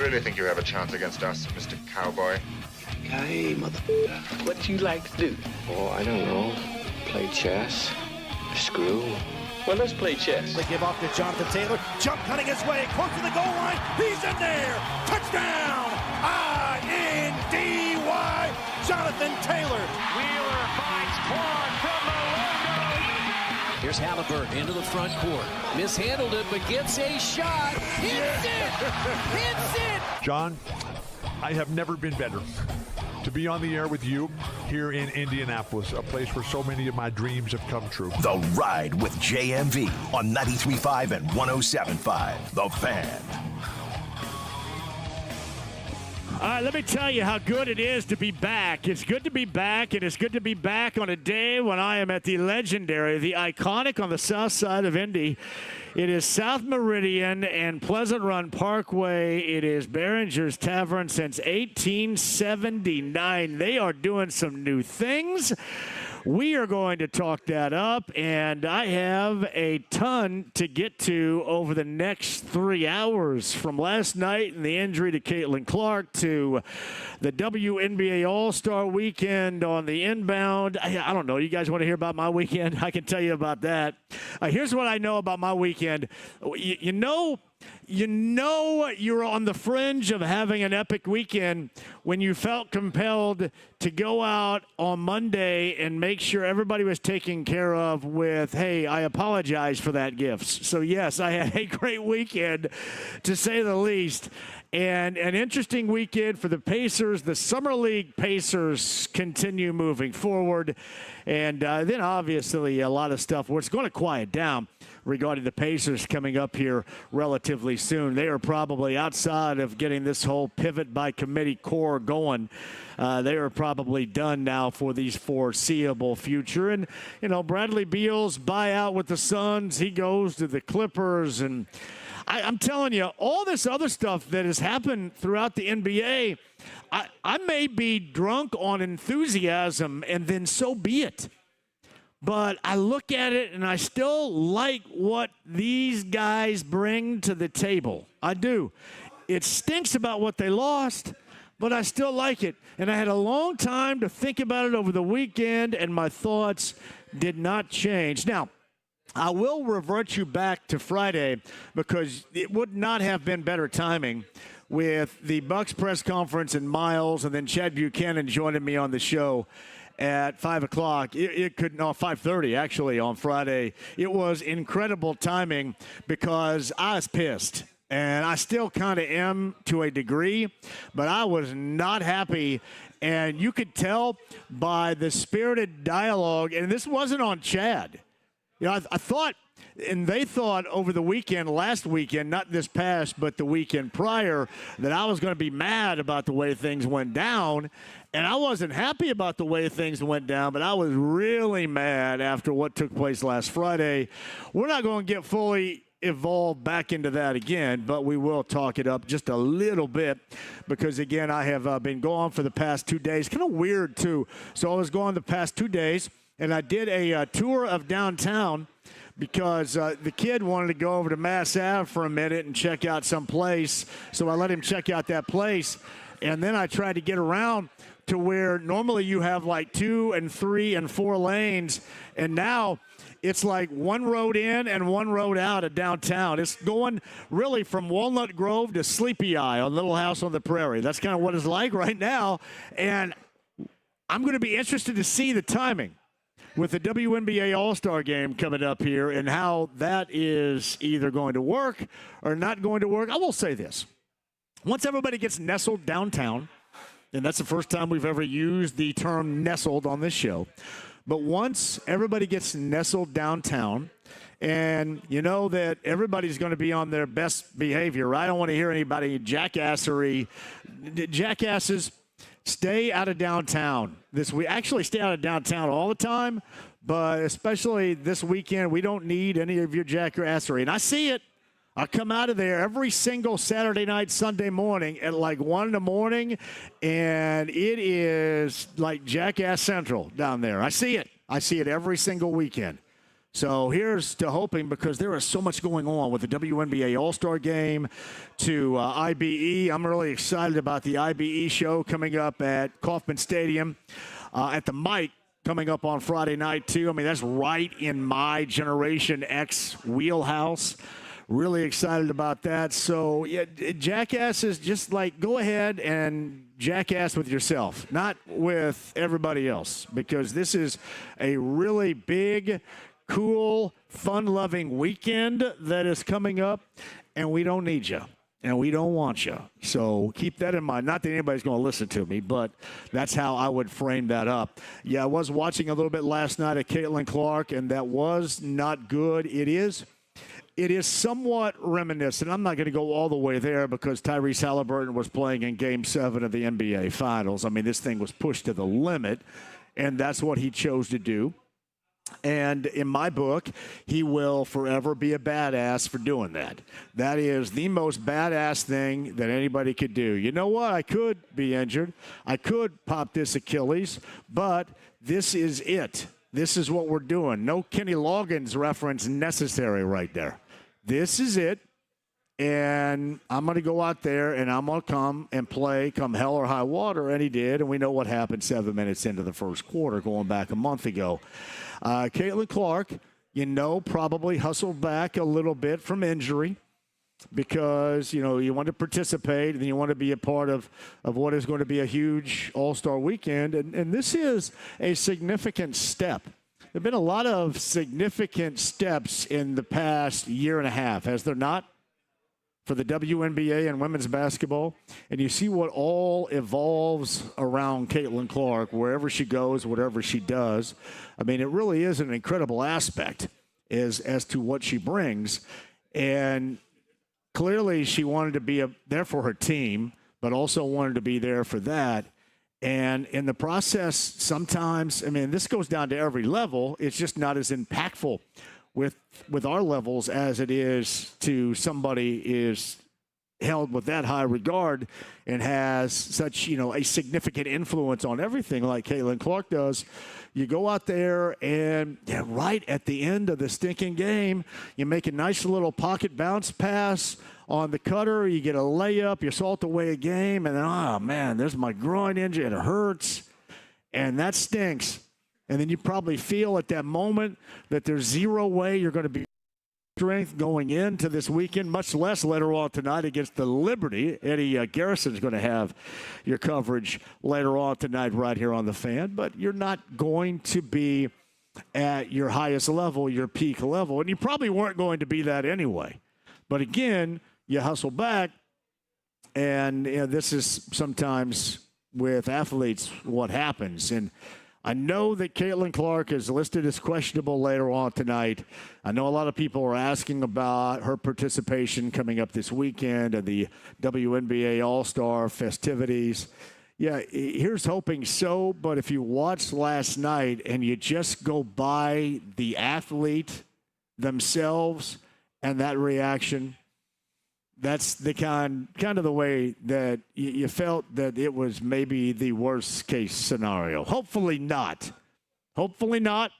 You really think you have a chance against us, Mr. Cowboy? Hey, motherfucker. What you like to do? Oh, I don't know. Play chess. Screw. Well, let's play chess. They give off to Jonathan Taylor. Jump cutting his way. Close to the goal line. He's in there. Touchdown. I-N-D-Y. Jonathan Taylor. Wheeler finds Clark from the logo. Here's Halliburton into the front court. Mishandled it, but gets a shot. Hits it. Hits it. John, I have never been better to be on the air with you here in Indianapolis, a place where so many of my dreams have come true. The Ride with JMV on 93.5 and 107.5. The Fan. All right, let me tell you how good it is to be back. It's good to be back, and it's good to be back on a day when I am at the legendary, the iconic on the south side of Indy. It is South Meridian and Pleasant Run Parkway. It is Behringers Tavern since 1879. They are doing some new things. We are going to talk that up, and I have a ton to get to over the next 3 hours, from last night and the injury to Caitlin Clark to the WNBA All-Star Weekend on the inbound. I don't know. You guys want to hear about my weekend? I can tell you about that. Here's what I know about my weekend. You know you're on the fringe of having an epic weekend when you felt compelled to go out on Monday and make sure everybody was taken care of with, hey, I apologize for that gifts. So, yes, I had a great weekend, to say the least. And an interesting weekend for the Pacers. The Summer League Pacers continue moving forward. And then, obviously, a lot of stuff where it's going to quiet down regarding the Pacers coming up here relatively soon. They are probably outside of getting this whole pivot by committee core going. They are probably done now for the foreseeable future. And, you know, Bradley Beal's buyout with the Suns, he goes to the Clippers. And I'm telling you, all this other stuff that has happened throughout the NBA, I may be drunk on enthusiasm, and then so be it. But I look at it, and I still like what these guys bring to the table. I do. It stinks about what they lost, but I still like it. And I had a long time to think about it over the weekend, and my thoughts did not change. Now, I will revert you back to Friday, because it would not have been better timing with the Bucks press conference and Miles, and then Chad Buchanan joining me on the show at 5 o'clock. It could, no, 5:30 actually on Friday. It was incredible timing, because I was pissed. And I still kind of am to a degree, but I was not happy. And you could tell by the spirited dialogue, and this wasn't on Chad. You know, I thought, and they thought over the weekend, last weekend, not this past, but the weekend prior, that I was going to be mad about the way things went down. And I wasn't happy about the way things went down, but I was really mad after what took place last Friday. We're not going to get fully evolve back into that again, but we will talk it up just a little bit, because again, I have been gone for the past 2 days. Kind of weird too. So I was gone the past 2 days, and I did a tour of downtown, because the kid wanted to go over to Mass Ave for a minute and check out some place. So I let him check out that place, and then I tried to get around to where normally you have like 2 and 3 and 4 lanes, and now it's like one road in and one road out of downtown. It's going really from Walnut Grove to Sleepy Eye on Little House on the Prairie. That's kind of what it's like right now. And I'm going to be interested to see the timing with the WNBA All-Star Game coming up here, and how that is either going to work or not going to work. I will say this. Once everybody gets nestled downtown, and that's the first time we've ever used the term nestled on this show, but once everybody gets nestled downtown, and you know that everybody's going to be on their best behavior. I don't want to hear anybody jackassery. Jackasses, stay out of downtown this week. Actually, stay out of downtown all the time, but especially this weekend, we don't need any of your jackassery. And I see it. I come out of there every single Saturday night, Sunday morning at like 1 in the morning, and it is like Jackass Central down there. I see it. I see it every single weekend. So here's to hoping, because there is so much going on with the WNBA All-Star Game to IBE. I'm really excited about the IBE show coming up at Kauffman Stadium at the Mike coming up on Friday night, too. I mean, that's right in my Generation X wheelhouse. Really excited about that. So, yeah, Jackass is just like, go ahead and jackass with yourself, not with everybody else, because this is a really big, cool, fun-loving weekend that is coming up, and we don't need you, and we don't want you. So keep that in mind. Not that anybody's going to listen to me, but that's how I would frame that up. Yeah, I was watching a little bit last night of Caitlin Clark, and that was not good. It is somewhat reminiscent. I'm not going to go all the way there because Tyrese Halliburton was playing in Game 7 of the NBA Finals. I mean, this thing was pushed to the limit, and that's what he chose to do. And in my book, he will forever be a badass for doing that. That is the most badass thing that anybody could do. You know what? I could be injured. I could pop this Achilles, but this is it. This is what we're doing. No Kenny Loggins reference necessary right there. This is it. And I'm going to go out there, and I'm going to come and play come hell or high water. And he did, and we know what happened 7 minutes into the first quarter going back a month ago. Caitlin Clark, probably hustled back a little bit from injury because, you want to participate and you want to be a part of what is going to be a huge All-Star weekend. And this is a significant step. There have been a lot of significant steps in the past year and a half, has there not? For the WNBA and women's basketball, and you see what all evolves around Caitlin Clark, wherever she goes, whatever she does. I mean, it really is an incredible aspect as to what she brings, and clearly she wanted to be there for her team, but also wanted to be there for that. And in the process, sometimes, this goes down to every level. It's just not as impactful with our levels as it is to somebody is held with that high regard and has such, a significant influence on everything like Caitlin Clark does. You go out there and right at the end of the stinking game, you make a nice little pocket bounce pass on the cutter. You get a layup, you salt away a game, and then, oh, man, there's my groin injury. It hurts, and that stinks. And then you probably feel at that moment that there's zero way you're going to be strength going into this weekend, much less later on tonight against the Liberty. Eddie Garrison's going to have your coverage later on tonight right here on The Fan. But you're not going to be at your highest level, your peak level. And you probably weren't going to be that anyway. But again, you hustle back. And this is sometimes with athletes what happens. And I know that Caitlin Clark is listed as questionable later on tonight. I know a lot of people are asking about her participation coming up this weekend at the WNBA All-Star festivities. Yeah, here's hoping so, but if you watched last night and you just go by the athlete themselves and that reaction, that's the kind of the way that you felt that it was maybe the worst case scenario. Hopefully not. Hopefully not.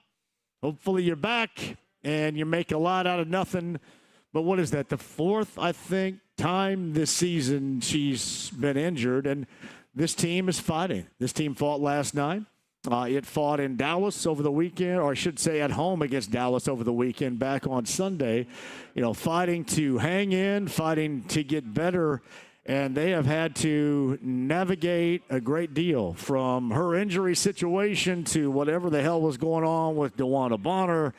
Hopefully you're back and you make a lot out of nothing. But what is that? The fourth, I think, time this season she's been injured. And this team is fighting. This team fought last night. It fought in Dallas over the weekend, or I should say at home against Dallas over the weekend back on Sunday, fighting to hang in, fighting to get better. And they have had to navigate a great deal from her injury situation to whatever the hell was going on with DeWanna Bonner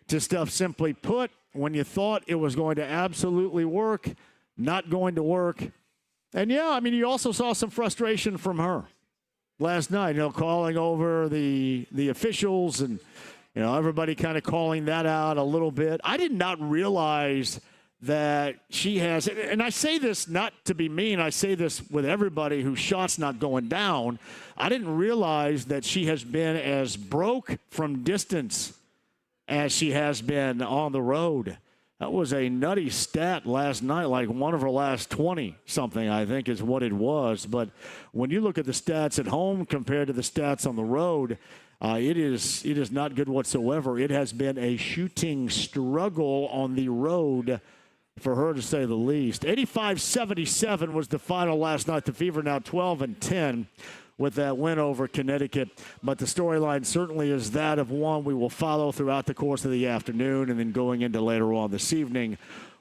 to stuff simply put, when you thought it was going to absolutely work, not going to work. And, you also saw some frustration from her last night, calling over the officials and, everybody kind of calling that out a little bit. I did not realize that she has, and I say this not to be mean, I say this with everybody whose shot's not going down. I didn't realize that she has been as broke from distance as she has been on the road. That was a nutty stat last night, like one of her last 20-something, I think, is what it was. But when you look at the stats at home compared to the stats on the road, it is not good whatsoever. It has been a shooting struggle on the road for her, to say the least. 85-77 was the final last night. The Fever now 12-10 with that win over Connecticut. But the storyline certainly is that of one we will follow throughout the course of the afternoon and then going into later on this evening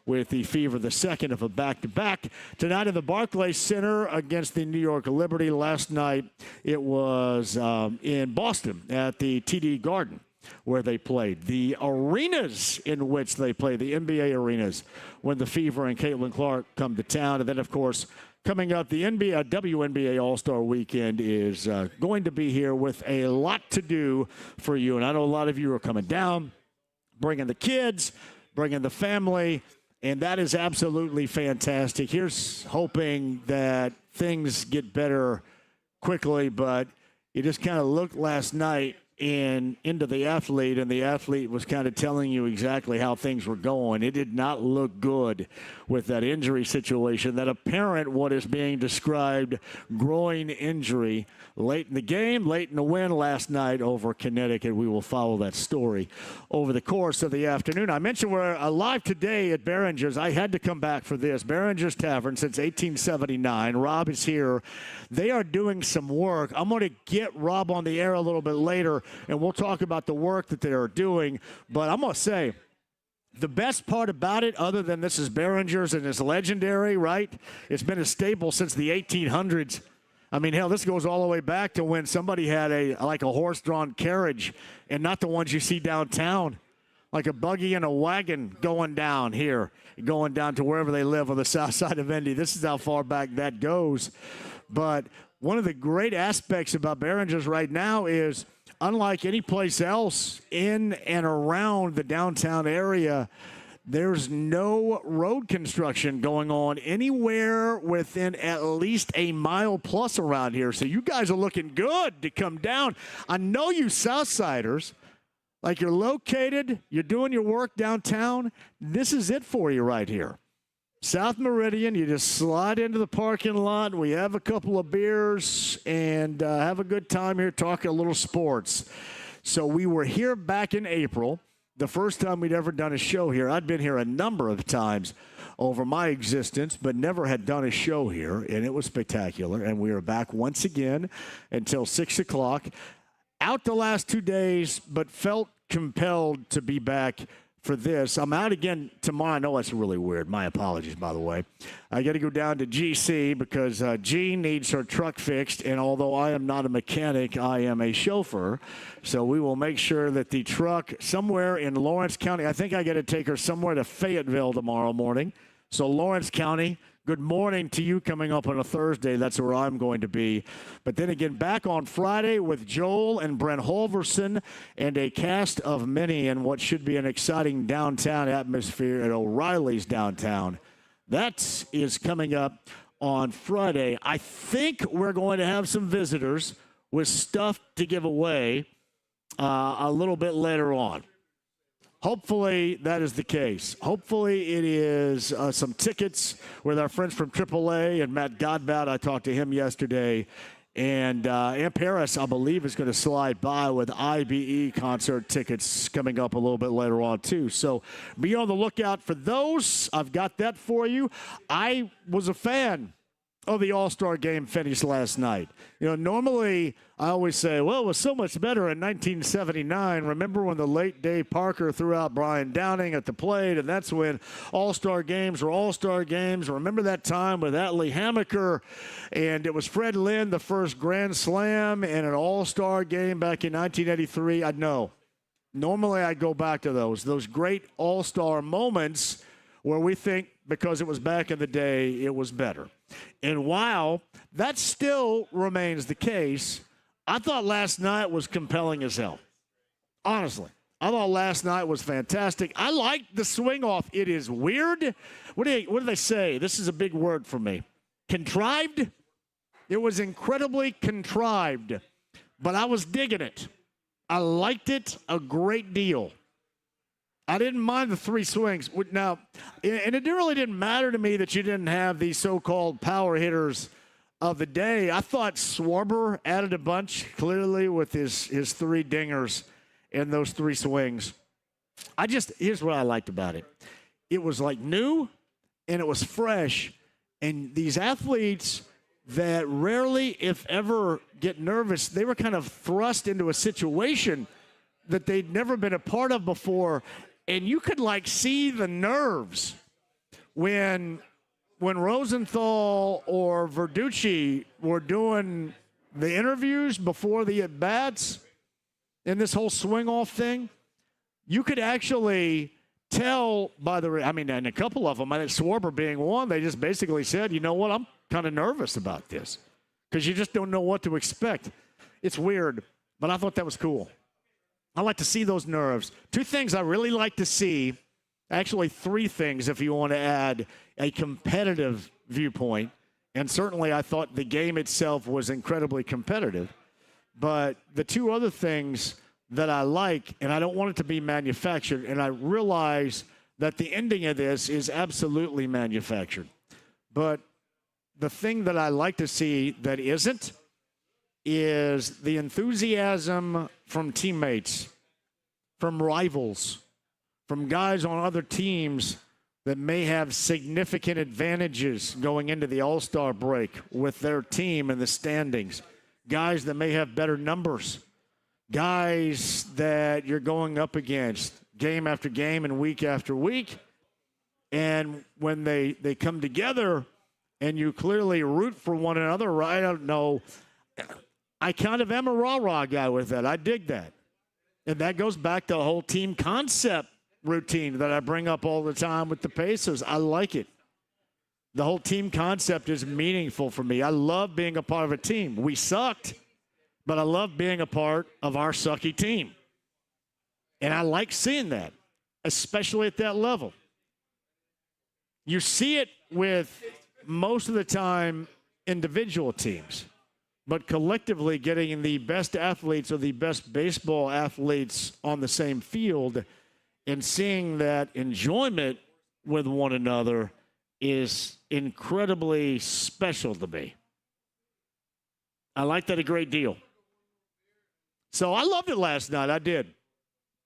with the Fever, the second of a back-to-back. Tonight in the Barclays Center against the New York Liberty. Last night it was in Boston at the TD Garden where they played. The arenas in which they play, the NBA arenas, when the Fever and Caitlin Clark come to town. And then, of course, coming up, the WNBA All-Star Weekend is going to be here with a lot to do for you. And I know a lot of you are coming down, bringing the kids, bringing the family, and that is absolutely fantastic. Here's hoping that things get better quickly, but you just kind of looked last night into the athlete, and the athlete was kind of telling you exactly how things were going. It did not look good with that injury situation, that apparent what is being described groin injury late in the game, late in the win last night over Connecticut. We will follow that story over the course of the afternoon. I mentioned we're live today at Behringers. I had to come back for this. Behringers Tavern since 1879. Rob is here. They are doing some work. I'm going to get Rob on the air a little bit later, and we'll talk about the work that they are doing. But I'm going to say, the best part about it, other than this is Behringers and it's legendary, right? It's been a staple since the 1800s. I mean, hell, this goes all the way back to when somebody had a horse-drawn carriage, and not the ones you see downtown, like a buggy and a wagon going down here, going down to wherever they live on the south side of Indy. This is how far back that goes. But one of the great aspects about Behringers right now is, unlike any place else in and around the downtown area, there's no road construction going on anywhere within at least a mile plus around here. So you guys are looking good to come down. I know you Southsiders, like you're located, you're doing your work downtown. This is it for you right here. South Meridian, you just slide into the parking lot. We have a couple of beers and have a good time here talking a little sports. So we were here back in April, the first time we'd ever done a show here. I'd been here a number of times over my existence, but never had done a show here, and it was spectacular. And we are back once again until 6 o'clock. Out the last 2 days, but felt compelled to be back for this. I'm out again tomorrow. I know that's really weird. My apologies, by the way. I got to go down to GC because G needs her truck fixed, and although I am not a mechanic, I am a chauffeur. So we will make sure that the truck somewhere in Lawrence County, I think I got to take her somewhere to Fayetteville tomorrow morning. So Lawrence County, good morning to you coming up on a Thursday. That's where I'm going to be. But then again, back on Friday with Joel and Brent Holverson and a cast of many in what should be an exciting downtown atmosphere at O'Reilly's downtown. That is coming up on Friday. I think we're going to have some visitors with stuff to give away a little bit later on. Hopefully that is the case. Hopefully it is some tickets with our friends from AAA and Matt Godbout. I talked to him yesterday. And Amp Harris, I believe, is going to slide by with IBE concert tickets coming up a little bit later on, too. So be on the lookout for those. I've got that for you. I was a fan of the All-Star game finish last night. You know, normally I always say, well, it was so much better in 1979. Remember when the late Dave Parker threw out Brian Downing at the plate, and that's when All-Star games were All-Star games. Remember that time with Atlee Hammaker, and it was Fred Lynn, the first Grand Slam in an All-Star game back in 1983. I know. Normally I go back to those great All-Star moments where we think because it was back in the day, it was better. And while that still remains the case, I thought last night was compelling as hell. Honestly. I thought last night was fantastic. I liked the swing off. It is weird. What do they say? This is a big word for me. Contrived? It was incredibly contrived, but I was digging it. I liked it a great deal. I didn't mind the 3 swings. Now, and it really didn't matter to me that you didn't have these so-called power hitters of the day. I thought Schwarber added a bunch, clearly, with his 3 dingers and those 3 swings. Here's what I liked about it. It was like new, and it was fresh. And these athletes that rarely, if ever, get nervous, they were kind of thrust into a situation that they'd never been a part of before. And you could, like, see the nerves when Rosenthal or Verducci were doing the interviews before the at-bats in this whole swing-off thing. You could actually tell by and a couple of them, I think Schwarber being one, they just basically said, you know what, I'm kind of nervous about this because you just don't know what to expect. It's weird, but I thought that was cool. I like to see those nerves. 2 things I really like to see, actually 3 things if you want to add a competitive viewpoint, and certainly I thought the game itself was incredibly competitive. But the 2 other things that I like, and I don't want it to be manufactured, and I realize that the ending of this is absolutely manufactured. But the thing that I like to see that isn't is the enthusiasm from teammates, from rivals, from guys on other teams that may have significant advantages going into the All-Star break with their team in the standings, guys that may have better numbers, guys that you're going up against game after game and week after week. And when they come together and you clearly root for one another, I don't know, I kind of am a rah-rah guy with that. I dig that. And that goes back to the whole team concept routine that I bring up all the time with the Pacers. I like it. The whole team concept is meaningful for me. I love being a part of a team. We sucked, but I love being a part of our sucky team. And I like seeing that, especially at that level. You see it with most of the time individual teams, but collectively getting the best athletes or the best baseball athletes on the same field and seeing that enjoyment with one another is incredibly special to me. I like that a great deal. So I loved it last night. I did.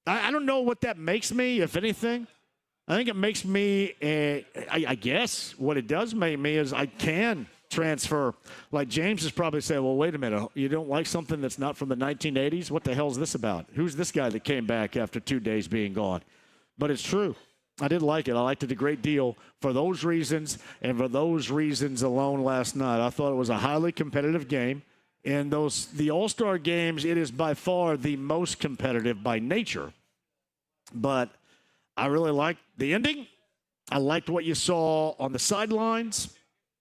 I don't know what that makes me, if anything. I think it makes me, I guess what it does make me is I can transfer. Like James is probably saying, well, wait a minute. You don't like something that's not from the 1980s? What the hell is this about? Who's this guy that came back after 2 days being gone? But it's true. I did like it. I liked it a great deal for those reasons and for those reasons alone last night. I thought it was a highly competitive game. And the All-Star games, it is by far the most competitive by nature. But I really liked the ending. I liked what you saw on the sidelines,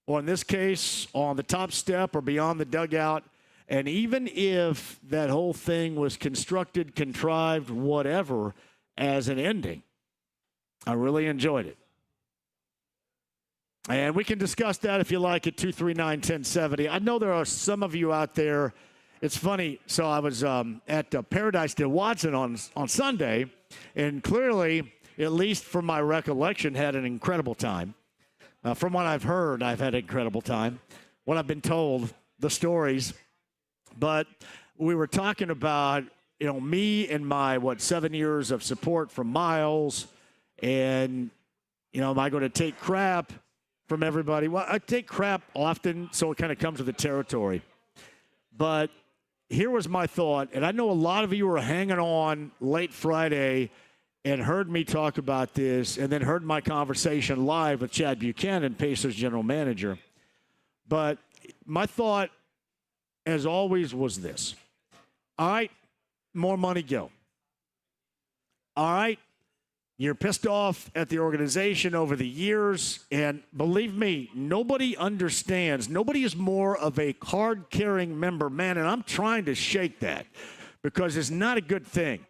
or in this case, on the top step or beyond the dugout. And even if that whole thing was constructed, contrived, whatever, as an ending, I really enjoyed it. And we can discuss that if you like at 239-1070. I know there are some of you out there. It's funny. So I was at Paradise de Watson on Sunday, and clearly, at least from my recollection, had an incredible time. From what I've heard, I've had an incredible time. What I've been told, the stories. But we were talking about, me and my, 7 years of support from Miles. And, am I going to take crap from everybody? Well, I take crap often, so it kind of comes with the territory. But here was my thought, and I know a lot of you were hanging on late Friday and heard me talk about this and then heard my conversation live with Chad Buchanan, Pacers general manager. But my thought, as always, was this. All right, more money, go. All right, you're pissed off at the organization over the years, and believe me, nobody understands. Nobody is more of a card-carrying member, man, and I'm trying to shake that because it's not a good thing.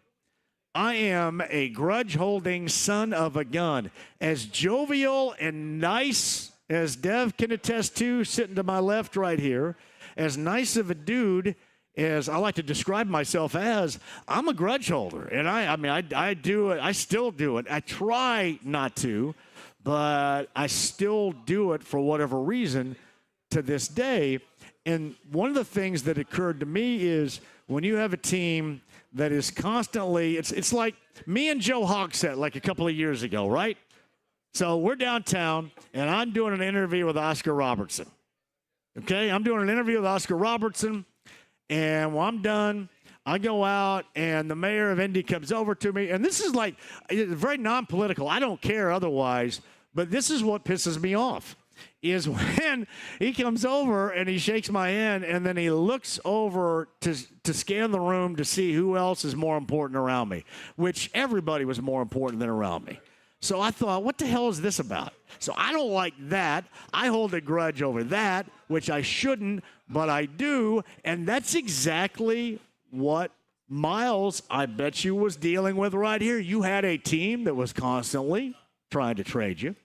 I am a grudge-holding son of a gun. As jovial and nice as Dev can attest to, sitting to my left right here, as nice of a dude is I like to describe myself as I'm a grudge holder. And I do it. I still do it. I try not to, but I still do it for whatever reason to this day. And one of the things that occurred to me is when you have a team that is constantly, it's like me and Joe Hogsett like a couple of years ago, right? So we're downtown, and I'm doing an interview with Oscar Robertson. Okay, I'm doing an interview with Oscar Robertson, and when I'm done, I go out, and the mayor of Indy comes over to me, and this is like very non-political. I don't care otherwise, but this is what pisses me off, is when he comes over and he shakes my hand, and then he looks over to scan the room to see who else is more important around me, which everybody was more important than around me. So I thought, what the hell is this about? So I don't like that. I hold a grudge over that, which I shouldn't, but I do. And that's exactly what Miles, I bet you, was dealing with right here. You had a team that was constantly trying to trade you,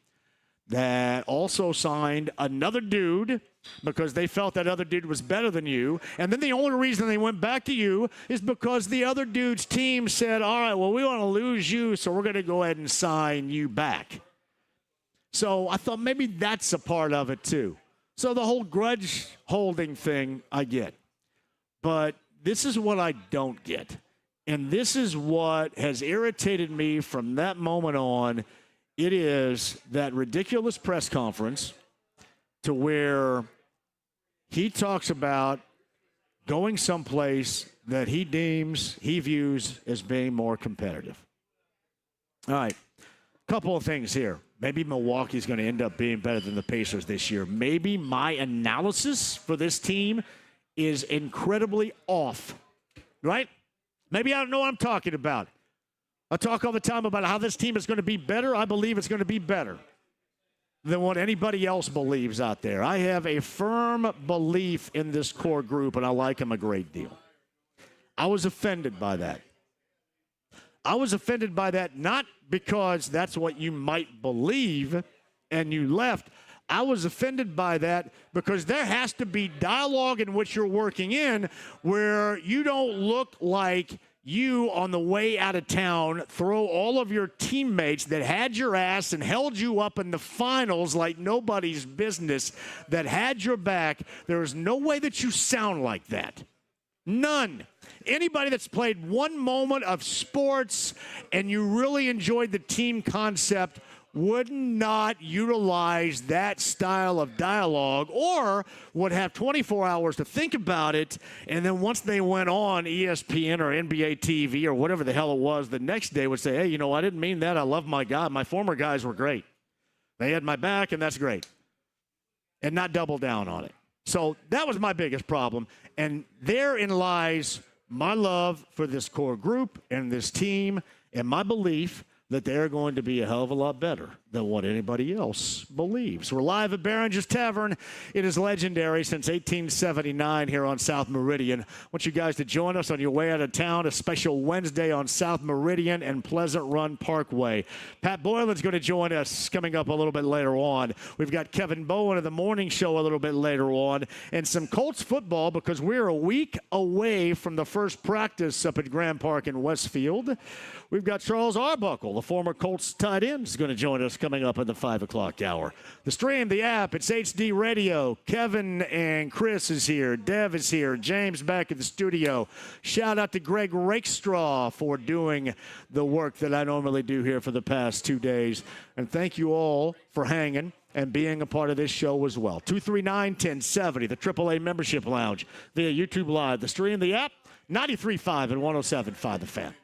that also signed another dude because they felt that other dude was better than you. And then the only reason they went back to you is because the other dude's team said, all right, well, we want to lose you, so we're going to go ahead and sign you back. So I thought maybe that's a part of it too. So the whole grudge holding thing, I get. But this is what I don't get. And this is what has irritated me from that moment on. It is that ridiculous press conference to where he talks about going someplace that he views as being more competitive. All right, a couple of things here. Maybe Milwaukee's going to end up being better than the Pacers this year. Maybe my analysis for this team is incredibly off, right? Maybe I don't know what I'm talking about. I talk all the time about how this team is going to be better. I believe it's going to be better than what anybody else believes out there. I have a firm belief in this core group, and I like them a great deal. I was offended by that. I was offended by that not because that's what you might believe and you left. I was offended by that because there has to be dialogue in which you're working in where you don't look like you on the way out of town throw all of your teammates that had your ass and held you up in the finals like nobody's business, that had your back. There is no way that you sound like that. None. Anybody that's played one moment of sports and you really enjoyed the team concept would not utilize that style of dialogue, or would have 24 hours to think about it, and then once they went on ESPN or NBA TV or whatever the hell it was the next day would say, hey, you know, I didn't mean that. I love my guy. My former guys were great. They had my back, and that's great. And not double down on it. So that was my biggest problem, and therein lies my love for this core group and this team and my belief that they're going to be a hell of a lot better than what anybody else believes. We're live at Behringers Tavern. It is legendary since 1879 here on South Meridian. I want you guys to join us on your way out of town, a special Wednesday on South Meridian and Pleasant Run Parkway. Pat Boylan's going to join us coming up a little bit later on. We've got Kevin Bowen of the morning show a little bit later on, and some Colts football because we're a week away from the first practice up at Grand Park in Westfield. We've got Charles Arbuckle, the former Colts tight end, is going to join us coming up at the 5 o'clock hour. The stream, the app, it's HD Radio. Kevin and Chris is here. Dev is here. James back at the studio. Shout out to Greg Rakestraw for doing the work that I normally do here for the past 2 days. And thank you all for hanging and being a part of this show as well. 239-1070, the AAA Membership Lounge, via YouTube Live. The stream, the app, 93.5 and 107.5 The Fan.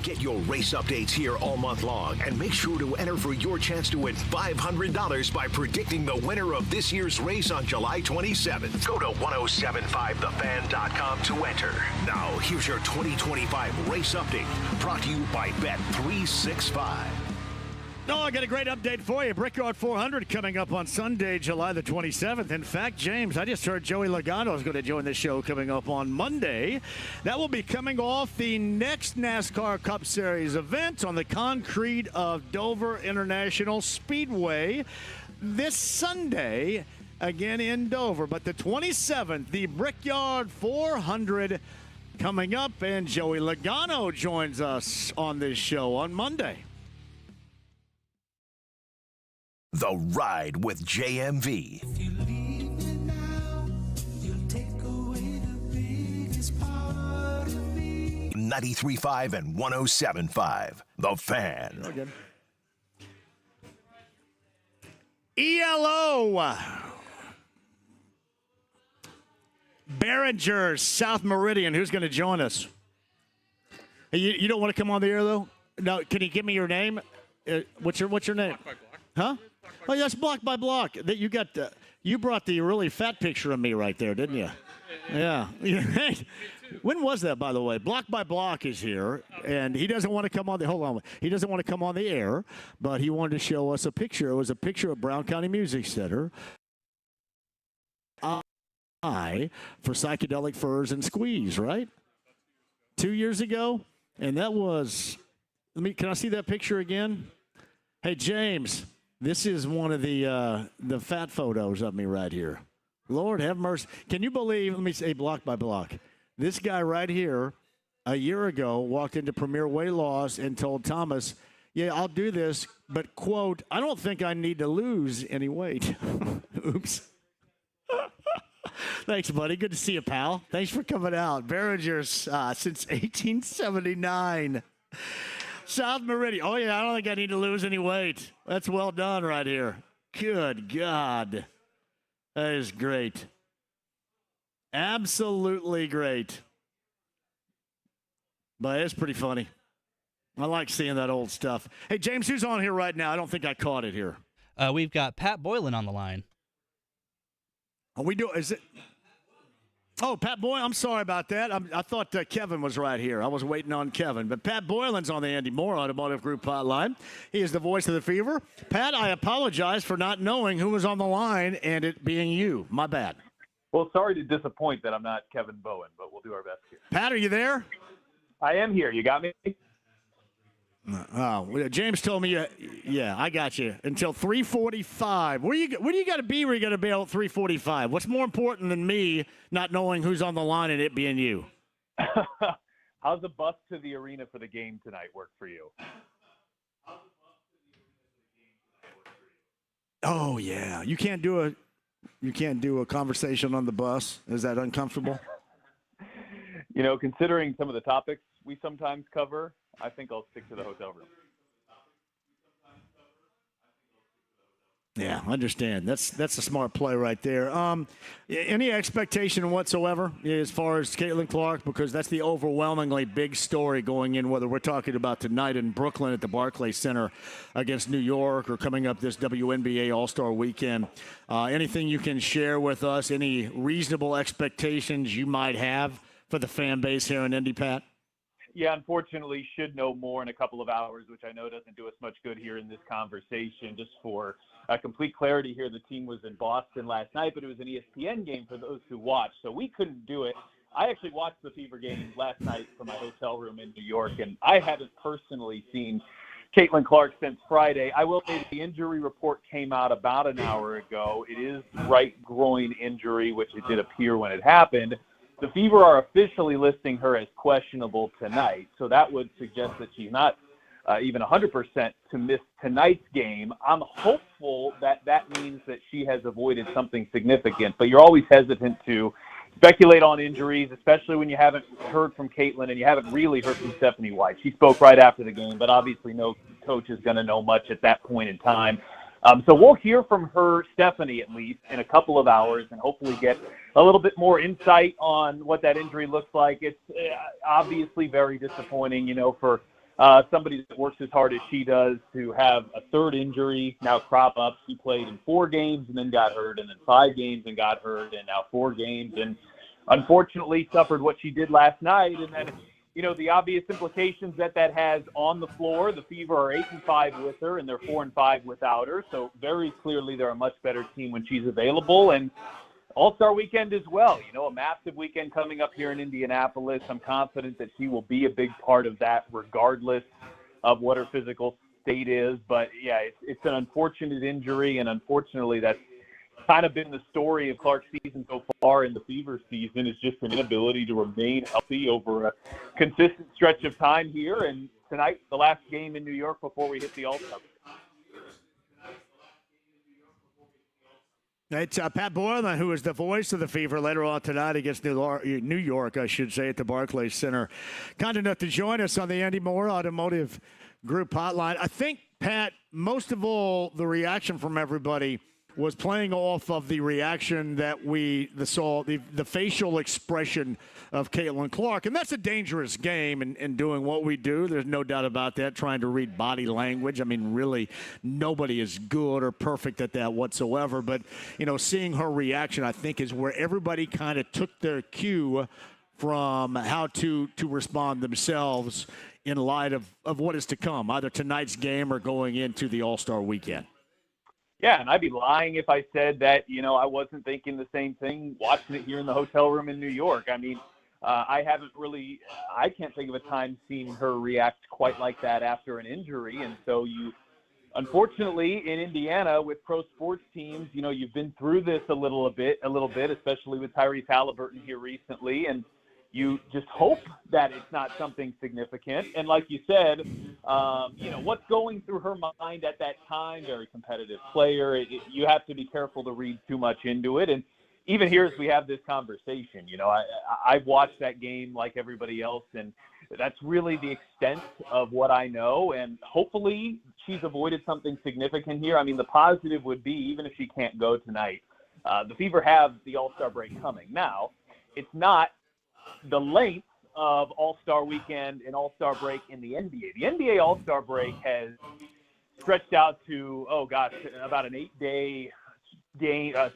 Get your race updates here all month long and make sure to enter for your chance to win $500 by predicting the winner of this year's race on July 27th. Go to 1075thefan.com to enter. Now, here's your 2025 race update brought to you by Bet365. No, I got a great update for you. Brickyard 400 coming up on Sunday, July the 27th. In fact, James, I just heard Joey Logano is going to join the show coming up on Monday. That will be coming off the next NASCAR Cup Series event on the concrete of Dover International Speedway this Sunday, again in Dover. But the 27th, the Brickyard 400 coming up, and Joey Logano joins us on this show on Monday. The Ride with JMV. 93.5 and 107.5. The Fan. ELO. Behringers, South Meridian. Who's going to join us? Hey, you don't want to come on the air, though? No. Can you give me your name? What's your name? Block by block. Huh? Oh, yes, block by block. That you got. You brought the really fat picture of me right there, didn't you? Yeah. When was that, by the way? Block by Block is here, and he doesn't want to come on the. Hold on. He doesn't want to come on the air, but he wanted to show us a picture. It was a picture of Brown County Music Center. For Psychedelic Furs and Squeeze, right? 2 years ago, and that was. Can I see that picture again? Hey, James, this is one of the fat photos of me right here. Lord have mercy. Can you believe, let me say block by block, this guy right here a year ago walked into Premier Weight Loss and told Thomas, yeah, I'll do this, but, quote, I don't think I need to lose any weight. Oops. Thanks, buddy. Good to see you, pal. Thanks for coming out. Barringers since 1879. South Meridian. Oh, yeah, I don't think I need to lose any weight. That's well done right here. Good God. That is great. Absolutely great. But it's pretty funny. I like seeing that old stuff. Hey, James, who's on here right now? I don't think I caught it here. We've got Pat Boylan on the line. Are we doing? Is it? Oh, Pat Boylan. I'm sorry about that. I thought Kevin was right here. I was waiting on Kevin. But Pat Boylan's on the Andy Moore Automotive Group hotline. He is the voice of the Fever. Pat, I apologize for not knowing who was on the line and it being you. My bad. Well, sorry to disappoint that I'm not Kevin Bowen, but we'll do our best here. Pat, are you there? I am here. You got me? Oh, James told me, yeah, I got you. Until 3:45. Where do you got to be where you got to be at 3:45? What's more important than me not knowing who's on the line and it being you? How's the bus to the arena for the game tonight work for you? Oh, yeah. You can't do a conversation on the bus. Is that uncomfortable? You know, considering some of the topics we sometimes cover, I think I'll stick to the hotel room. Yeah, I understand. That's a smart play right there. Any expectation whatsoever as far as Caitlin Clark? Because that's the overwhelmingly big story going in, whether we're talking about tonight in Brooklyn at the Barclays Center against New York or coming up this WNBA All-Star Weekend. Anything you can share with us, any reasonable expectations you might have for the fan base here in Indy, Pat? Yeah, unfortunately, should know more in a couple of hours, which I know doesn't do us much good here in this conversation. Just for complete clarity here, the team was in Boston last night, but it was an ESPN game for those who watched, so we couldn't do it. I actually watched the Fever game last night from my hotel room in New York, and I haven't personally seen Caitlin Clark since Friday. I will say the injury report came out about an hour ago. It is right groin injury, which it did appear when it happened. The Fever are officially listing her as questionable tonight, so that would suggest that she's not even 100% to miss tonight's game. I'm hopeful that that means that she has avoided something significant, but you're always hesitant to speculate on injuries, especially when you haven't heard from Caitlin and you haven't really heard from Stephanie White. She spoke right after the game, but obviously no coach is going to know much at that point in time. So we'll hear from her, Stephanie, at least, in a couple of hours and hopefully get a little bit more insight on what that injury looks like. It's obviously very disappointing, you know, for somebody that works as hard as she does to have a third injury now crop up. She played in 4 games and then got hurt, and then 5 games and got hurt, and now 4 games, and unfortunately suffered what she did last night. And then, the obvious implications that has on the floor. The Fever are 8-5 with her, and they're 4-5 without her. So very clearly they're a much better team when she's available. And All-Star Weekend as well. A massive weekend coming up here in Indianapolis. I'm confident that she will be a big part of that regardless of what her physical state is. But, yeah, it's an unfortunate injury, and unfortunately that's kind of been the story of Clark's season so far in the Fever season, is just an inability to remain healthy over a consistent stretch of time here. And tonight, the last game in New York before we hit the All-Star. It's Pat Boylan, who is the voice of the Fever later on tonight against New York, I should say, at the Barclays Center. Kind enough to join us on the Andy Moore Automotive Group hotline. I think, Pat, most of all, the reaction from everybody was playing off of the reaction that we saw, the facial expression of Caitlin Clark. And that's a dangerous game in doing what we do. There's no doubt about that, trying to read body language. I mean, really, nobody is good or perfect at that whatsoever. But, seeing her reaction, I think, is where everybody kind of took their cue from how to respond themselves in light of what is to come, either tonight's game or going into the All-Star weekend. Yeah, and I'd be lying if I said that, I wasn't thinking the same thing watching it here in the hotel room in New York. I mean, I can't think of a time seeing her react quite like that after an injury. And so unfortunately, in Indiana with pro sports teams, you've been through this a little bit, especially with Tyrese Halliburton here recently. And you just hope that it's not something significant. And like you said, what's going through her mind at that time, very competitive player. You have to be careful to read too much into it. And even here as we have this conversation, I've watched that game like everybody else, and that's really the extent of what I know. And hopefully she's avoided something significant here. I mean, the positive would be, even if she can't go tonight, the Fever have the All-Star break coming. Now, it's not the length of All-Star weekend and All-Star break in the NBA. The NBA All-Star break has stretched out to, about an 8-day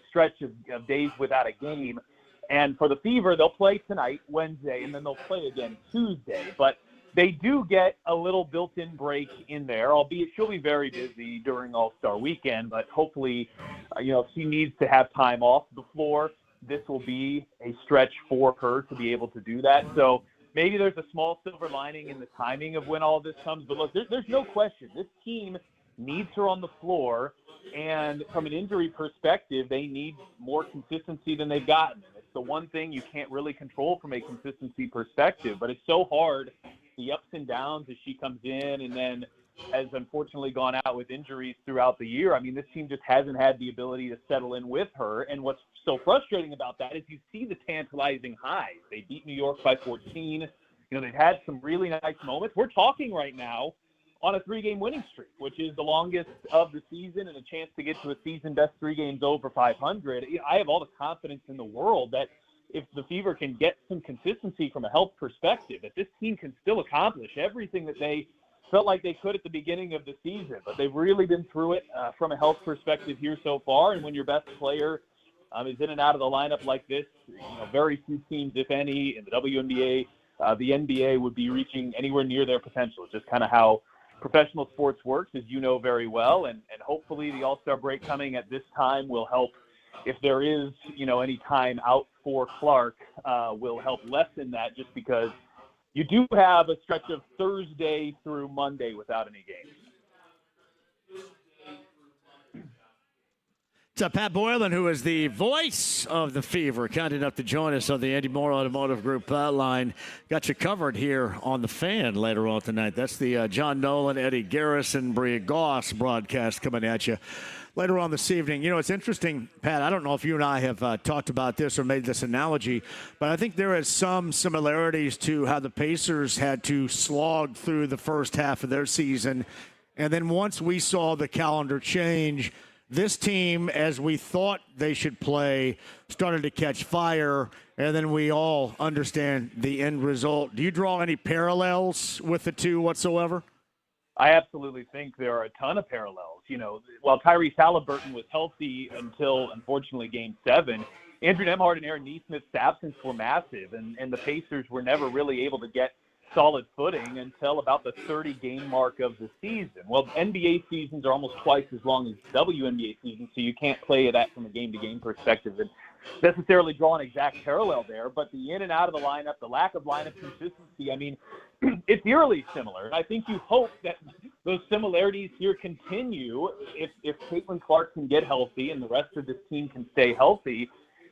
stretch of days without a game. And for the Fever, they'll play tonight, Wednesday, and then they'll play again Tuesday. But they do get a little built-in break in there, albeit she'll be very busy during All-Star weekend. But hopefully, if she needs to have time off the floor, this will be a stretch for her to be able to do that. So maybe there's a small silver lining in the timing of when all this comes. But look, there's no question. This team needs her on the floor. And from an injury perspective, they need more consistency than they've gotten. It's the one thing you can't really control from a consistency perspective. But it's so hard, the ups and downs as she comes in and then has unfortunately gone out with injuries throughout the year. I mean, this team just hasn't had the ability to settle in with her. And what's so frustrating about that is you see the tantalizing highs. They beat New York by 14. They've had some really nice moments. We're talking right now on a 3-game winning streak, which is the longest of the season and a chance to get to a season best 3 games over 500. I have all the confidence in the world that if the Fever can get some consistency from a health perspective, that this team can still accomplish everything that they felt like they could at the beginning of the season. But they've really been through it from a health perspective here so far. And when your best player is in and out of the lineup like this, very few teams, if any, in the WNBA, the NBA would be reaching anywhere near their potential. It's just kind of how professional sports works, as you know very well. And hopefully the All-Star break coming at this time will help. If there is, any time out for Clark, will help lessen that, just because you do have a stretch of Thursday through Monday without any games. It's Pat Boylan, who is the voice of the Fever, kind enough to join us on the Andy Moore Automotive Group line. Got you covered here on The Fan later on tonight. That's the John Nolan, Eddie Garrison, Bria Goss broadcast coming at you later on this evening. It's interesting, Pat, I don't know if you and I have talked about this or made this analogy, but I think there is some similarities to how the Pacers had to slog through the first half of their season. And then once we saw the calendar change, this team, as we thought they should play, started to catch fire, and then we all understand the end result. Do you draw any parallels with the two whatsoever? I absolutely think there are a ton of parallels. You know, while Tyrese Halliburton was healthy until, unfortunately, Game 7, Andrew Nembhard and Aaron Nesmith's absence were massive, and the Pacers were never really able to get solid footing until about the 30-game mark of the season. Well, NBA seasons are almost twice as long as WNBA seasons, so you can't play that from a game-to-game perspective and necessarily draw an exact parallel there. But the in and out of the lineup, the lack of lineup consistency, I mean, it's eerily similar. And I think you hope that those similarities here continue if Caitlin Clark can get healthy and the rest of this team can stay healthy.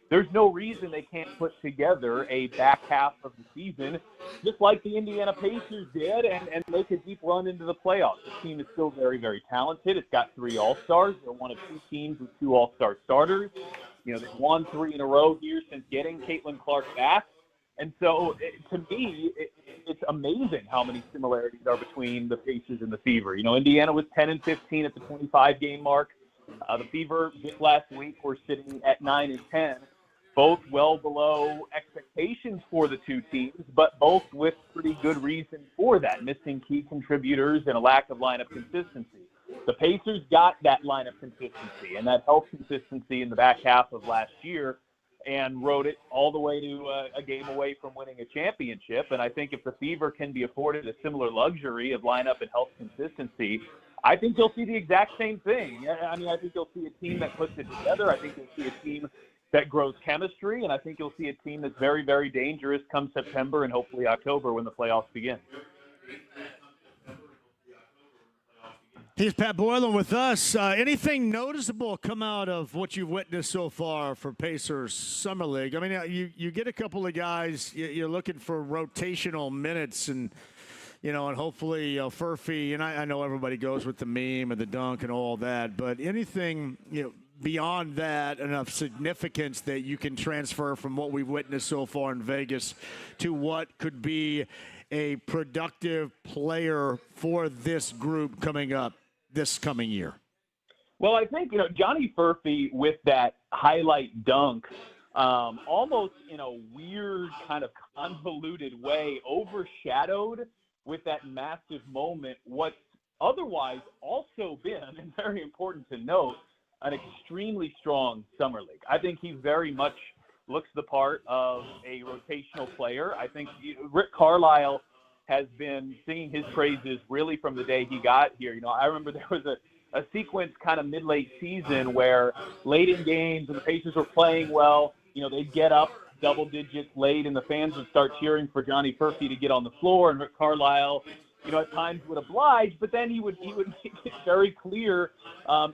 There's no reason they can't put together a back half of the season, just like the Indiana Pacers did, and make a deep run into the playoffs. The team is still very, very talented. It's got 3 All-Stars. They're one of 2 teams with 2 All-Star starters. You know, they've won 3 in a row here since getting Caitlin Clark back. And so, to me, it's amazing how many similarities are between the Pacers and the Fever. You know, Indiana was 10-15 at the 25-game mark. The Fever just last week were sitting at 9-10. Both well below expectations for the two teams, but both with pretty good reason for that, missing key contributors and a lack of lineup consistency. The Pacers got that lineup consistency and that health consistency in the back half of last year and rode it all the way to a game away from winning a championship. And I think if the Fever can be afforded a similar luxury of lineup and health consistency, I think you'll see the exact same thing. I mean, I think you'll see a team that puts it together. I think you'll see a team that grows chemistry, and I think you'll see a team that's very, very dangerous come September and hopefully October when the playoffs begin. Here's Pat Boylan with us. Anything noticeable come out of what you've witnessed so far for Pacers Summer League? I mean, you get a couple of guys, you're looking for rotational minutes and, you know, and hopefully Furphy, and I know everybody goes with the meme and the dunk and all that, but anything, you know, beyond that, enough significance that you can transfer from what we've witnessed so far in Vegas to what could be a productive player for this group coming up this coming year? Well, I think, you know, Johnny Furphy with that highlight dunk, almost in a weird kind of convoluted way, overshadowed with that massive moment what's otherwise also been, and very important to note, an extremely strong summer league. I think he very much looks the part of a rotational player. I think Rick Carlisle has been singing his praises really from the day he got here. You know, I remember there was a sequence kind of mid-late season where late in games and the Pacers were playing well, you know, they'd get up double digits late and the fans would start cheering for Johnny Furphy to get on the floor, and Rick Carlisle, you know, at times would oblige, but then he would make it very clear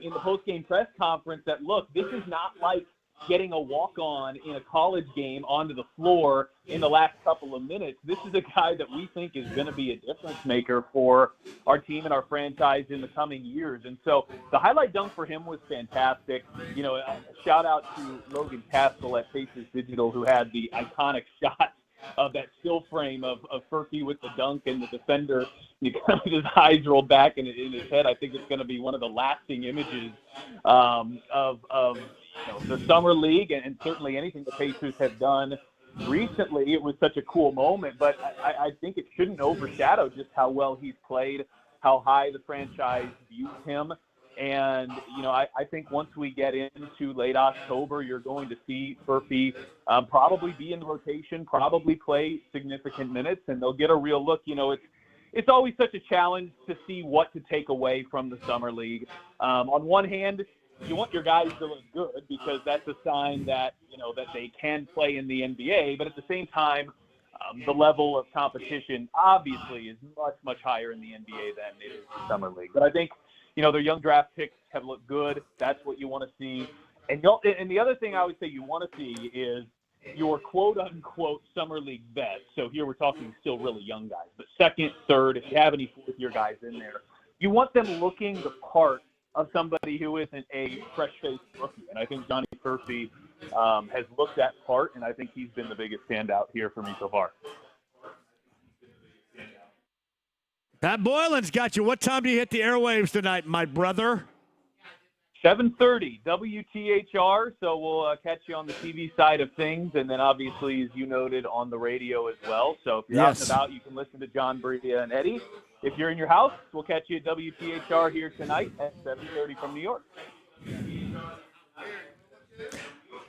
in the post-game press conference that, look, this is not like getting a walk-on in a college game onto the floor in the last couple of minutes. This is a guy that we think is going to be a difference maker for our team and our franchise in the coming years. And so the highlight dunk for him was fantastic. You know, a shout-out to Logan Castle at Pacers Digital, who had the iconic shot of that still frame of Furphy with the dunk and the defender, you kind of his eyes rolled back in his head. I think it's going to be one of the lasting images of you know, the summer league and certainly anything the Pacers have done recently. It was such a cool moment, but I think it shouldn't overshadow just how well he's played, how high the franchise views him. And, you know, I think once we get into late October, you're going to see Furphy probably be in the rotation, probably play significant minutes, and they'll get a real look. You know, it's always such a challenge to see what to take away from the Summer League. On one hand, you want your guys to look good because that's a sign that, you know, that they can play in the NBA. But at the same time, the level of competition obviously is much, much higher in the NBA than it is in the Summer League. But I think, you know, their young draft picks have looked good. That's what you want to see. And the other thing I would say you want to see is your quote-unquote Summer League vets. So here we're talking still really young guys. But second, third, if you have any fourth-year guys in there, you want them looking the part of somebody who isn't a fresh-faced rookie. And I think Johnny Furphy has looked that part, and I think he's been the biggest standout here for me so far. Pat Boylan's got you. What time do you hit the airwaves tonight, my brother? 7:30 WTHR. So we'll catch you on the TV side of things, and then obviously, as you noted, on the radio as well. So if you're out and about, you can listen to John, Bria, and Eddie. If you're in your house, we'll catch you at WTHR here tonight at 7:30 from New York.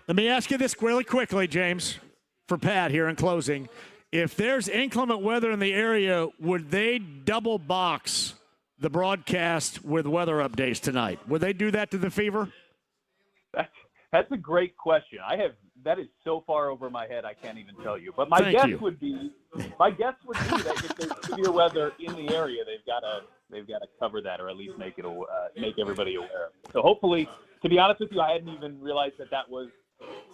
Let me ask you this really quickly, James, for Pat here in closing. If there's inclement weather in the area, would they double box the broadcast with weather updates tonight? Would they do that to the Fever? That's a great question. That is so far over my head I can't even tell you. But my guess would be that if there's severe weather in the area, they've got to cover that, or at least make everybody aware. So hopefully, to be honest with you, I hadn't even realized that was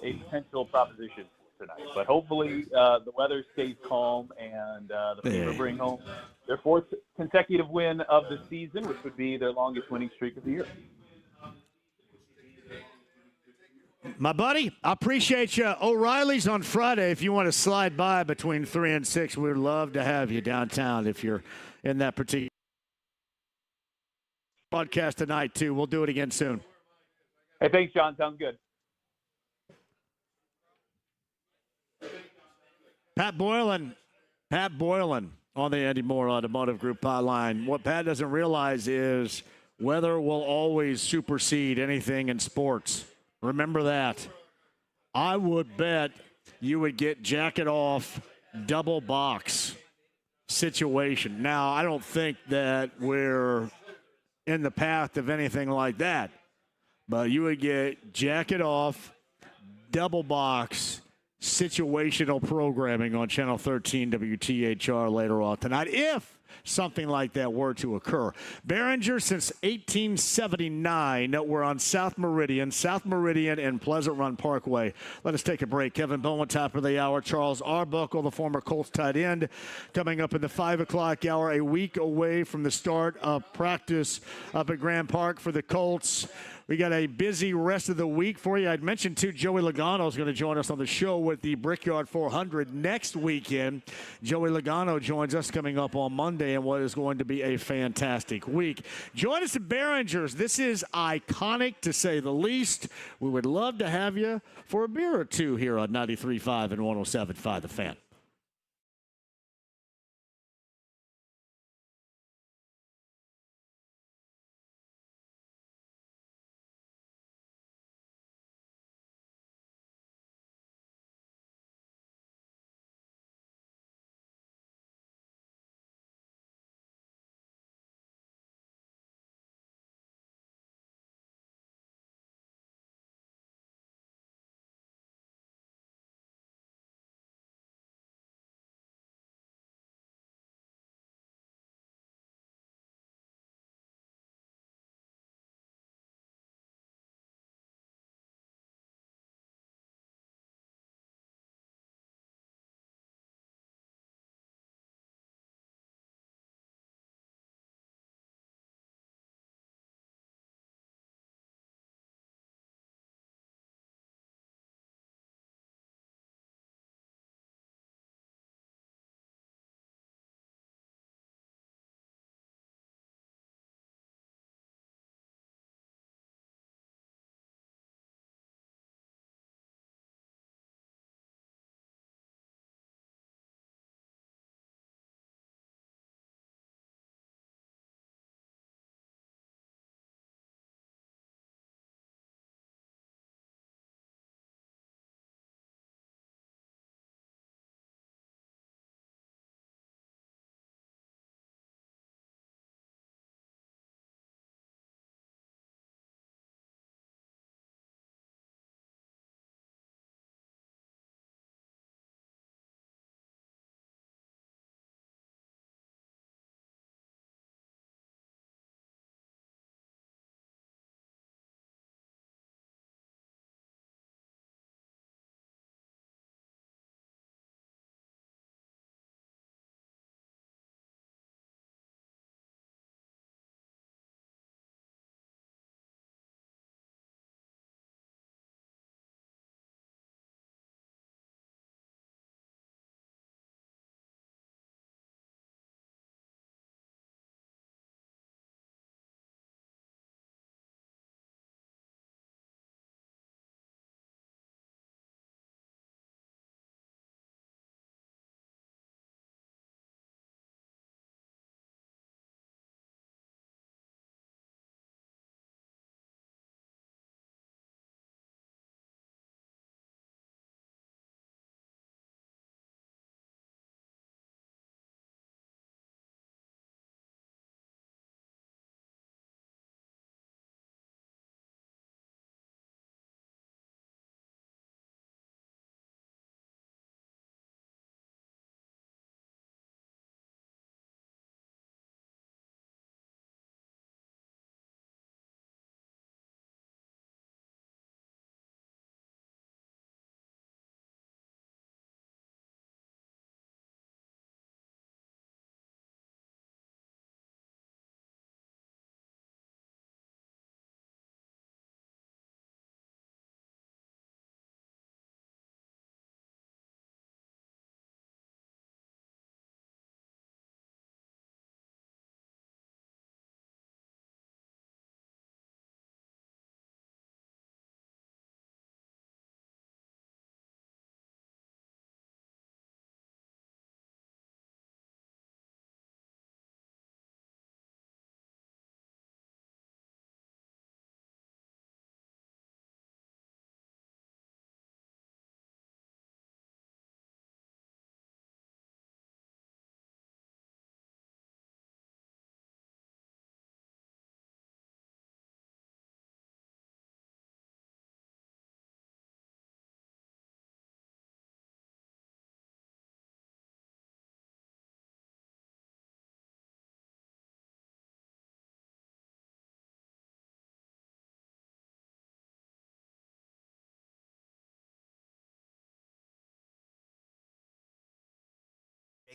a potential proposition tonight. But hopefully the weather stays calm and the Fever bring home their fourth consecutive win of the season, which would be their longest winning streak of the year. My buddy, I appreciate you. O'Reilly's on Friday. If you want to slide by between 3 and 6, we'd love to have you downtown if you're in that particular podcast tonight, too. We'll do it again soon. Hey, thanks, John. Sounds good. Pat Boylan on the Andy Moore Automotive Group hotline. What Pat doesn't realize is weather will always supersede anything in sports. Remember that. I would bet you would get jacket off, double box situation. Now, I don't think that we're in the path of anything like that, but you would get jacket off, double box, situational programming on Channel 13 WTHR later on tonight, if something like that were to occur. Behringers since 1879. We're on South Meridian and Pleasant Run Parkway. Let us take a break. Kevin Bowman, top of the hour. Charles Arbuckle, the former Colts tight end, coming up in the 5 o'clock hour, a week away from the start of practice up at Grand Park for the Colts. We got a busy rest of the week for you. I'd mentioned, too, Joey Logano is going to join us on the show with the Brickyard 400 next weekend. Joey Logano joins us coming up on Monday in what is going to be a fantastic week. Join us at Behringers. This is iconic, to say the least. We would love to have you for a beer or two here on 93.5 and 107.5 The Fan.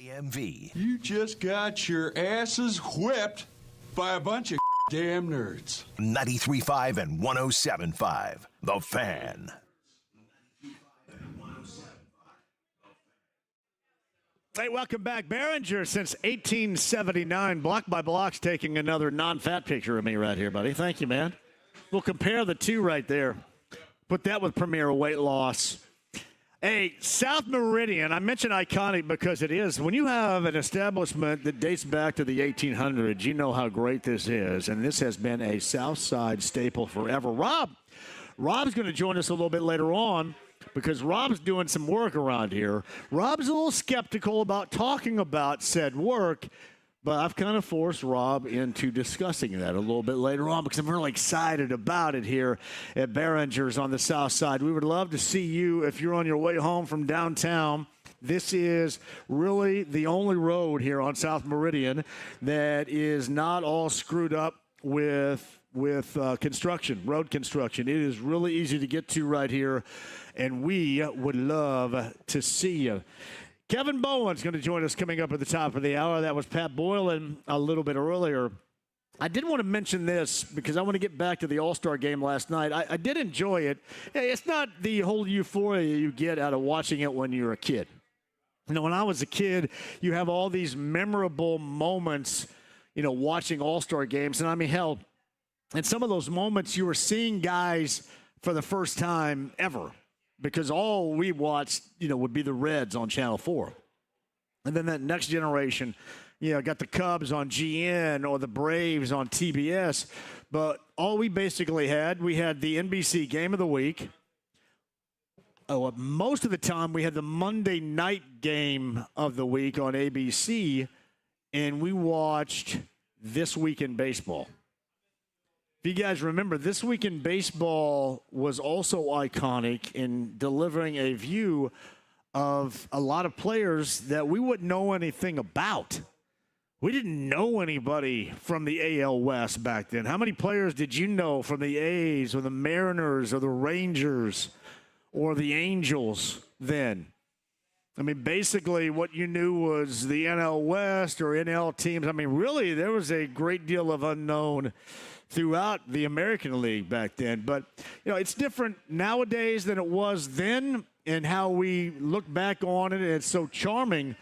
JMV. You just got your asses whipped by a bunch of damn nerds. 93.5 and 107.5. The Fan. Hey, welcome back. Behringers since 1879. Block by Block's taking another non-fat picture of me right here, buddy. Thank you, man. We'll compare the two right there. Put that with Premier Weight Loss. Hey, South Meridian, I mentioned iconic because it is. When you have an establishment that dates back to the 1800s, you know how great this is. And this has been a South Side staple forever. Rob's going to join us a little bit later on, because Rob's doing some work around here. Rob's a little skeptical about talking about said work, but I've kind of forced Rob into discussing that a little bit later on because I'm really excited about it here at Behringers on the South Side. We would love to see you if you're on your way home from downtown. This is really the only road here on South Meridian that is not all screwed up with construction, road construction. It is really easy to get to right here, and we would love to see you. Kevin Bowen's going to join us coming up at the top of the hour. That was Pat Boylan a little bit earlier. I did want to mention this because I want to get back to the All-Star game last night. I did enjoy it. Hey, it's not the whole euphoria you get out of watching it when you're a kid. You know, when I was a kid, you have all these memorable moments, you know, watching All-Star games. And I mean, hell, in some of those moments, you were seeing guys for the first time ever because all we watched, you know, would be the Reds on Channel 4. And then that next generation, you know, got the Cubs on GN or the Braves on TBS. But all we basically had, we had the NBC Game of the Week. Most of the time, we had the Monday night game of the week on ABC, and we watched This Week in Baseball. If you guys remember, This Week in Baseball was also iconic in delivering a view of a lot of players that we wouldn't know anything about. We didn't know anybody from the AL West back then. How many players did you know from the A's or the Mariners or the Rangers or the Angels then? I mean, basically what you knew was the NL West or NL teams. I mean, really, there was a great deal of unknown throughout the American League back then. But, you know, it's different nowadays than it was then and how we look back on it. And it's so charming.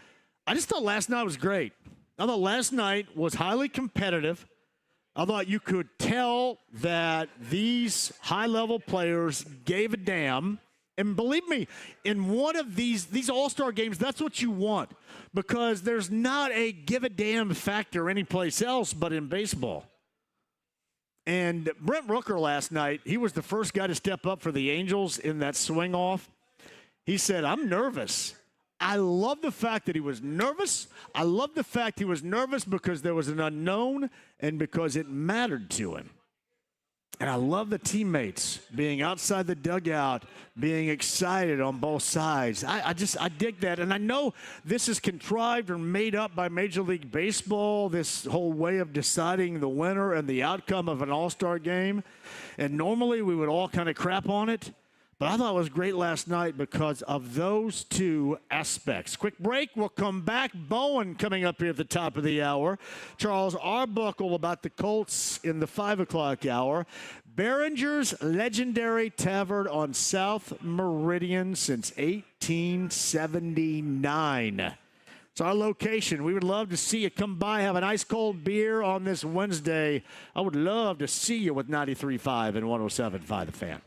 I just thought last night was great. I thought last night was highly competitive. I thought you could tell that these high-level players gave a damn. And believe me, in one of these All-Star games, that's what you want because there's not a give-a-damn factor anyplace else but in baseball. And Brent Rooker last night, he was the first guy to step up for the Angels in that swing-off. He said, I'm nervous. I love the fact that he was nervous. I love the fact he was nervous because there was an unknown and because it mattered to him. And I love the teammates being outside the dugout, being excited on both sides. I dig that. And I know this is contrived or made up by Major League Baseball, this whole way of deciding the winner and the outcome of an All-Star game. And normally we would all kind of crap on it. But I thought it was great last night because of those two aspects. Quick break. We'll come back. Bowen coming up here at the top of the hour. Charles Arbuckle about the Colts in the 5 o'clock hour. Behringers Legendary Tavern on South Meridian since 1879. It's our location. We would love to see you come by, have an ice cold beer on this Wednesday. I would love to see you with 93.5 and 107.5 The Fan.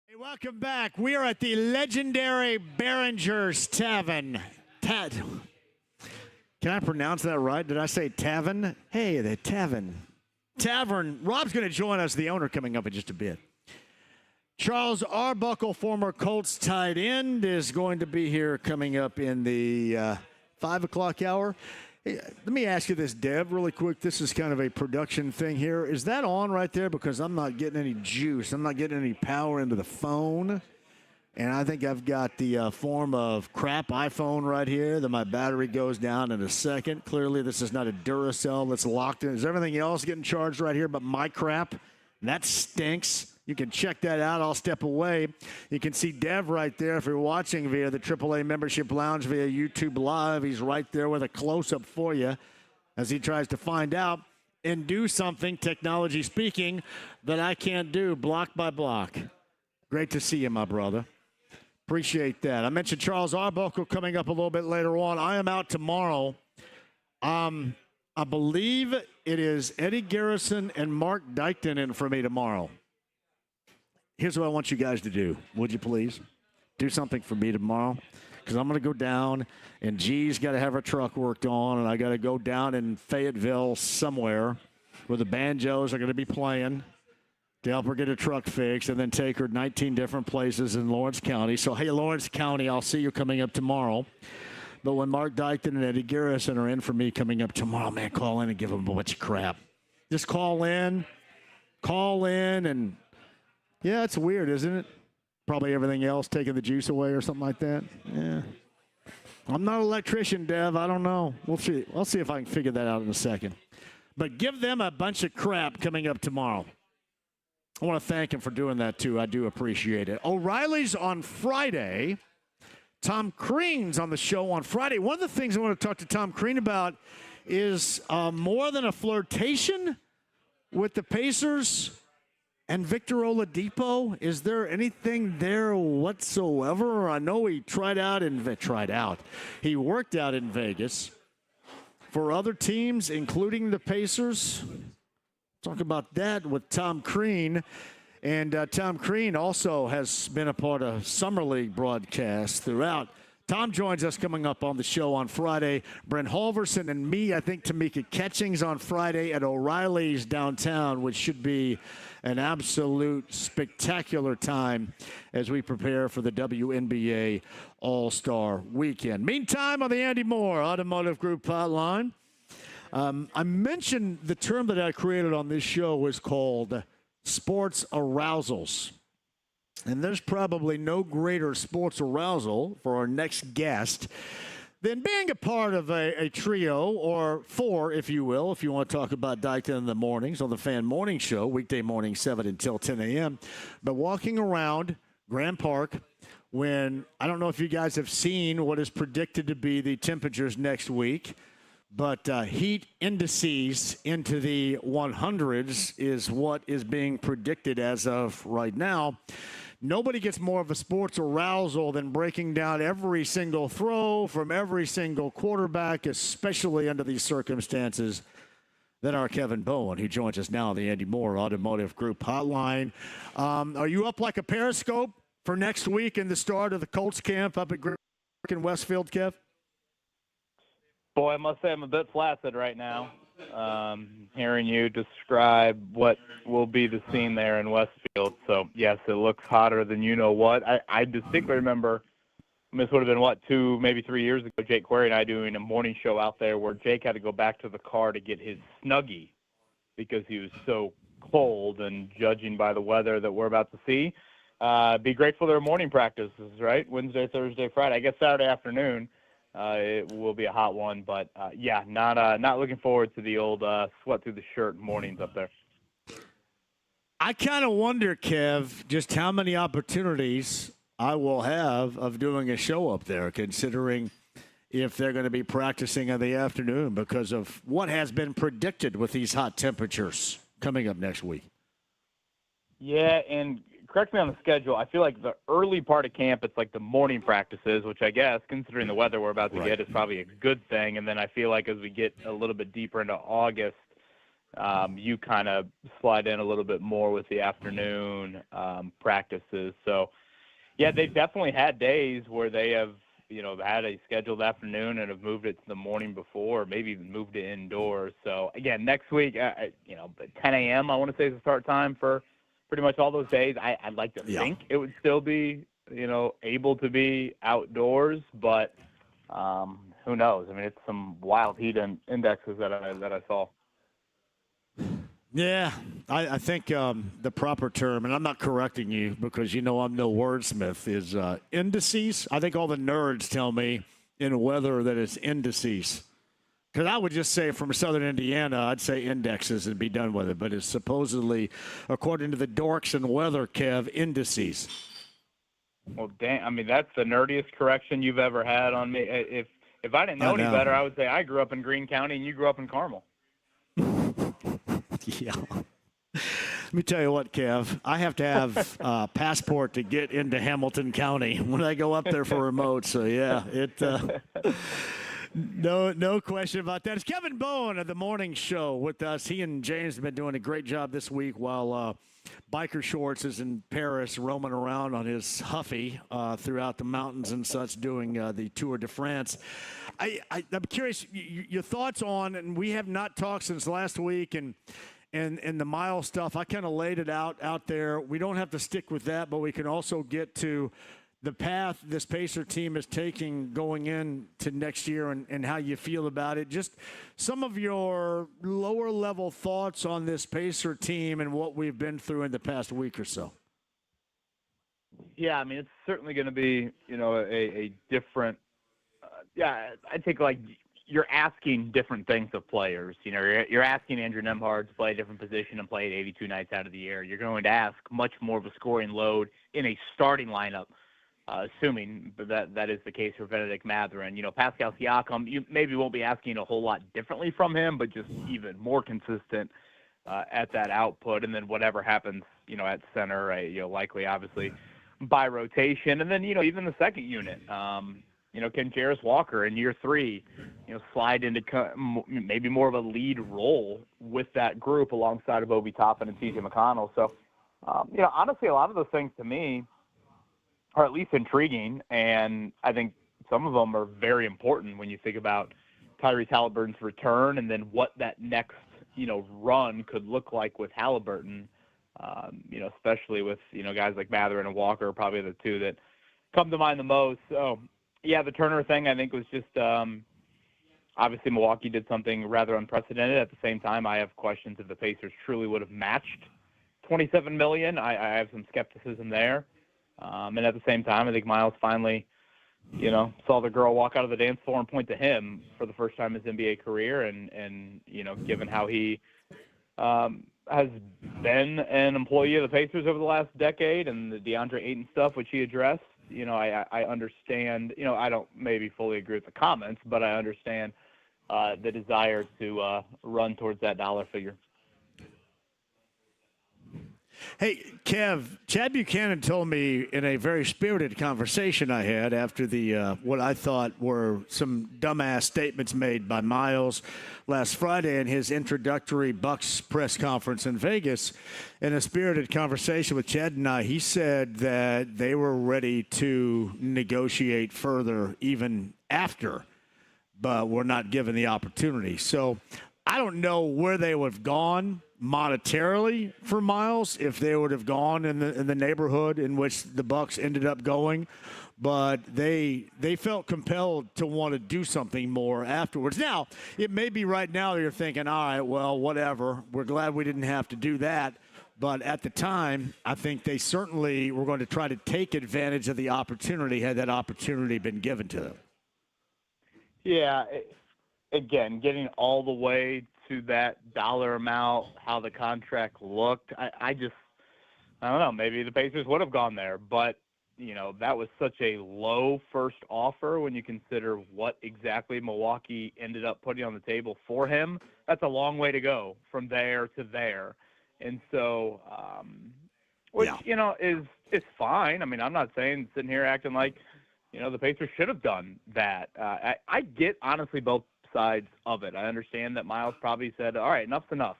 Hey, welcome back. We are at the legendary Behringers Tavern. Can I pronounce that right? Did I say tavern? Hey, the tavern. Tavern. Rob's going to join us, the owner, coming up in just a bit. Charles Arbuckle, former Colts tight end, is going to be here coming up in the 5 o'clock hour. Hey, let me ask you this, Dev, really quick. This is kind of a production thing here. Is that on right there? Because I'm not getting any juice. I'm not getting any power into the phone. And I think I've got the form of crap iPhone right here that my battery goes down in a second. Clearly, this is not a Duracell that's locked in. Is everything else getting charged right here but my crap? That stinks. You can check that out. I'll step away. You can see Dev right there if you're watching via the AAA Membership Lounge via YouTube Live. He's right there with a close-up for you as he tries to find out and do something, technology speaking, that I can't do block by block. Great to see you, my brother. Appreciate that. I mentioned Charles Arbuckle coming up a little bit later on. I am out tomorrow. I believe it is Eddie Garrison and Mark Dykton in for me tomorrow. Here's what I want you guys to do. Would you please do something for me tomorrow? Because I'm going to go down, and G's got to have her truck worked on, and I got to go down in Fayetteville somewhere where the banjos are going to be playing to help her get her truck fixed, and then take her 19 different places in Lawrence County. So, hey, Lawrence County, I'll see you coming up tomorrow. But when Mark Dykton and Eddie Garrison are in for me coming up tomorrow, man, call in and give them a bunch of crap. Just call in, and, yeah, it's weird, isn't it? Probably everything else taking the juice away or something like that. Yeah. I'm not an electrician, Dev. I don't know. We'll see. I'll see if I can figure that out in a second. But give them a bunch of crap coming up tomorrow. I want to thank him for doing that, too. I do appreciate it. O'Reilly's on Friday. Tom Crean's on the show on Friday. One of the things I want to talk to Tom Crean about is more than a flirtation with the Pacers and Victor Oladipo. Is there anything there whatsoever? I know he He worked out in Vegas for other teams, including the Pacers. Talk about that with Tom Crean. And Tom Crean also has been a part of Summer League broadcasts throughout. Tom joins us coming up on the show on Friday. Brent Halverson and me, I think Tamika Catchings on Friday at O'Reilly's downtown, which should be an absolute spectacular time as we prepare for the WNBA All-Star Weekend. Meantime, on the Andy Moore Automotive Group hotline, I mentioned the term that I created on this show was called sports arousals. And there's probably no greater sports arousal for our next guest than being a part of a trio, or four, if you will, if you want to talk about Dykton in the mornings on the Fan Morning Show, weekday morning 7 until 10 a.m. But walking around Grand Park when, I don't know if you guys have seen what is predicted to be the temperatures next week, but heat indices into the 100s is what is being predicted as of right now. Nobody gets more of a sports arousal than breaking down every single throw from every single quarterback, especially under these circumstances, than our Kevin Bowen, who joins us now on the Andy Moore Automotive Group hotline. Are you up like a periscope for next week and the start of the Colts camp up at in Westfield, Kev? Boy, I must say I'm a bit flaccid right now, hearing you describe what will be the scene there in Westfield. So, yes, it looks hotter than you know what. I distinctly remember, this would have been, 2, maybe 3 years ago, Jake Query and I doing a morning show out there where Jake had to go back to the car to get his Snuggie because he was so cold, and judging by the weather that we're about to see, be grateful there are morning practices, right? Wednesday, Thursday, Friday. I guess Saturday afternoon. It will be a hot one, but yeah, not looking forward to the old sweat through the shirt mornings up there. I kind of wonder, Kev, just how many opportunities I will have of doing a show up there, considering if they're going to be practicing in the afternoon because of what has been predicted with these hot temperatures coming up next week. Yeah, and correct me on the schedule. I feel like the early part of camp, it's like the morning practices, which I guess, considering the weather we're about to get, is probably a good thing. And then I feel like as we get a little bit deeper into August, you kind of slide in a little bit more with the afternoon practices. So, yeah, they've definitely had days where they have, had a scheduled afternoon and have moved it to the morning before, or maybe even moved it indoors. So, again, next week, 10 a.m., I want to say is the start time for pretty much all those days. I'd like to think it would still be, able to be outdoors, but who knows? I mean, it's some wild heat indexes that I saw. Yeah, I think the proper term, and I'm not correcting you because I'm no wordsmith, is indices. I think all the nerds tell me in weather that it's indices. Because I would just say from southern Indiana, I'd say indexes and be done with it. But it's supposedly, according to the dorks and weather, Kev, indices. Well, damn, I mean, that's the nerdiest correction you've ever had on me. If I didn't know any better, I would say I grew up in Greene County and you grew up in Carmel. Yeah. Let me tell you what, Kev. I have to have a passport to get into Hamilton County when I go up there for remote. So, yeah, no question about that. It's Kevin Bowen of the morning show with us. He and James have been doing a great job this week while Biker Shorts is in Paris roaming around on his Huffy throughout the mountains and such doing the Tour de France. I'm curious, your thoughts on, and we have not talked since last week, and the mile stuff, I kind of laid it out there. We don't have to stick with that, but we can also get to the path this Pacer team is taking going into next year and how you feel about it. Just some of your lower level thoughts on this Pacer team and what we've been through in the past week or so. Yeah, I mean, it's certainly going to be, a different I think you're asking different things of players. You're asking Andrew Nemhard to play a different position and play it 82 nights out of the year. You're going to ask much more of a scoring load in a starting lineup, assuming that is the case for Benedict Mathurin. Pascal Siakam, you maybe won't be asking a whole lot differently from him, but just even more consistent at that output. And then whatever happens, at center, likely, obviously, by rotation. And then, even the second unit, can Jarris Walker in year 3, slide into maybe more of a lead role with that group alongside of Obi Toppin and TJ McConnell. So, honestly, a lot of those things to me are at least intriguing, and I think some of them are very important when you think about Tyrese Halliburton's return and then what that next, run could look like with Halliburton, especially with, guys like Mathurin and Walker are probably the two that come to mind the most. So, yeah, the Turner thing I think was just obviously Milwaukee did something rather unprecedented. At the same time, I have questions if the Pacers truly would have matched $27 million. I have some skepticism there. And at the same time, I think Miles finally, saw the girl walk out of the dance floor and point to him for the first time in his NBA career. And given how he has been an employee of the Pacers over the last decade and the DeAndre Ayton stuff, which he addressed, I understand, I don't maybe fully agree with the comments, but I understand the desire to run towards that dollar figure. Hey, Kev, Chad Buchanan told me in a very spirited conversation I had after the what I thought were some dumbass statements made by Miles last Friday in his introductory Bucks press conference in Vegas. In a spirited conversation with Chad and I, he said that they were ready to negotiate further even after, but were not given the opportunity. So I don't know where they would have gone monetarily for Miles if they would have gone in the neighborhood in which the Bucks ended up going, but they felt compelled to want to do something more afterwards. Now, it may be right now you're thinking, all right, well, whatever. We're glad we didn't have to do that. But at the time, I think they certainly were going to try to take advantage of the opportunity had that opportunity been given to them. Yeah, again, getting all the way to that dollar amount, how the contract looked, I don't know, maybe the Pacers would have gone there, but, that was such a low first offer when you consider what exactly Milwaukee ended up putting on the table for him. That's a long way to go from there to there. And so, which, is fine. I mean, I'm not saying sitting here acting like, the Pacers should have done that. I get, honestly, both sides of it. I understand that Miles probably said, all right, enough's enough.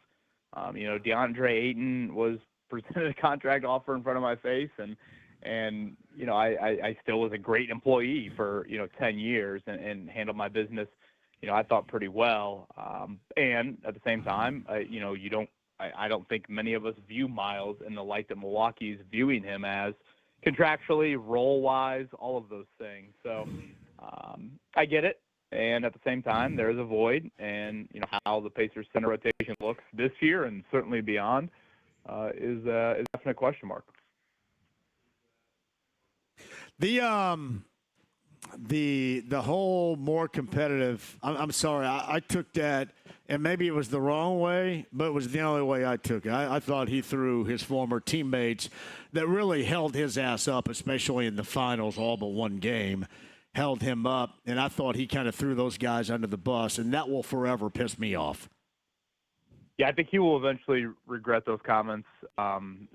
DeAndre Ayton was presented a contract offer in front of my face, and I still was a great employee for 10 years and handled my business I thought pretty well. And at the same time, I don't think many of us view Miles in the light that Milwaukee's viewing him as, contractually, role-wise, all of those things. So I get it. And at the same time, there's a void, and how the Pacers' center rotation looks this year and certainly beyond is a definite question mark. The whole more competitive. I'm sorry, I took that, and maybe it was the wrong way, but it was the only way I took it. I thought he threw his former teammates that really held his ass up, especially in the finals, all but one game, held him up, and I thought he kind of threw those guys under the bus, and that will forever piss me off. Yeah, I think he will eventually regret those comments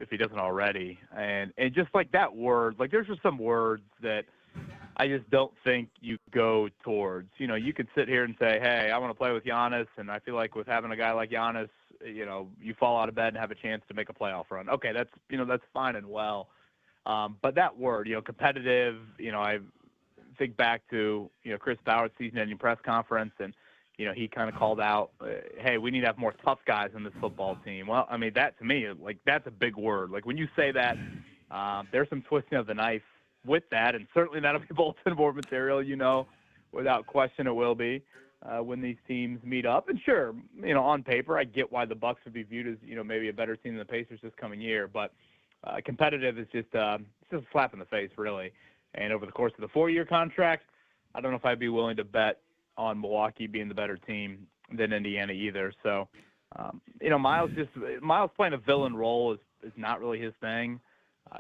if he doesn't already. And just like that word, like there's just some words that I just don't think you go towards. You could sit here and say, hey, I want to play with Giannis, and I feel like with having a guy like Giannis, you fall out of bed and have a chance to make a playoff run. Okay, that's fine and well. But that word, competitive, I think back to, Chris Bauer's season-ending press conference, and he kind of called out, hey, we need to have more tough guys on this football team. Well, I mean, that to me, like, that's a big word. Like, when you say that, there's some twisting of the knife with that, and certainly that'll be bulletin board material, without question it will be when these teams meet up. And sure, on paper, I get why the Bucks would be viewed as, maybe a better team than the Pacers this coming year, but competitive is just a slap in the face, really. And over the course of the 4-year contract, I don't know if I'd be willing to bet on Milwaukee being the better team than Indiana either. So, Miles playing a villain role is not really his thing.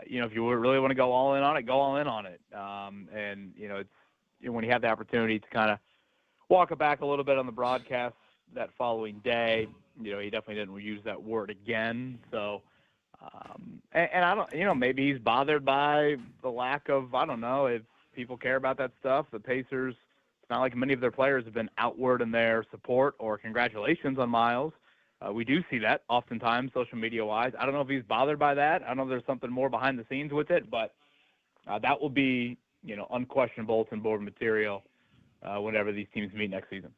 If you really want to go all in on it, go all in on it. It's when you have the opportunity to kind of walk it back a little bit on the broadcast that following day, he definitely didn't use that word again. So, and I don't, maybe he's bothered by the lack of, I don't know if people care about that stuff. The Pacers, it's not like many of their players have been outward in their support or congratulations on Miles. We do see that oftentimes social media-wise. I don't know if he's bothered by that. I don't know if there's something more behind the scenes with it, but that will be, unquestioned bulletin board material whenever these teams meet next season.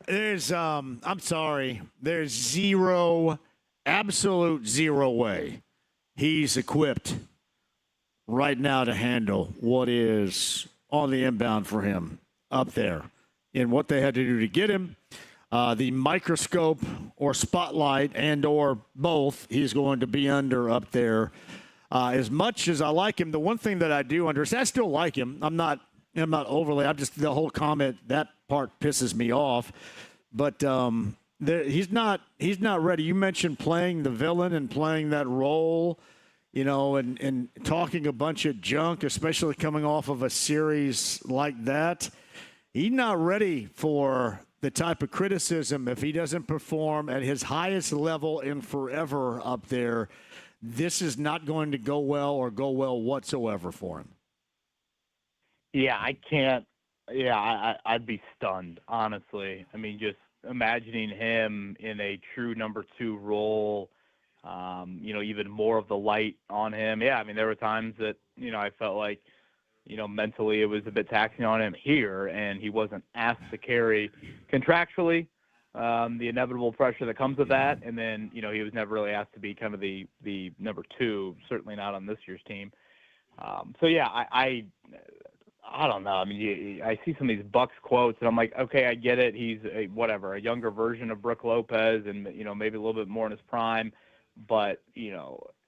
There's, I'm sorry, there's absolute zero way he's equipped right now to handle what is on the inbound for him up there and what they had to do to get him. The microscope or spotlight and or both he's going to be under up there. As much as I like him, the one thing that I do understand, I still like him. I'm not overly. The whole comment, that part pisses me off. But he's not ready. You mentioned playing the villain and playing that role, and talking a bunch of junk, especially coming off of a series like that. He's not ready for the type of criticism if he doesn't perform at his highest level in forever up there. This is not going to go well or go well whatsoever for him. Yeah, I can't. Yeah, I'd be stunned, honestly. I mean, just imagining him in a true number 2 role, even more of the light on him. Yeah, I mean, there were times that, I felt like, mentally it was a bit taxing on him here, and he wasn't asked to carry contractually the inevitable pressure that comes with that. And then, he was never really asked to be kind of the number 2, certainly not on this year's team. So, yeah, I don't know. I mean, I see some of these Bucks quotes, and I'm like, okay, I get it. He's a younger version of Brook Lopez and, maybe a little bit more in his prime. But,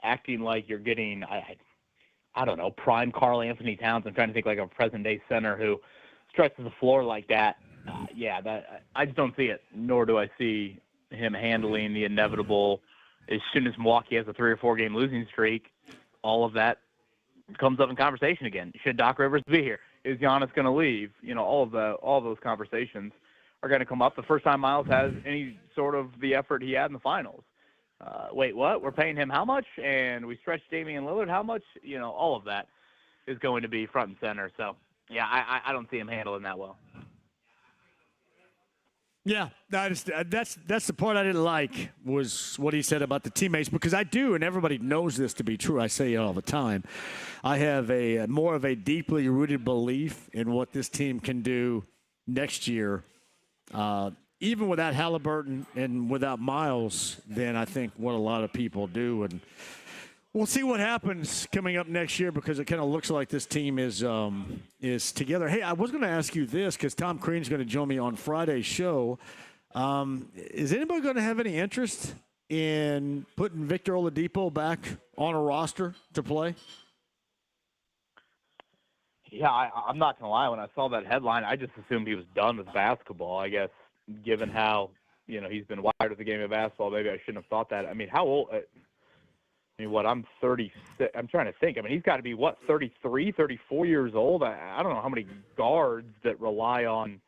acting like you're getting, I don't know, prime Karl Anthony Towns. I'm trying to think like a present-day center who stretches the floor like that. I just don't see it, nor do I see him handling the inevitable. As soon as Milwaukee has a 3 or 4 game losing streak, all of that comes up in conversation again. Should Doc Rivers be here? Is Giannis going to leave? All of those conversations are going to come up the first time Miles has any sort of the effort he had in the finals. Wait, what? We're paying him how much? And we stretched Damian Lillard how much? All of that is going to be front and center. So, yeah, I don't see him handling that well. Yeah, that's the part I didn't like was what he said about the teammates, because I do, and everybody knows this to be true. I say it all the time. I have a more of a deeply rooted belief in what this team can do next year, even without Halliburton and without Miles, than I think what a lot of people do. And we'll see what happens coming up next year, because it kind of looks like this team is together. Hey, I was going to ask you this, because Tom Crean's going to join me on Friday's show. Is anybody going to have any interest in putting Victor Oladipo back on a roster to play? Yeah, I'm not going to lie. When I saw that headline, I just assumed he was done with basketball. I guess, given how, he's been wired with the game of basketball, maybe I shouldn't have thought that. I mean, how old – I'm 36. I'm trying to think. I mean, he's got to be, 33, 34 years old? I don't know how many guards that rely on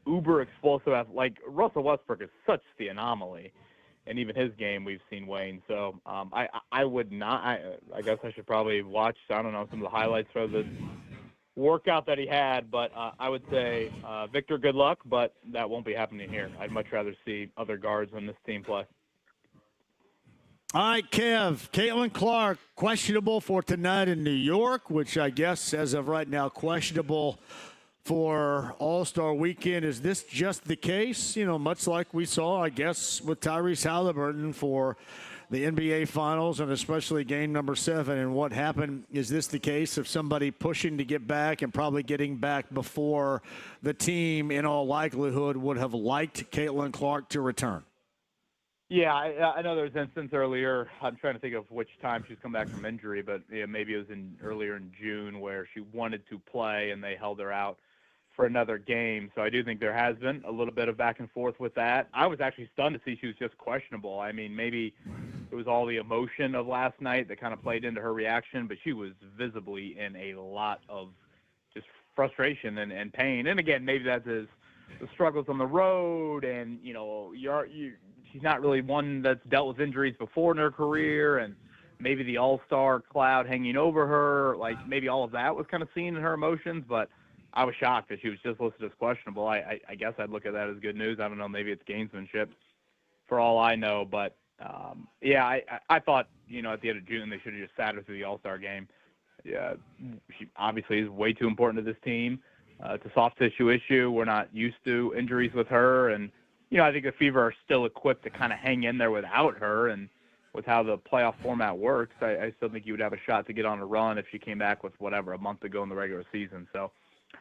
uber explosive. Like, Russell Westbrook is such the anomaly. And even his game, we've seen wane. So I would not. I guess I should probably watch, I don't know, some of the highlights for the workout that he had. But I would say, Victor, good luck. But that won't be happening here. I'd much rather see other guards on this team play. All right, Kev, Caitlin Clark, questionable for tonight in New York, which I guess as of right now, questionable for All-Star Weekend. Is this just the case? Much like we saw, I guess, with Tyrese Halliburton for the NBA Finals and especially game number 7. And what happened, is this the case of somebody pushing to get back and probably getting back before the team, in all likelihood, would have liked Caitlin Clark to return? Yeah, I know there was an instance earlier. I'm trying to think of which time she's come back from injury, but maybe it was earlier in June where she wanted to play and they held her out for another game. So I do think there has been a little bit of back and forth with that. I was actually stunned to see she was just questionable. I mean, maybe it was all the emotion of last night that kind of played into her reaction, but she was visibly in a lot of just frustration and pain. And again, maybe that's the struggles on the road, and she's not really one that's dealt with injuries before in her career, and maybe the all-star cloud hanging over her, like maybe all of that was kind of seen in her emotions. But I was shocked that she was just listed as questionable. I guess I'd look at that as good news. I don't know, maybe it's gamesmanship for all I know. But, I thought, at the end of June they should have just sat her through the all-star game. Yeah, she obviously is way too important to this team. It's a soft tissue issue. We're not used to injuries with her, and I think the Fever are still equipped to kind of hang in there without her, and with how the playoff format works, I still think you would have a shot to get on a run if she came back with a month to go in the regular season. So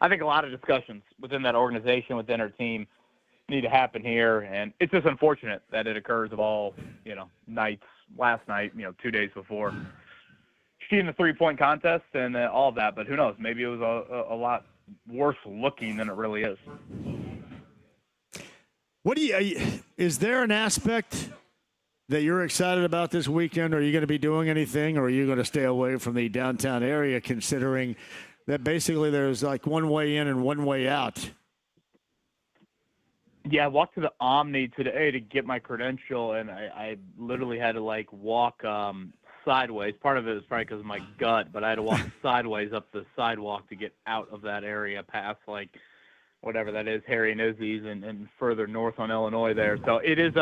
I think a lot of discussions within that organization, within her team, need to happen here, and it's just unfortunate that it occurs of all, nights, last night, 2 days before she in the three-point contest and all of that. But who knows? Maybe it was a lot worse looking than it really is. Is there an aspect that you're excited about this weekend? Are you going to be doing anything, or are you going to stay away from the downtown area, considering that basically there's like one way in and one way out? Yeah, I walked to the Omni today to get my credential, and I literally had to walk sideways. Part of it is probably because of my gut, but I had to walk sideways up the sidewalk to get out of that area past whatever that is, Harry and Izzy's, and further north on Illinois there. So it is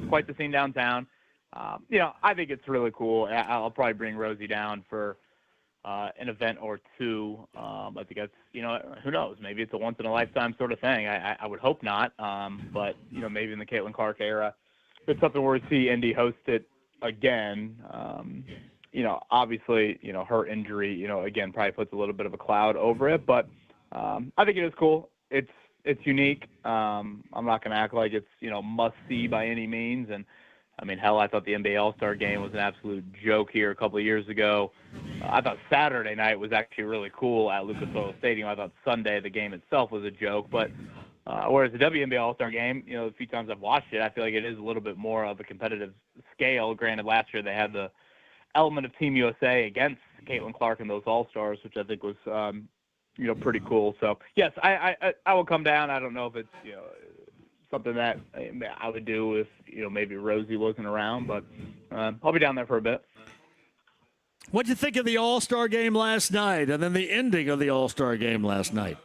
quite the scene downtown. I think it's really cool. I'll probably bring Rosie down for an event or two. I think that's, who knows? Maybe it's a once-in-a-lifetime sort of thing. I would hope not. But, maybe in the Caitlin Clark era, it's something where we see Indy host it again. Obviously, her injury, again, probably puts a little bit of a cloud over it. But I think it is cool. It's unique. I'm not going to act like it's, must-see by any means. And, I mean, hell, I thought the NBA All-Star Game was an absolute joke here a couple of years ago. I thought Saturday night was actually really cool at Lucas Oil Stadium. I thought Sunday, the game itself, was a joke. But whereas the WNBA All-Star Game, the few times I've watched it, I feel like it is a little bit more of a competitive scale. Granted, last year they had the element of Team USA against Caitlin Clark and those All-Stars, which I think was pretty cool. So, yes, I will come down. I don't know if it's, something that I would do if, maybe Rosie wasn't around, but I'll be down there for a bit. What'd you think of the All-Star game last night and then the ending of the All-Star game last night?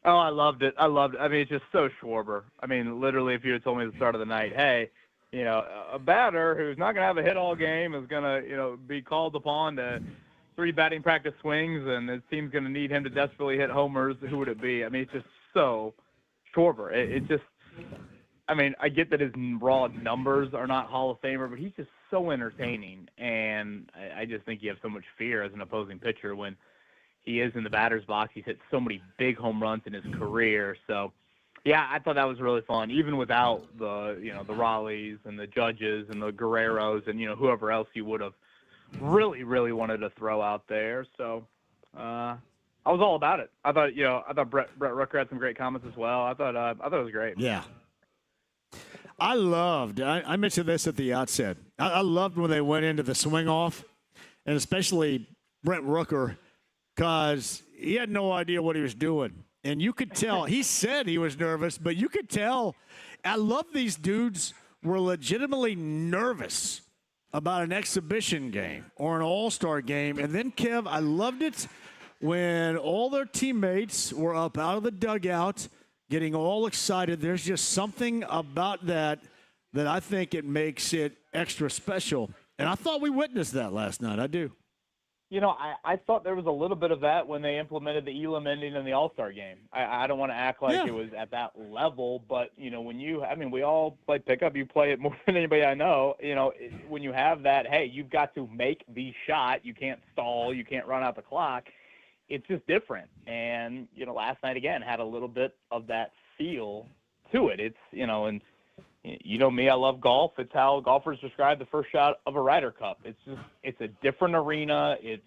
Oh, I loved it. I mean, it's just so Schwarber. I mean, literally, if you had told me at the start of the night, hey, a batter who's not going to have a hit all game is going to, be called upon to 3 batting practice swings, and his team's going to need him to desperately hit homers, who would it be? I mean, it's just so Schwarber. It just, I mean, I get that his raw numbers are not Hall of Famer, but he's just so entertaining, and I just think you have so much fear as an opposing pitcher when he is in the batter's box. He's hit so many big home runs in his career. So, yeah, I thought that was really fun, even without the Raleighs and the Judges and the Guerreros and, whoever else you would have really, really wanted to throw out there. So, I was all about it. I thought Brett Rooker had some great comments as well. I thought it was great. Yeah. I mentioned this at the outset. I loved when they went into the swing off, and especially Brent Rooker, because he had no idea what he was doing. And you could tell, he said he was nervous, but you could tell, I love these dudes were legitimately nervous about an exhibition game or an all-star game. And then, Kev, I loved it when all their teammates were up out of the dugout getting all excited. There's just something about that I think it makes it extra special. And I thought we witnessed that last night. I do. I thought there was a little bit of that when they implemented the Elam ending in the All-Star game. I don't want to act like it was at that level, but, we all play pickup. You play it more than anybody I know. When you have that, hey, you've got to make the shot. You can't stall. You can't run out the clock. It's just different. And, last night, again, had a little bit of that feel to it. It's, and me, I love golf. It's how golfers describe the first shot of a Ryder Cup. It's a different arena. It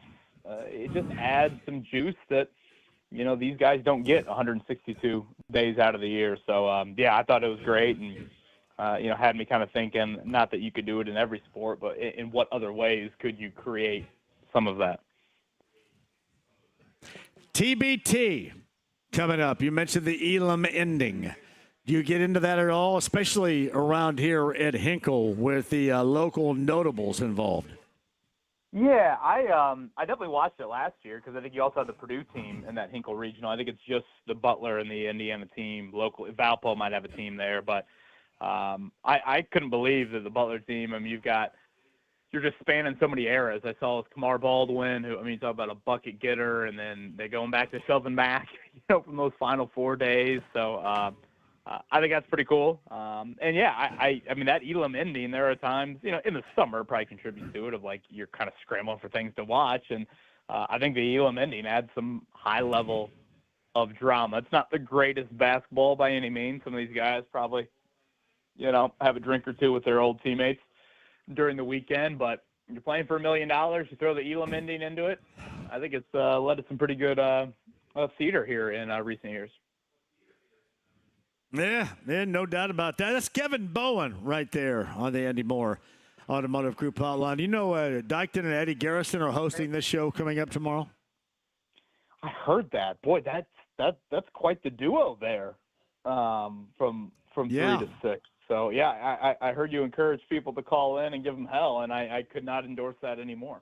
just adds some juice that, these guys don't get 162 days out of the year. So, I thought it was great and, had me kind of thinking, not that you could do it in every sport, but in what other ways could you create some of that? TBT coming up. You mentioned the Elam ending. Do you get into that at all, especially around here at Hinkle with the local notables involved? Yeah, I definitely watched it last year because I think you also had the Purdue team in that Hinkle regional. I think it's just the Butler and the Indiana team locally. Valpo might have a team there, but I couldn't believe that the Butler team. I mean, you're just spanning so many eras. I saw with Kamar Baldwin, who, talk about a bucket getter, and then they're going back to Shelvin Mack, from those Final Four days. So I think that's pretty cool. I mean, that Elam ending, there are times, in the summer probably contributes to it of like you're kind of scrambling for things to watch. And I think the Elam ending adds some high level of drama. It's not the greatest basketball by any means. Some of these guys probably, have a drink or two with their old teammates during the weekend, but you're playing for $1 million, you throw the Elam ending into it. I think it's led to some pretty good theater here in recent years. Yeah, no doubt about that. That's Kevin Bowen right there on the Andy Moore Automotive Group hotline. Dykton and Eddie Garrison are hosting this show coming up tomorrow? I heard that. Boy, that's quite the duo there from 3 to 6. So, yeah, I heard you encourage people to call in and give them hell, and I could not endorse that anymore.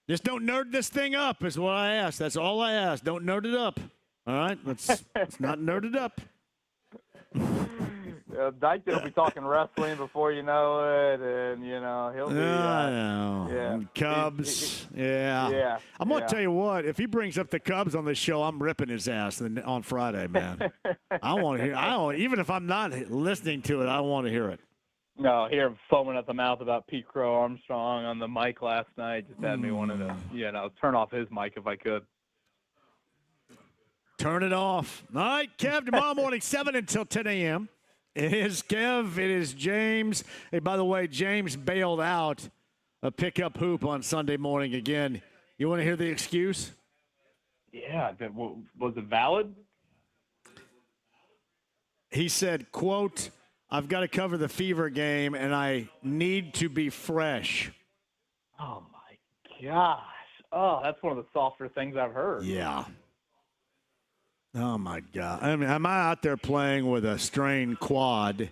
Just don't nerd this thing up is what I asked. That's all I asked. Don't nerd it up. All right? Let's not nerd it up. Dykton will be talking wrestling before you know it, and, he'll be yeah. Cubs. Yeah. I'm going to tell you what, if he brings up the Cubs on this show, I'm ripping his ass on Friday, man. I want to hear even if I'm not listening to it, I want to hear it. No, hear him foaming at the mouth about Pete Crow Armstrong on the mic last night just had me wanting to, turn off his mic if I could. Turn it off. All right, Kev, tomorrow morning, 7 until 10 a.m. It is Kev. It is James. Hey, by the way, James bailed out a pickup hoop on Sunday morning again. You want to hear the excuse? Yeah. Was it valid? He said, quote, I've got to cover the Fever game, and I need to be fresh. Oh, my gosh. Oh, that's one of the softer things I've heard. Yeah. Oh, my God. I mean, am I out there playing with a strained quad,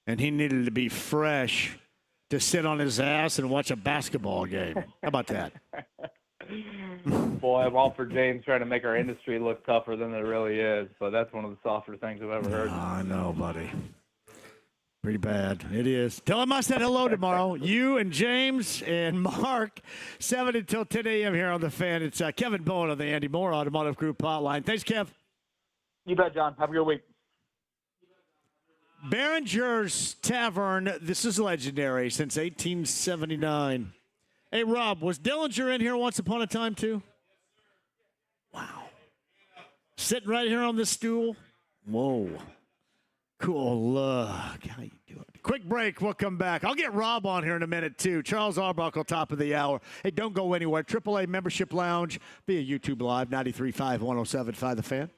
and he needed to be fresh to sit on his ass and watch a basketball game? How about that? Boy, I'm all for James trying to make our industry look tougher than it really is, but that's one of the softer things I've ever heard. I know, buddy. Pretty bad. It is. Tell him I said hello tomorrow. You and James and Mark, 7 until 10 a.m. here on The Fan. It's Kevin Bowen of the Andy Moore Automotive Group hotline. Thanks, Kev. You bet, John. Have a good week. Behringers Tavern. This is legendary since 1879. Hey, Rob, was Dillinger in here once upon a time, too? Wow. Sitting right here on this stool. Whoa. Cool look. How you doing? Quick break. We'll come back. I'll get Rob on here in a minute, too. Charles Arbuckle, top of the hour. Hey, don't go anywhere. AAA Membership Lounge via YouTube Live, 93.5, 107.5 The Fan.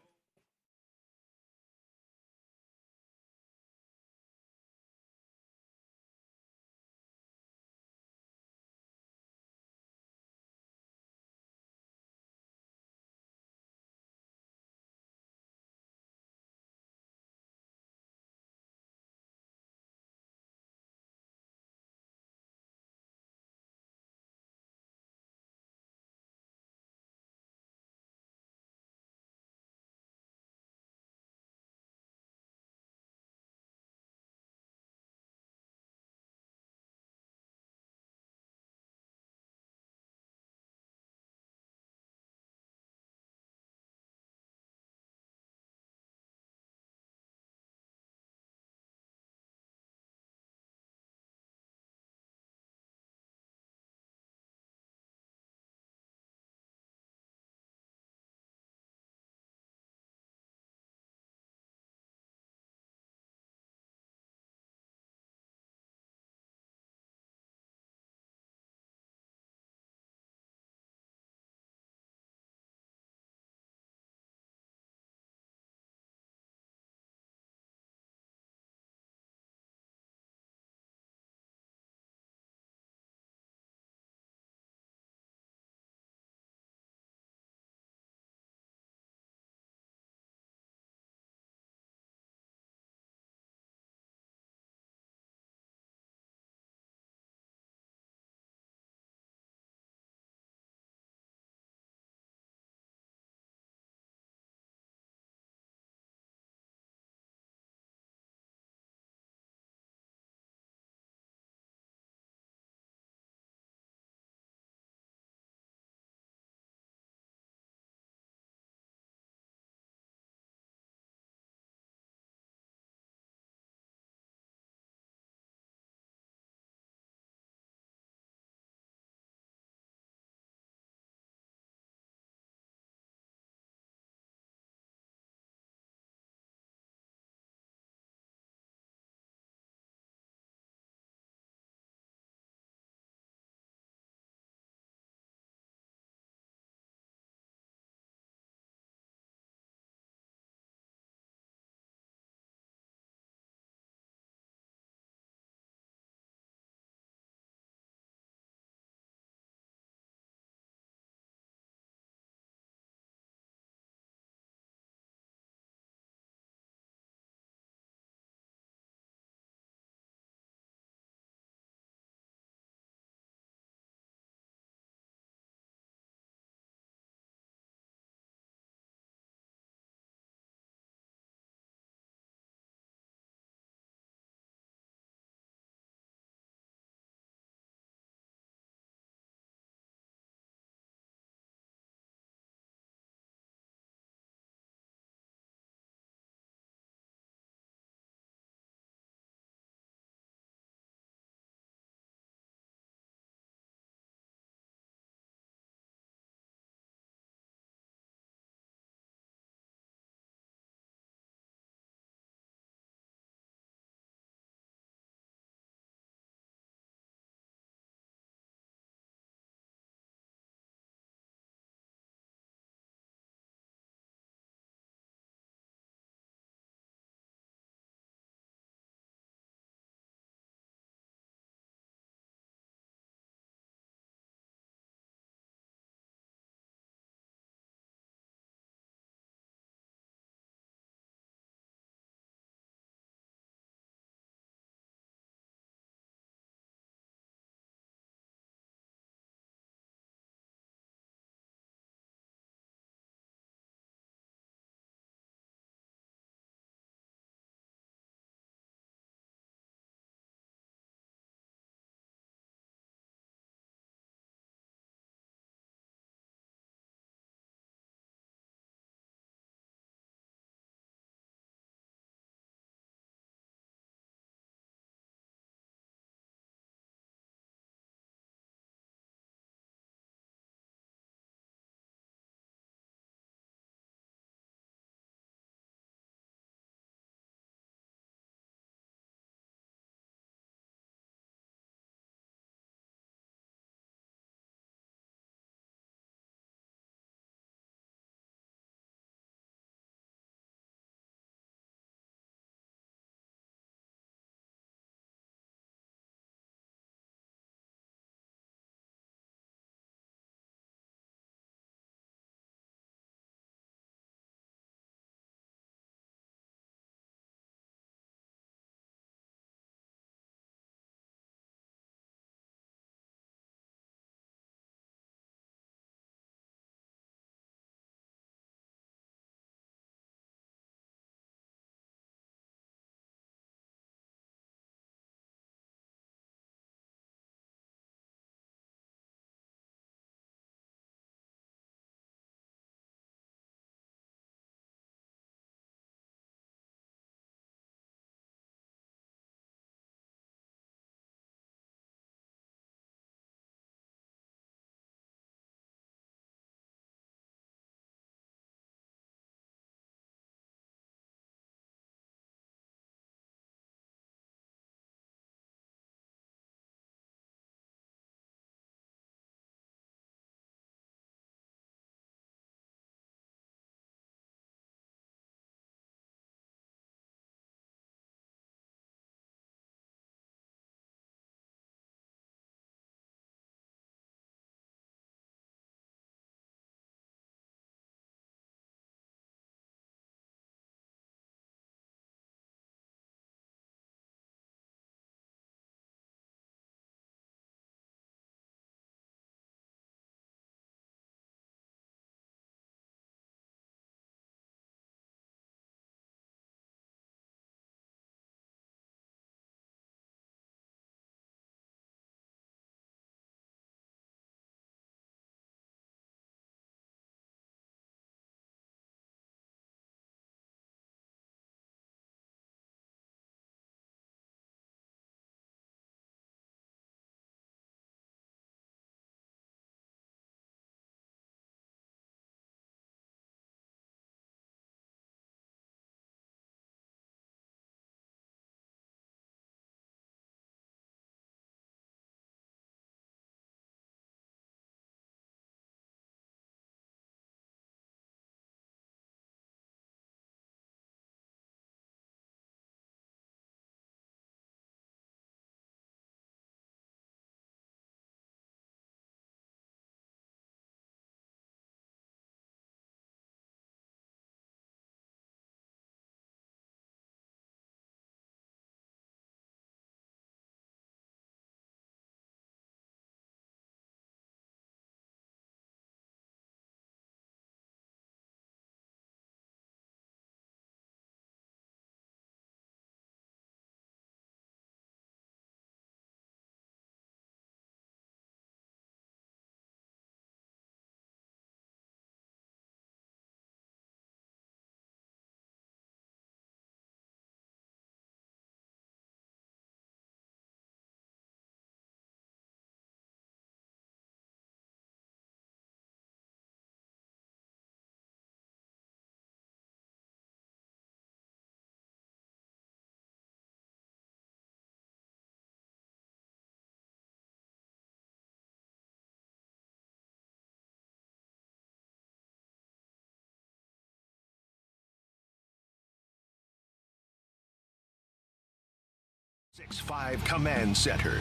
6-5 Command Center.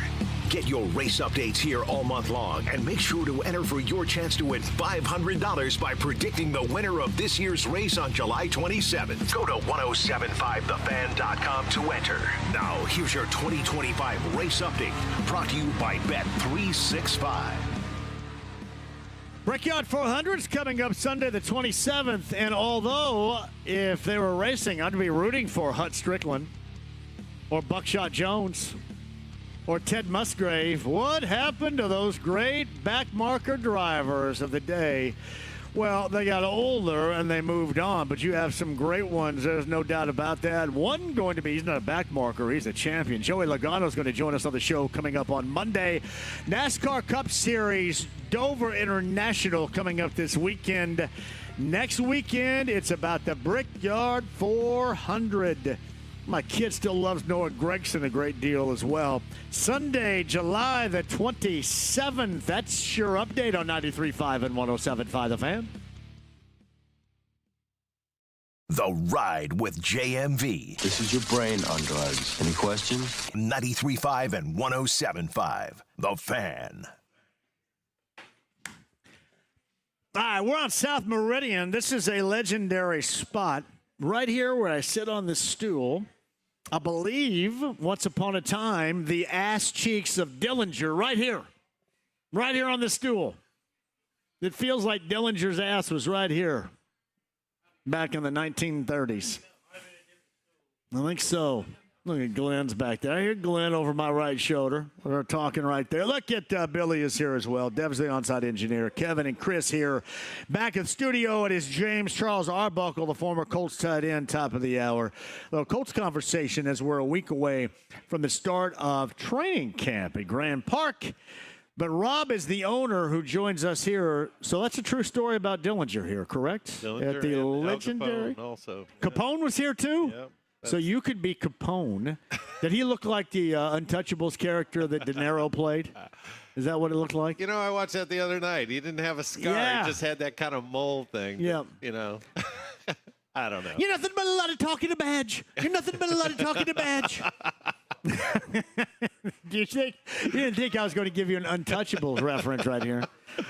Get your race updates here all month long and make sure to enter for your chance to win $500 by predicting the winner of this year's race on July 27th. Go to 1075thefan.com to enter. Now, here's your 2025 race update brought to you by Bet365. Brickyard 400 is coming up Sunday the 27th, and although if they were racing, I'd be rooting for Hut Strickland or Buckshot Jones or Ted Musgrave, what happened to those great backmarker drivers of the day? Well, they got older and they moved on, but you have some great ones. There's no doubt about that. One going to be, he's not a backmarker, he's a champion. Joey Logano is going to join us on the show coming up on Monday. NASCAR Cup Series Dover International coming up this weekend. Next weekend, it's about the Brickyard 400. My kid still loves Noah Gregson a great deal as well. Sunday, July the 27th. That's your update on 93.5 and 107.5 The Fan. The Ride with JMV. This is your brain on drugs. Any questions? 93.5 and 107.5 The Fan. All right, we're on South Meridian. This is a legendary spot right here where I sit on this stool. I believe, once upon a time, the ass cheeks of Dillinger right here on the stool. It feels like Dillinger's ass was right here back in the 1930s. I think so. Look at Glenn's back there. I hear Glenn over my right shoulder. We're talking right there. Look at Billy is here as well. Dev's the onside engineer. Kevin and Chris here. Back in the studio, it is James Charles Arbuckle, the former Colts tight end, top of the hour. The Colts conversation as we're a week away from the start of training camp at Grand Park. But Rob is the owner who joins us here. So that's a true story about Dillinger here, correct? Dillinger at the legendary. Capone also. Capone was here too? Yep. So you could be Capone. Did he look like the Untouchables character that De Niro played? Is that what it looked like? You know, I watched that the other night. He didn't have a scar. Yeah. He just had that kind of mole thing. Yeah. You know, I don't know. You're nothing but a lot of talking to Badge. You're nothing but a lot of talking to Badge. Do you didn't think I was going to give you an Untouchables reference right here?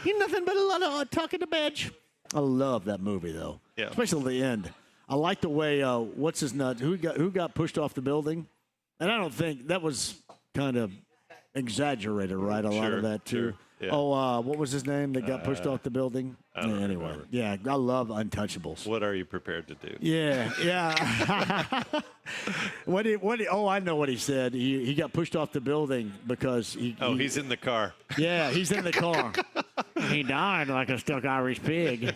You're nothing but a lot of talking to Badge. I love that movie, though. Yeah. Especially the end. I like the way, what's his nut? Who got pushed off the building? And I don't think that was kind of exaggerated, right? A lot of that, too. Sure. Yeah. Oh, what was his name that got pushed off the building? Anyway, remember. yeah, I love Untouchables. What are you prepared to do? Yeah. I know what he said. He got pushed off the building because he's in the car. Yeah, he's in the car. He died like a stuck Irish pig.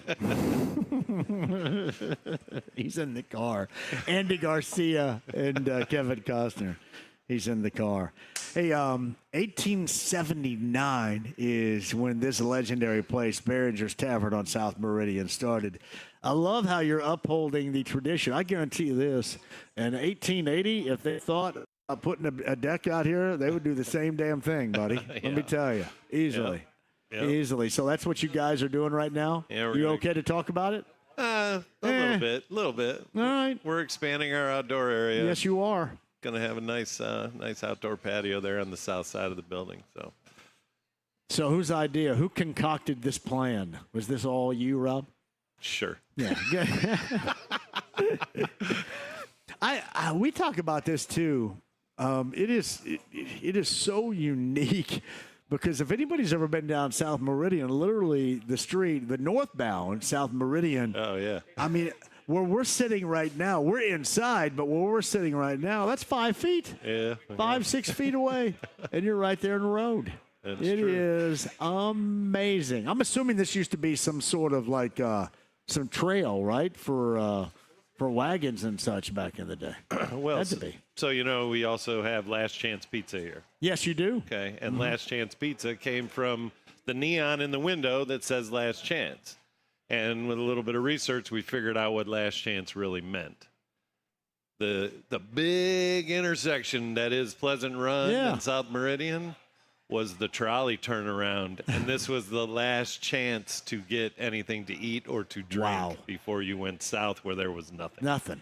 He's in the car. Andy Garcia and Kevin Costner. He's in the car. Hey, 1879 is when this legendary place, Behringers Tavern on South Meridian, started. I love how you're upholding the tradition. I guarantee you this. In 1880, if they thought of putting a deck out here, they would do the same damn thing, buddy. Let me tell you. Easily. Yep. Easily. So that's what you guys are doing right now? Yeah, you okay to talk about it? A little bit. All right. We're expanding our outdoor area. Yes, you are. Going to have a nice outdoor patio there on the south side of the building. So whose idea? Who concocted this plan? Was this all you, Rob? Sure. Yeah. We talk about this too. It is so unique because if anybody's ever been down South Meridian, literally the street, the northbound South Meridian. Oh yeah. I mean, where we're sitting right now, we're inside, but where we're sitting right now, that's 5 feet. Yeah. 5-6 feet away, and you're right there in the road. That's It true. is amazing. I'm assuming this used to be some sort of like some trail, right, for wagons and such back in the day. Well, Had to be. so we also have Last Chance Pizza here. Yes, you do. Okay, and Last Chance Pizza came from the neon in the window that says Last Chance. And with a little bit of research, we figured out what Last Chance really meant. The big intersection that is Pleasant Run and South Meridian was the trolley turnaround, and this was the last chance to get anything to eat or to drink before you went south where there was nothing. Nothing.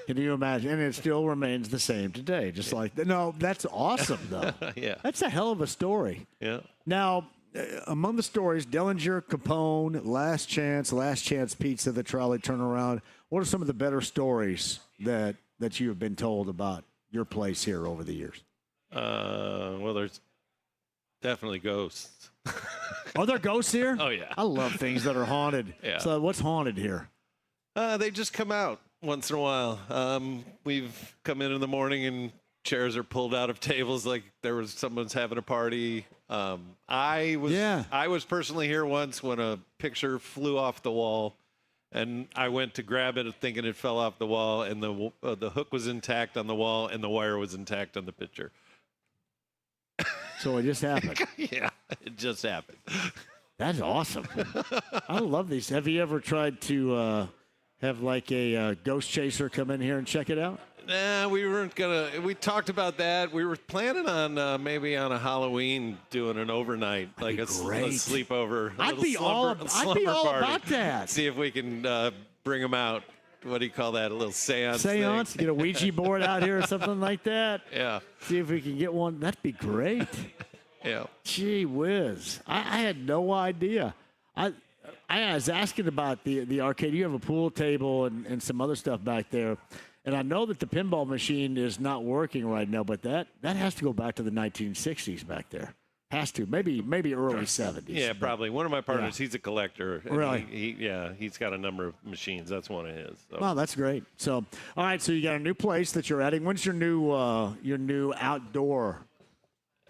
Can you imagine? And it still remains the same today, just like that. No, that's awesome, though. Yeah. That's a hell of a story. Yeah. Now, among the stories, Dellinger, Capone, Last Chance Pizza, the trolley turnaround. What are some of the better stories that you have been told about your place here over the years? Well, there's definitely ghosts. Are there ghosts here? Oh, yeah. I love things that are haunted. Yeah. So what's haunted here? They just come out once in a while. We've come in the morning and chairs are pulled out of tables like someone's having a party. I was personally here once when a picture flew off the wall, and I went to grab it thinking it fell off the wall, and the hook was intact on the wall and the wire was intact on the picture. So it just happened. Yeah, it just happened. That's awesome. I love these. Have you ever tried to have like a ghost chaser come in here and check it out? Nah, we weren't gonna. We talked about that. We were planning on maybe on a Halloween doing an overnight, like a sleepover. I'd be all about that. See if we can bring them out. What do you call that? A little seance. Seance. Thing. Get a Ouija board out here or something like that. Yeah. See if we can get one. That'd be great. Yeah. Gee whiz! I had no idea. I was asking about the arcade. You have a pool table and some other stuff back there. And I know that the pinball machine is not working right now, but that has to go back to the 1960s back there. Has to. Maybe early 70s. Yeah, probably. One of my partners, he's a collector. Really? He's got a number of machines. That's one of his. So. Wow, that's great. So, all right, so you got a new place that you're adding. When's your new outdoor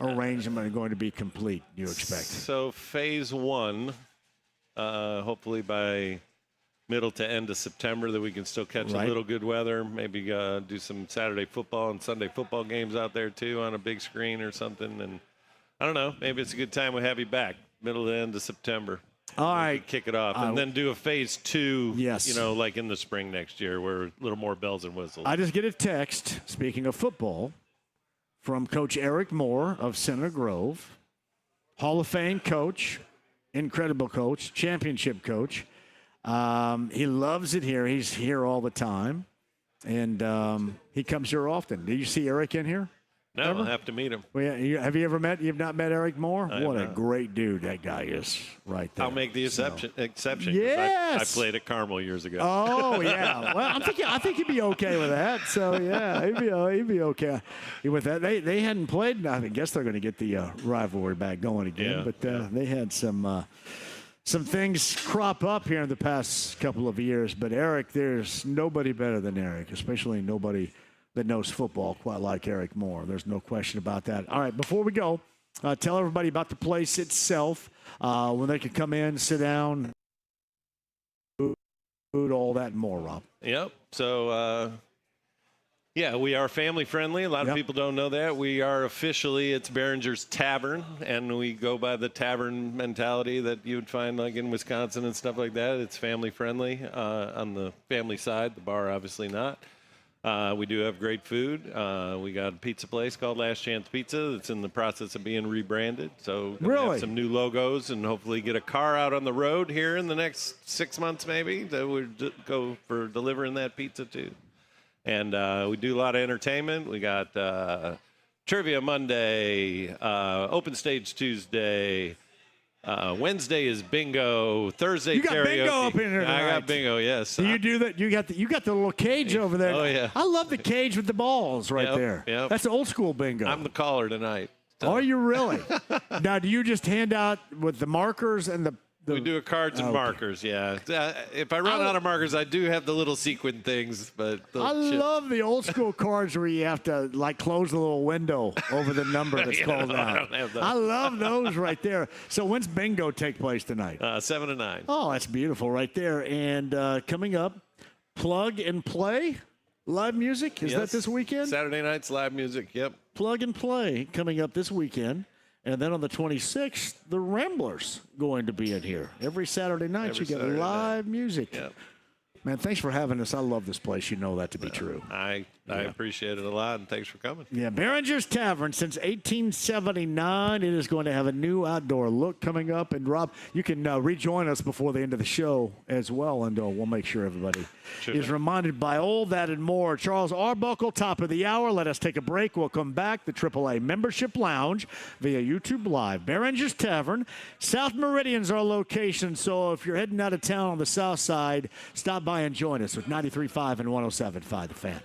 arrangement going to be complete, you expect? So phase one, hopefully by middle to end of September, that we can still catch a little good weather. Maybe do some Saturday football and Sunday football games out there too on a big screen or something. And I don't know, maybe it's a good time we have you back, middle to end of September. All right, kick it off, and then do a phase two. Yes, like in the spring next year, where a little more bells and whistles. I just get a text. Speaking of football, from Coach Eric Moore of Center Grove, Hall of Fame coach, incredible coach, championship coach. He loves it here. He's here all the time, and he comes here often. Do you see Eric in here? No, ever? I'll have to meet him. Well, have you ever met? You've not met Eric Moore? What a great dude that guy is, right there. I'll make the exception. Yes, I played at Carmel years ago. Oh yeah. Well, I think he'd be okay with that. So yeah, he'd be okay with that. They hadn't played. I guess they're going to get the rivalry back going again. Yeah, but they had some things crop up here in the past couple of years. But Eric, there's nobody better than Eric, especially nobody that knows football quite like Eric Moore. There's no question about that. All right, before we go, tell everybody about the place itself, when they can come in, sit down, food, all that and more, Rob. Yep. So, we are family friendly. A lot of people don't know that. We are officially, it's Behringers Tavern, and we go by the tavern mentality that you would find like in Wisconsin and stuff like that. It's family friendly on the family side. The bar, obviously not. We do have great food. We got a pizza place called Last Chance Pizza that's in the process of being rebranded. So we have some new logos and hopefully get a car out on the road here in the next 6 months maybe that would go for delivering that pizza too. And we do a lot of entertainment. We got Trivia Monday, Open Stage Tuesday. Wednesday is bingo. Thursday you got karaoke. Bingo up in here tonight. I got bingo. Yes. Do you do that? You got the little cage over there. Oh yeah. I love the cage with the balls right there. Yep. That's old school bingo. I'm the caller tonight. So. Are you really? Now, do you just hand out with the markers and the? We do cards and markers, yeah. If I run out of markers, I do have the little sequin things, but I love the old school cards where you have to like close the little window over the number that's called out. I don't have those. I love those right there. So when's bingo take place tonight? 7 to 9. Oh, that's beautiful right there. And coming up, Plug and Play live music. Is that this weekend? Saturday night's live music. Yep. Plug and Play coming up this weekend. And then on the 26th, the Ramblers going to be in here. Every Saturday night, you get live music. Yep. Man, thanks for having us. I love this place. You know that to be true. I appreciate it a lot, and thanks for coming. Yeah, Behringers Tavern since 1879. It is going to have a new outdoor look coming up. And, Rob, you can rejoin us before the end of the show as well, and we'll make sure everybody is reminded by all that and more. Charles Arbuckle, top of the hour. Let us take a break. We'll come back. The AAA Membership Lounge via YouTube Live. Behringers Tavern. South Meridian's our location, so if you're heading out of town on the south side, stop by and join us with 93.5 and 107.5 The Fan.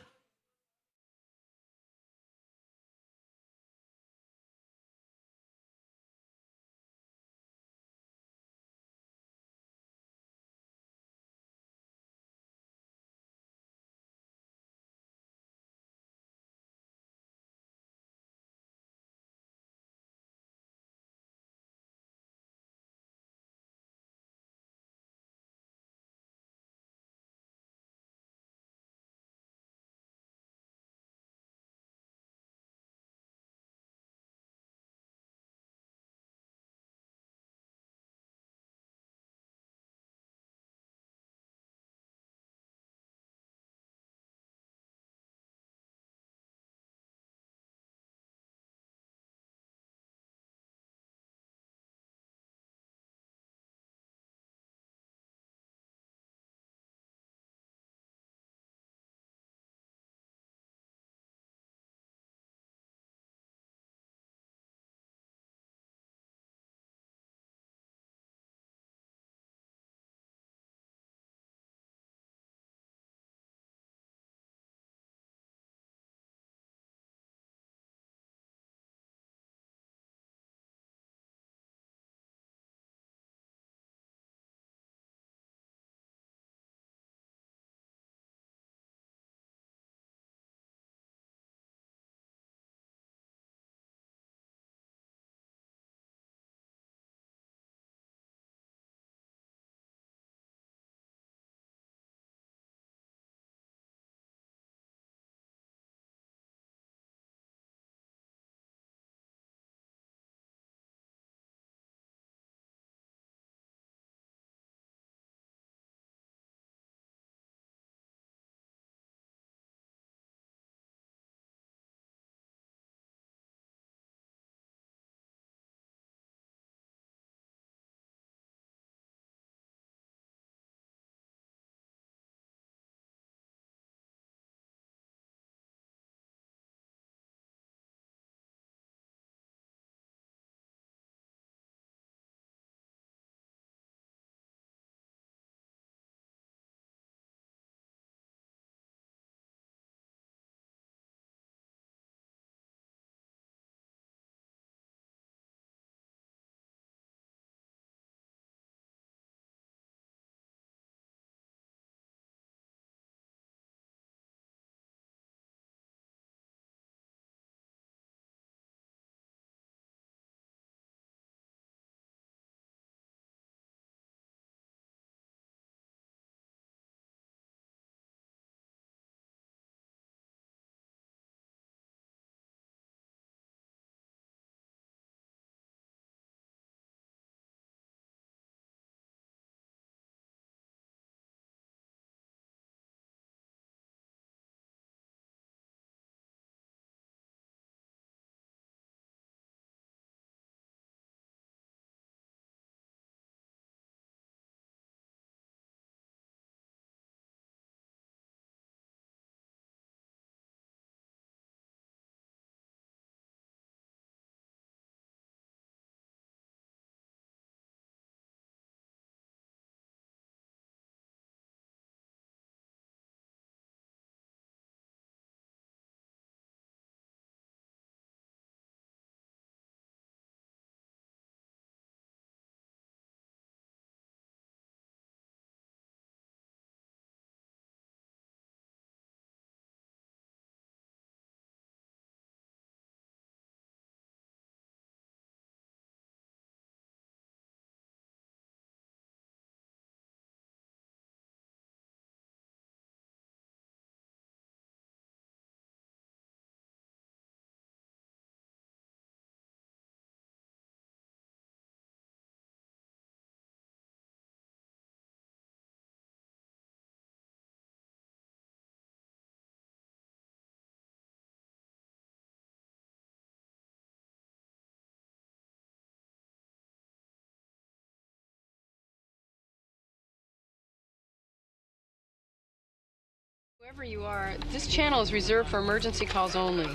Whoever you are, this channel is reserved for emergency calls only.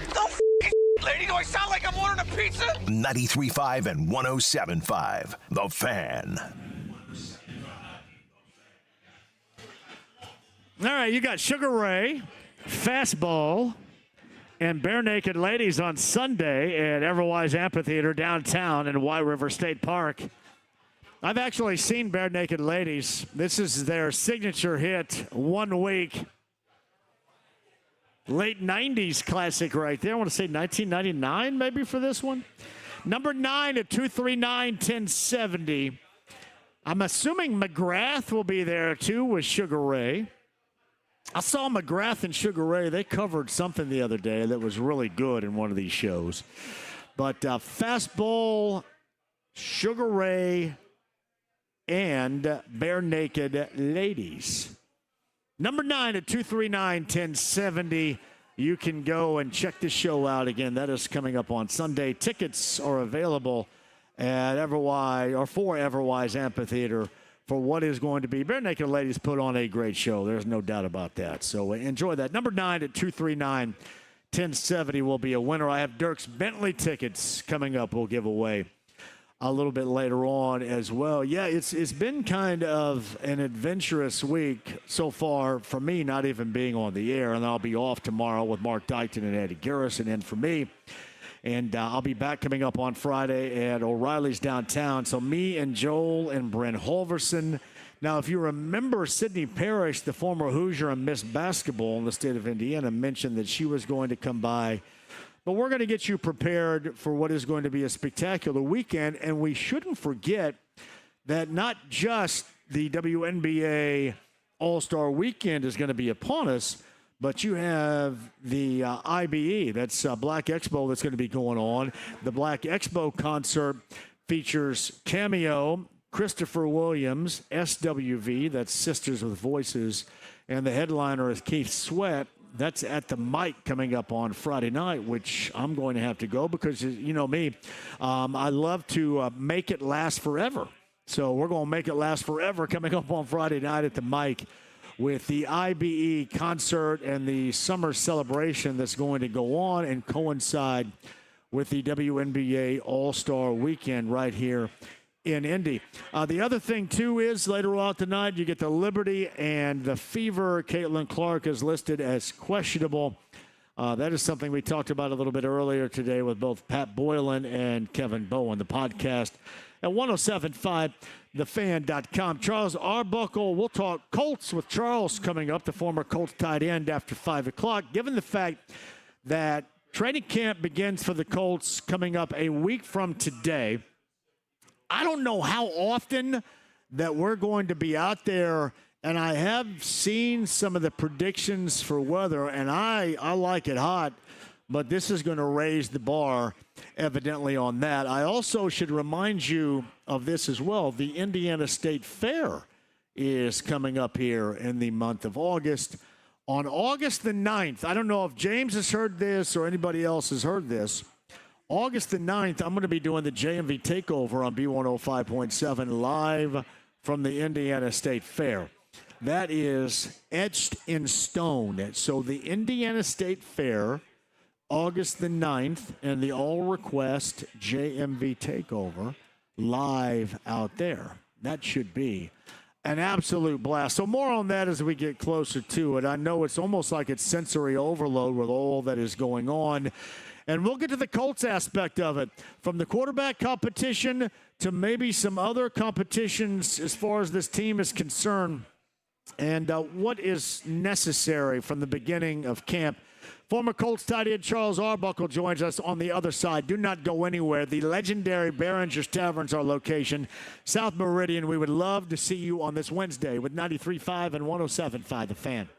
Lady, do I sound like I'm ordering a pizza? 93.5 and 107.5. The Fan. All right, you got Sugar Ray, Fastball, and Bare Naked Ladies on Sunday at Everwise Amphitheater downtown in White River State Park. I've actually seen Bare Naked Ladies. This is their signature hit, 1 week. Late 90s classic right there. I want to say 1999 maybe for this one. Number 9 at 239-1070. I'm assuming McGrath will be there too with Sugar Ray. I saw McGrath and Sugar Ray. They covered something the other day that was really good in one of these shows. But Fastball, Sugar Ray, and Bare Naked Ladies. Number 9 at 239-1070. You can go and check this show out again. That is coming up on Sunday. Tickets are available at Everwise or for Everwise Amphitheater for what is going to be. Bare Naked Ladies put on a great show. There's no doubt about that. So enjoy that. Number 9 at 239-1070 will be a winner. I have Dirk's Bentley tickets coming up. We'll give away a little bit later on as well. Yeah, it's been kind of an adventurous week so far for me, not even being on the air. And I'll be off tomorrow with Mark Dykton and Eddie Garrison in for me. And I'll be back coming up on Friday at O'Reilly's downtown. So me and Joel and Brent Holverson. Now, if you remember, Sydney Parrish, the former Hoosier and Miss Basketball in the state of Indiana, mentioned that she was going to come by. But we're going to get you prepared for what is going to be a spectacular weekend. And we shouldn't forget that not just the WNBA All-Star Weekend is going to be upon us, but you have the IBE, that's Black Expo that's going to be going on. The Black Expo concert features Cameo, Christopher Williams, SWV, that's Sisters with Voices, and the headliner is Keith Sweat. That's at the Mike coming up on Friday night, which I'm going to have to go because, you know me, I love to make it last forever. So we're going to make it last forever coming up on Friday night at the Mike with the IBE concert and the summer celebration that's going to go on and coincide with the WNBA All-Star Weekend right here in Indy. The other thing, too, is later on tonight you get the Liberty and the Fever. Caitlin Clark is listed as questionable. That is something we talked about a little bit earlier today with both Pat Boylan and Kevin Bowen, the podcast at 1075thefan.com. Charles Arbuckle, we'll talk Colts with Charles coming up, the former Colts tight end, after 5 o'clock. Given the fact that training camp begins for the Colts coming up a week from today, I don't know how often that we're going to be out there, and I have seen some of the predictions for weather, and I like it hot, but this is going to raise the bar evidently on that. I also should remind you of this as well. The Indiana State Fair is coming up here in the month of August. On August the 9th, I don't know if James has heard this or anybody else has heard this, August the 9th, I'm going to be doing the JMV Takeover on B105.7 live from the Indiana State Fair. That is etched in stone. So the Indiana State Fair, August the 9th, and the all-request JMV Takeover live out there. That should be an absolute blast. So more on that as we get closer to it. I know it's almost like it's sensory overload with all that is going on. And we'll get to the Colts aspect of it, from the quarterback competition to maybe some other competitions as far as this team is concerned, and what is necessary from the beginning of camp. Former Colts tight end Charles Arbuckle joins us on the other side. Do not go anywhere. The legendary Behringers Tavern is our location, South Meridian. We would love to see you on this Wednesday with 93.5 and 107.5 The Fan.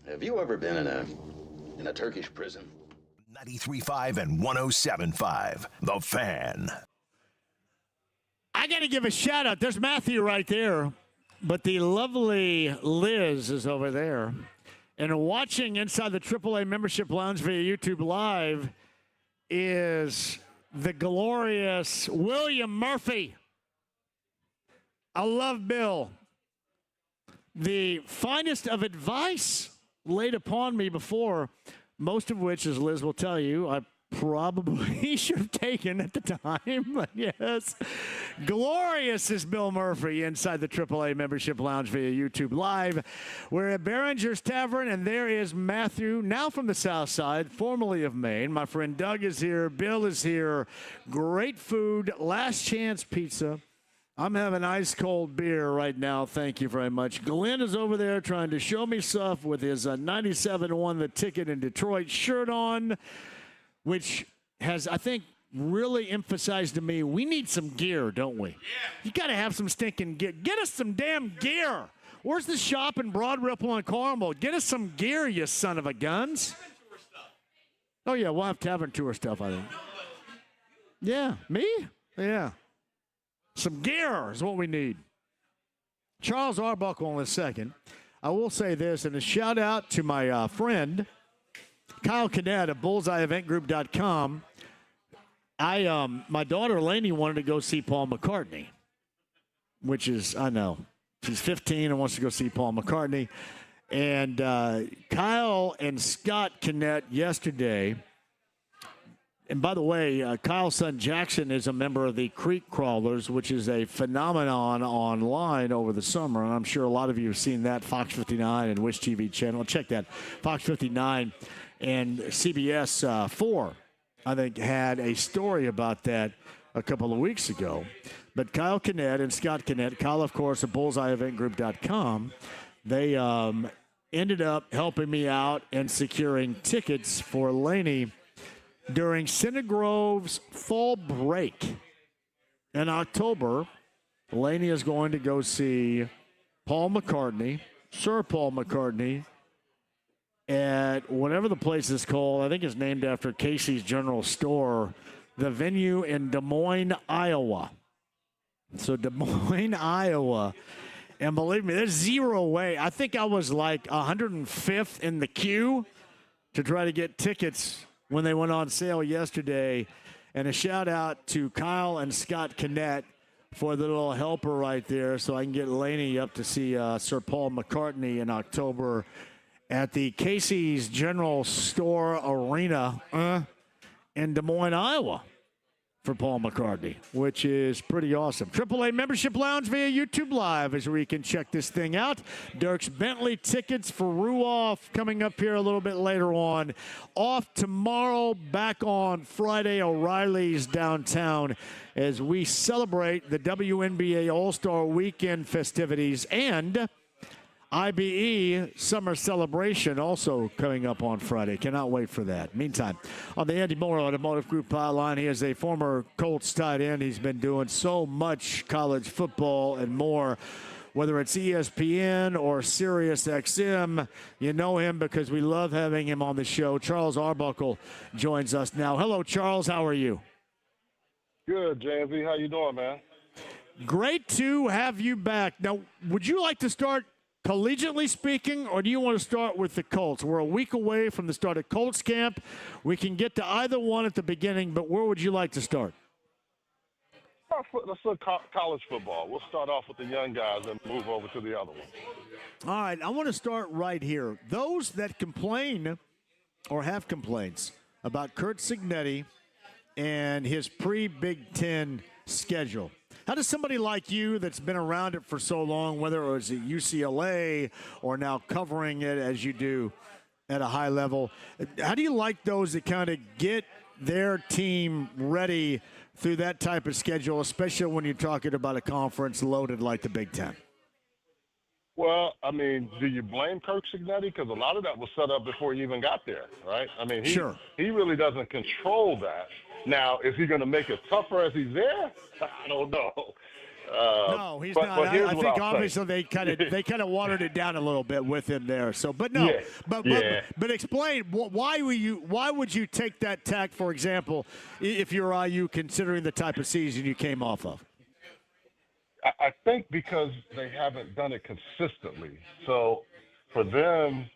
Have you ever been in a Turkish prison? 93.5 and 107.5. The Fan. I got to give a shout out. There's Matthew right there, but the lovely Liz is over there. And watching inside the AAA Membership Lounge via YouTube Live is the glorious William Murphy. I love Bill. The finest of advice laid upon me before, most of which, as Liz will tell you, I probably should have taken at the time. But yes, glorious is Bill Murphy inside the AAA Membership Lounge via YouTube Live. We're at Behringers Tavern, and there is Matthew, now from the South Side, formerly of Maine. My friend Doug is here. Bill is here. Great food. Last Chance Pizza. I'm having ice cold beer right now. Thank you very much. Glenn is over there trying to show me stuff with his 97-1 The Ticket in Detroit shirt on, which has, I think, really emphasized to me, we need some gear, don't we? Yeah. You got to have some stinking gear. Get us some damn gear. Where's the shop in Broad Ripple and Carmel? Get us some gear, you son of a guns. Oh, yeah, we'll have tavern tour stuff, I think. Yeah, me? Yeah. Some gear is what we need. Charles Arbuckle in a second. I will say this, and a shout out to my friend, Kyle Cadet of BullseyeEventGroup.com. My daughter Lainey wanted to go see Paul McCartney, which is, I know, she's 15 and wants to go see Paul McCartney. And Kyle and Scott Cadet yesterday. And by the way, Kyle's son Jackson is a member of the Creek Crawlers, which is a phenomenon online over the summer. And I'm sure a lot of you have seen that, Fox 59 and Wish TV channel. Check that. Fox 59 and CBS 4, I think, had a story about that a couple of weeks ago. But Kyle Cadet and Scott Cadet, Kyle, of course, at BullseyeEventGroup.com, they ended up helping me out and securing tickets for Laney during Cinegrove's fall break in October. Laney is going to go see Paul McCartney, Sir Paul McCartney, at whatever the place is called. I think it's named after Casey's General Store, the venue in Des Moines, Iowa. So Des Moines, Iowa. And believe me, there's zero way. I think I was like 105th in the queue to try to get tickets when they went on sale yesterday. And a shout out to Kyle and Scott Cadet for the little helper right there, so I can get Laney up to see Sir Paul McCartney in October at the Casey's General Store Arena in Des Moines, Iowa for Paul McCartney, which is pretty awesome. AAA Membership Lounge via YouTube Live is where you can check this thing out. Dirks Bentley tickets for Ruoff coming up here a little bit later on. Off tomorrow, back on Friday, O'Reilly's downtown as we celebrate the WNBA All-Star Weekend festivities and IBE Summer Celebration also coming up on Friday. Cannot wait for that. Meantime, on the Andy Moore Automotive Group hotline, he is a former Colts tight end. He's been doing so much college football and more. Whether it's ESPN or Sirius XM, you know him because we love having him on the show. Charles Arbuckle joins us now. Hello, Charles. How are you? Good, JMV. How you doing, man? Great to have you back. Now, would you like to start collegiately speaking, or do you want to start with the Colts? We're a week away from the start of Colts camp. We can get to either one at the beginning, but where would you like to start? Let's look college football. We'll start off with the young guys and move over to the other one. All right, I want to start right here. Those that complain or have complaints about Curt Cignetti and his pre-Big Ten schedule. How does somebody like you that's been around it for so long, whether it was at UCLA or now covering it as you do at a high level, how do you like those that kind of get their team ready through that type of schedule, especially when you're talking about a conference loaded like the Big Ten? Well, I mean, do you blame Curt Cignetti? Because a lot of that was set up before he even got there, right? I mean, he really doesn't control that. Now, is he going to make it tougher as he's there? I don't know. No, he's not. But here's I what think I'll obviously say. they kind of watered it down a little bit with him there. So, but no, Yeah. but explain why would you take that tack, for example, if you're IU, considering the type of season you came off of? I think because they haven't done it consistently. So for them,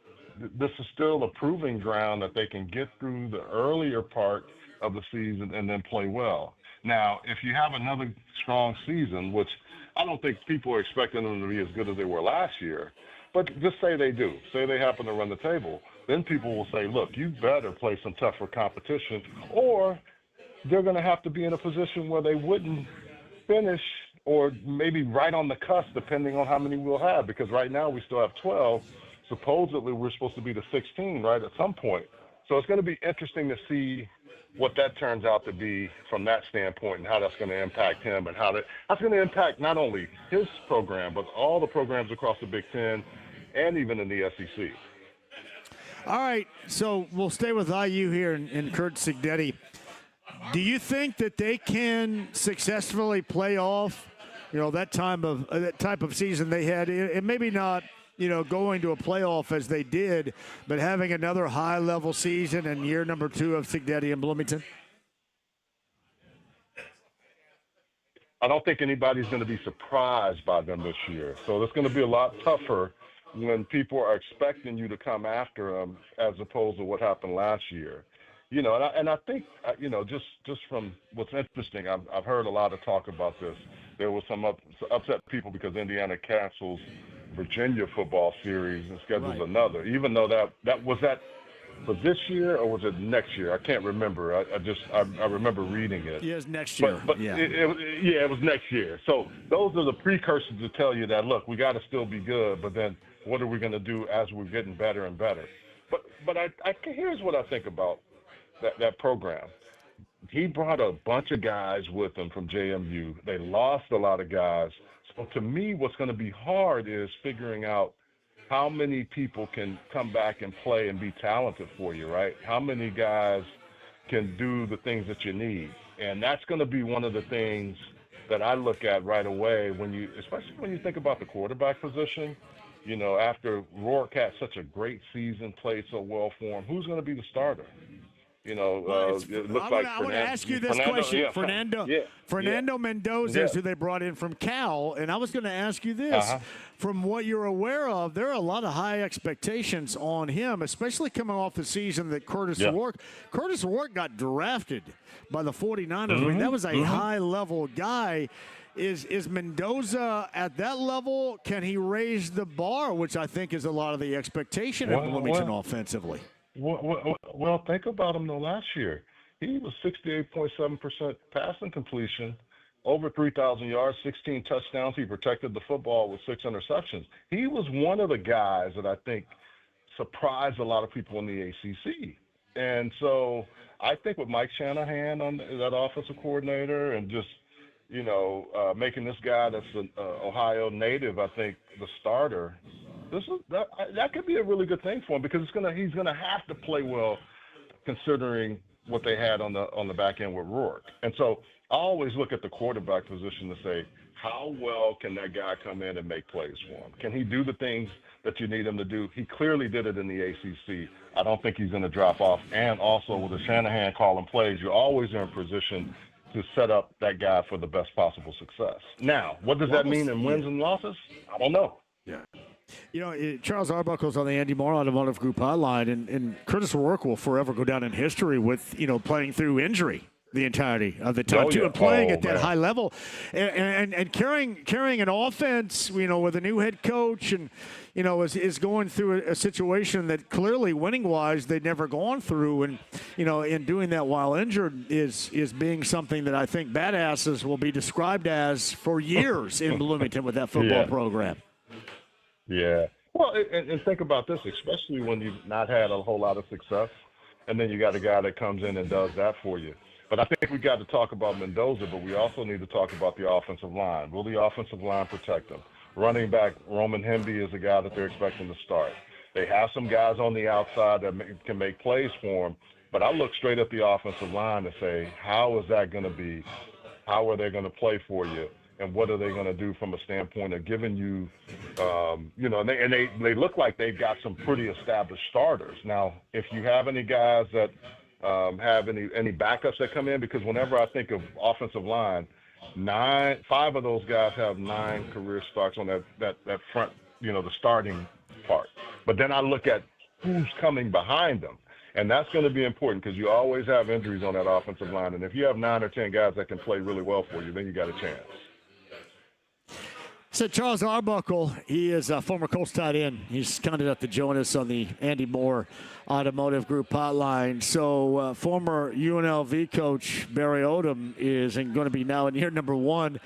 this is still a proving ground that they can get through the earlier part of the season and then play well. Now, if you have another strong season, which I don't think people are expecting them to be as good as they were last year, but just say they do, say they happen to run the table, then people will say, look, you better play some tougher competition, or they're going to have to be in a position where they wouldn't finish or maybe right on the cusp, depending on how many we'll have, because right now we still have 12. Supposedly we're supposed to be the 16, right, at some point. So it's going to be interesting to see what that turns out to be from that standpoint and how that's going to impact him and how that's going to impact not only his program, but all the programs across the Big Ten and even in the SEC. All right, so we'll stay with IU here and Kurt Signetti. Do you think that they can successfully play off, that type of season they had, and maybe not, going to a playoff as they did, but having another high-level season in year number 2 of Signetti and Bloomington? I don't think anybody's going to be surprised by them this year. So it's going to be a lot tougher when people are expecting you to come after them as opposed to what happened last year. And I think, just from what's interesting, I've heard a lot of talk about this. There was some upset people because Indiana cancels Virginia football series and schedules another, even though that was for this year or was it next year? I can't remember. I remember reading it. Yeah, it's next year. But yeah. It was next year. So those are the precursors to tell you that, look, we got to still be good, but then what are we going to do as we're getting better and better? But here's what I think about that program. He brought a bunch of guys with him from JMU. They lost a lot of guys. So to me, what's going to be hard is figuring out how many people can come back and play and be talented for you, right? How many guys can do the things that you need? And that's going to be one of the things that I look at right away especially when you think about the quarterback position. After Rourke had such a great season, played so well for him, who's going to be the starter? It looks like I want to ask you this question. Fernando Mendoza is who they brought in from Cal, and I was going to ask you this. From what you're aware of, there are a lot of high expectations on him, especially coming off the season that Curtis Rourke got drafted by the 49ers. I mean, that was a high-level guy. Is Mendoza at that level? Can he raise the bar, which I think is a lot of the expectation of Bloomington offensively? Well, think about him, though, last year. He was 68.7% passing completion, over 3,000 yards, 16 touchdowns. He protected the football with 6 interceptions. He was one of the guys that I think surprised a lot of people in the ACC. And so I think with Mike Shanahan on that offensive coordinator and just, making this guy that's an Ohio native, I think, the starter, that could be a really good thing for him because he's gonna have to play well, considering what they had on the back end with Rourke. And so I always look at the quarterback position to say, how well can that guy come in and make plays for him? Can he do the things that you need him to do? He clearly did it in the ACC. I don't think he's going to drop off. And also with the Shanahan calling plays, you're always in position to set up that guy for the best possible success. Now, what does that mean in wins and losses? I don't know. Yeah. Charles Arbuckle's on the Andy Moore Automotive Group hotline, and Curtis Rourke will forever go down in history with, playing through injury the entirety of the time, too, and playing at that high level and carrying an offense, with a new head coach and, is going through a situation that clearly winning-wise they'd never gone through. And, in doing that while injured is being something that I think badasses will be described as for years in Bloomington with that football program. Yeah. Well, and think about this, especially when you've not had a whole lot of success, and then you got a guy that comes in and does that for you. But I think we got to talk about Mendoza, but we also need to talk about the offensive line. Will the offensive line protect them? Running back Roman Hemby is a guy that they're expecting to start. They have some guys on the outside that can make plays for him, But I look straight at the offensive line to say, how is that going to be? How are they going to play for you? And what are they going to do from a standpoint of giving you, they look like they've got some pretty established starters. Now, if you have any guys that have any backups that come in, because whenever I think of offensive line, 5 of those guys have 9 career starts on that front, the starting part. But then I look at who's coming behind them. And that's going to be important because you always have injuries on that offensive line. And if you have 9 or 10 guys that can play really well for you, then you got a chance. So Charles Arbuckle, he is a former Colts tight end. He's kind enough to join us on the Andy Moore Automotive Group hotline. So former UNLV coach Barry Odom is going to be now in year number 1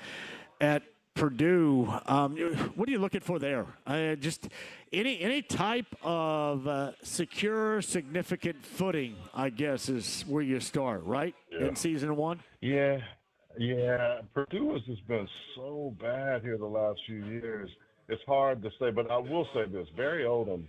at Purdue. What are you looking for there? Just any type of secure, significant footing, I guess, is where you start, right? Yeah. In season 1? Yeah. Purdue has just been so bad here the last few years. It's hard to say, but I will say this. Barry Odom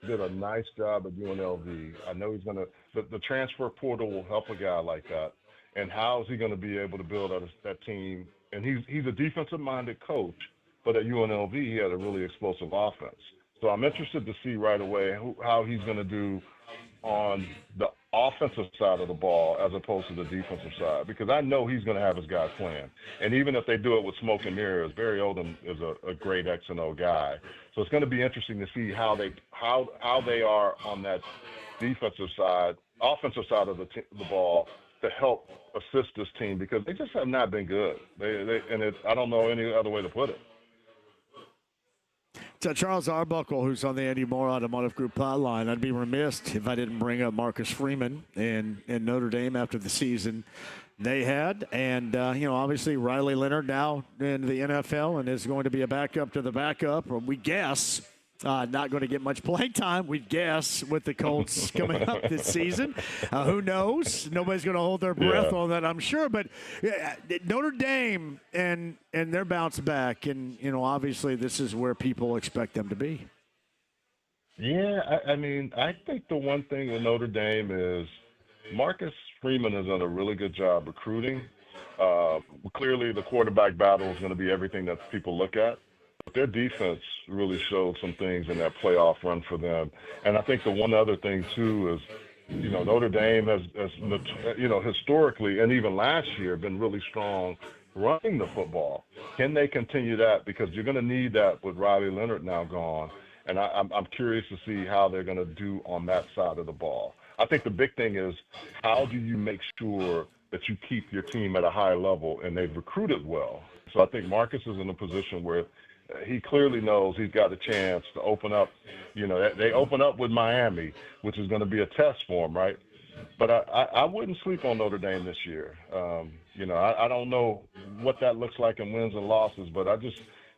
did a nice job at UNLV. I know he's going to – the transfer portal will help a guy like that. And how is he going to be able to build that team? And he's a defensive-minded coach, but at UNLV he had a really explosive offense. So I'm interested to see right away how he's going to do on the offensive side of the ball as opposed to the defensive side, because I know he's going to have his guys playing. And even if they do it with smoke and mirrors, Barry Odom is a great X and O guy. So it's going to be interesting to see how they are on that defensive side, offensive side of the ball to help assist this team, because they just have not been good. I don't know any other way to put it. So Charles Arbuckle, who's on the Andy Moore Automotive Group hotline. I'd be remiss if I didn't bring up Marcus Freeman in Notre Dame after the season they had. And, obviously Riley Leonard now in the NFL and is going to be a backup to the backup, or we guess. Not going to get much playing time, we guess, with the Colts coming up this season. Who knows? Nobody's going to hold their breath on that, I'm sure. But Notre Dame and their bounce back, and, obviously this is where people expect them to be. Yeah, I think the one thing with Notre Dame is Marcus Freeman has done a really good job recruiting. Clearly the quarterback battle is going to be everything that people look at. Their defense really showed some things in that playoff run for them. And I think the one other thing, too, is, Notre Dame has historically and even last year been really strong running the football. Can they continue that? Because you're going to need that with Riley Leonard now gone. And I'm curious to see how they're going to do on that side of the ball. I think the big thing is, how do you make sure that you keep your team at a high level? And they've recruited well. So I think Marcus is in a position where he clearly knows he's got a chance to open up. They open up with Miami, which is going to be a test for him, right? But I wouldn't sleep on Notre Dame this year. I don't know what that looks like in wins and losses, but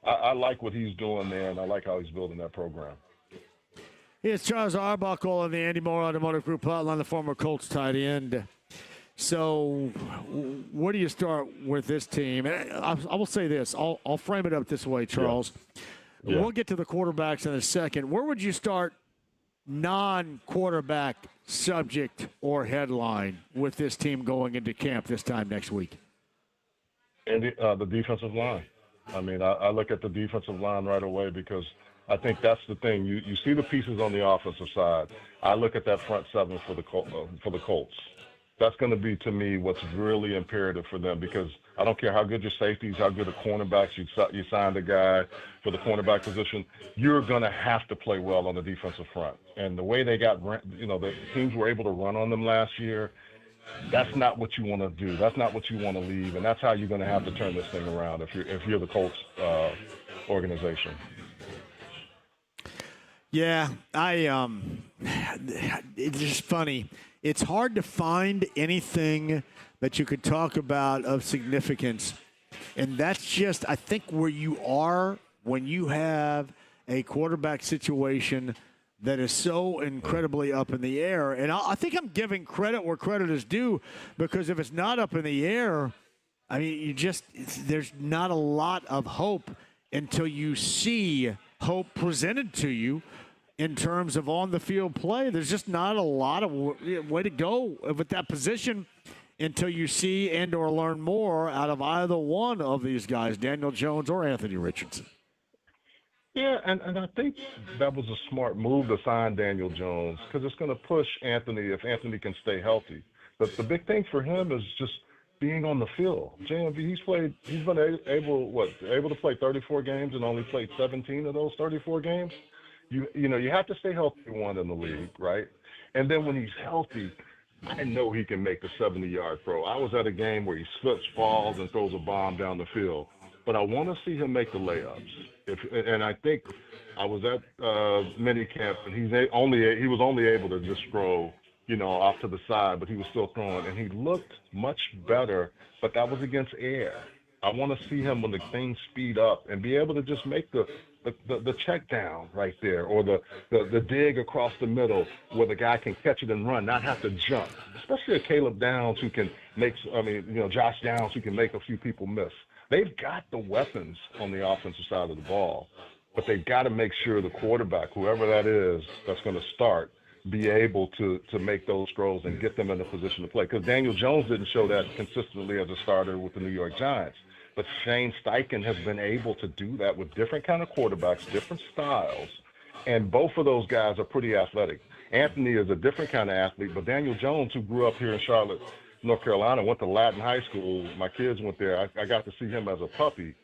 I like what he's doing there, and I like how he's building that program. It's Charles Arbuckle on the Andy Moore Automotive Group hotline, the former Colts tight end. So where do you start with this team? And I will say this. I'll frame it up this way, Charles. Yeah. We'll get to the quarterbacks in a second. Where would you start non-quarterback subject or headline with this team going into camp this time next week? And the defensive line. I look at the defensive line right away because I think that's the thing. You see the pieces on the offensive side. I look at that front seven for the Colts. That's going to be, to me, what's really imperative for them, because I don't care how good your safeties, how good the cornerbacks, you signed a guy for the cornerback position, you're going to have to play well on the defensive front. And the way they the teams were able to run on them last year, that's not what you want to do. That's not what you want to leave. And that's how you're going to have to turn this thing around if you're the Colts organization. Yeah, it's just funny. It's hard to find anything that you could talk about of significance. And that's just, I think, where you are when you have a quarterback situation that is so incredibly up in the air. And I think I'm giving credit where credit is due, because if it's not up in the air, there's not a lot of hope until you see hope presented to you. in terms of on-the-field play. There's just not a lot of way to go with that position until you see and or learn more out of either one of these guys, Daniel Jones or Anthony Richardson. Yeah, and I think that was a smart move to sign Daniel Jones because it's going to push Anthony if Anthony can stay healthy. But the big thing for him is just being on the field. JMV, he's been able to play 34 games and only played 17 of those 34 games. You have to stay healthy in the league, right? And then when he's healthy, I know he can make a 70-yard throw. I was at a game where he slips, falls, and throws a bomb down the field. But I want to see him make the layups. And I think I was at minicamp, and he was only able to just throw, off to the side, but he was still throwing, and he looked much better. But that was against air. I want to see him when the things speed up and be able to just make the check down right there, or the dig across the middle where the guy can catch it and run, not have to jump. Especially a Caleb Downs who can make, Josh Downs who can make a few people miss. They've got the weapons on the offensive side of the ball, but they've got to make sure the quarterback, whoever that is, that's going to start, be able to make those throws and get them in a position to play. Because Daniel Jones didn't show that consistently as a starter with the New York Giants. But Shane Steichen has been able to do that with different kind of quarterbacks, different styles, and both of those guys are pretty athletic. Anthony is a different kind of athlete, but Daniel Jones, who grew up here in Charlotte, North Carolina, went to Latin high school. My kids went there. I got to see him as a puppy.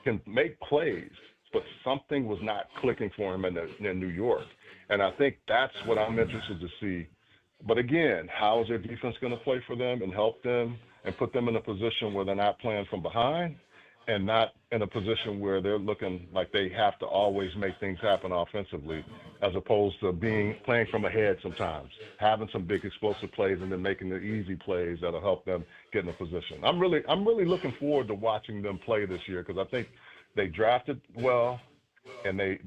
Can make plays, but something was not clicking for him in New York. And I think that's what I'm interested to see. But again, how is their defense going to play for them and help them and put them in a position where they're not playing from behind and not in a position where they're looking like they have to always make things happen offensively, as opposed to playing from ahead sometimes, having some big explosive plays and then making the easy plays that'll help them get in a position. I'm really looking forward to watching them play this year because I think they drafted well and they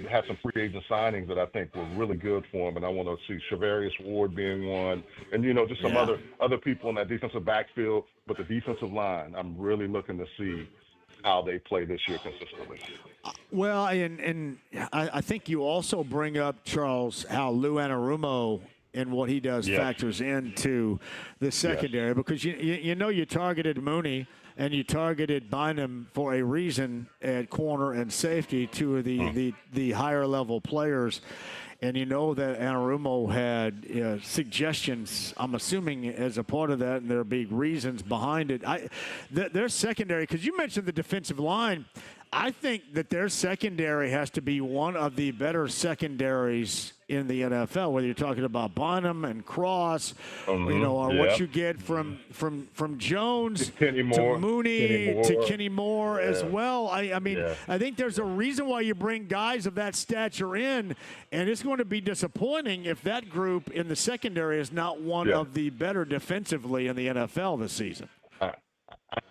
had some free agent signings that I think were really good for them. And I want to see Shavarius Ward being one, and just some other people in that defensive backfield. But the defensive line, I'm really looking to see how they play this year consistently. Well, and I think you also bring up, Charles, how Lou Anarumo and what he does factors into the secondary, because you targeted Mooney and you targeted Bynum for a reason at corner and safety, two of the higher level players. And you know that Anarumo had suggestions, I'm assuming, as a part of that, and there are big reasons behind it. Their secondary, because you mentioned the defensive line, I think that their secondary has to be one of the better secondaries in the NFL, whether you're talking about Bonham and Cross, or what you get from Jones to Mooney to Kenny Moore as well. I think there's a reason why you bring guys of that stature in, and it's going to be disappointing if that group in the secondary is not one of the better defensively in the NFL this season.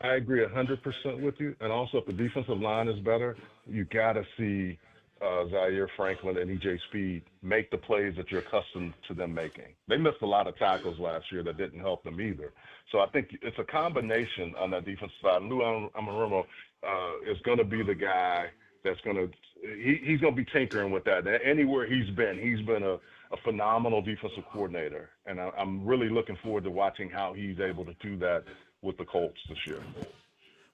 I agree 100% with you. And also, if the defensive line is better, you got to see Zaire Franklin and E.J. Speed make the plays that you're accustomed to them making. They missed a lot of tackles last year that didn't help them either. So I think it's a combination on that defensive side. Lou Anarumo is going to be the guy that's going to he's going to be tinkering with that. Anywhere he's been a phenomenal defensive coordinator. And I'm really looking forward to watching how he's able to do that with the Colts this year.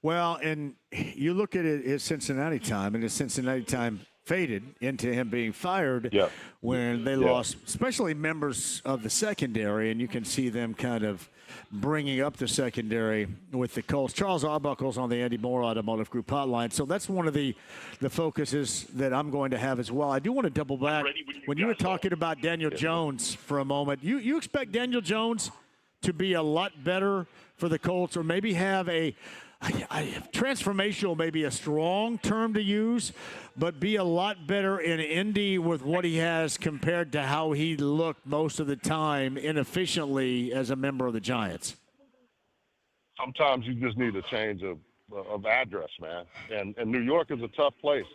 Well, and you look at it as Cincinnati time, and his Cincinnati time faded into him being fired when they lost, especially members of the secondary, and you can see them kind of bringing up the secondary with the Colts. Charles Arbuckle's on the Andy Moore Automotive Group hotline, so that's one of the focuses that I'm going to have as well. I do want to double back. When you were talking about Daniel Jones for a moment, you expect Daniel Jones to be a lot better for the Colts, or maybe have transformational, maybe a strong term to use, but be a lot better in Indy with what he has compared to how he looked most of the time inefficiently as a member of the Giants? Sometimes you just need a change of address, man. And New York is a tough place.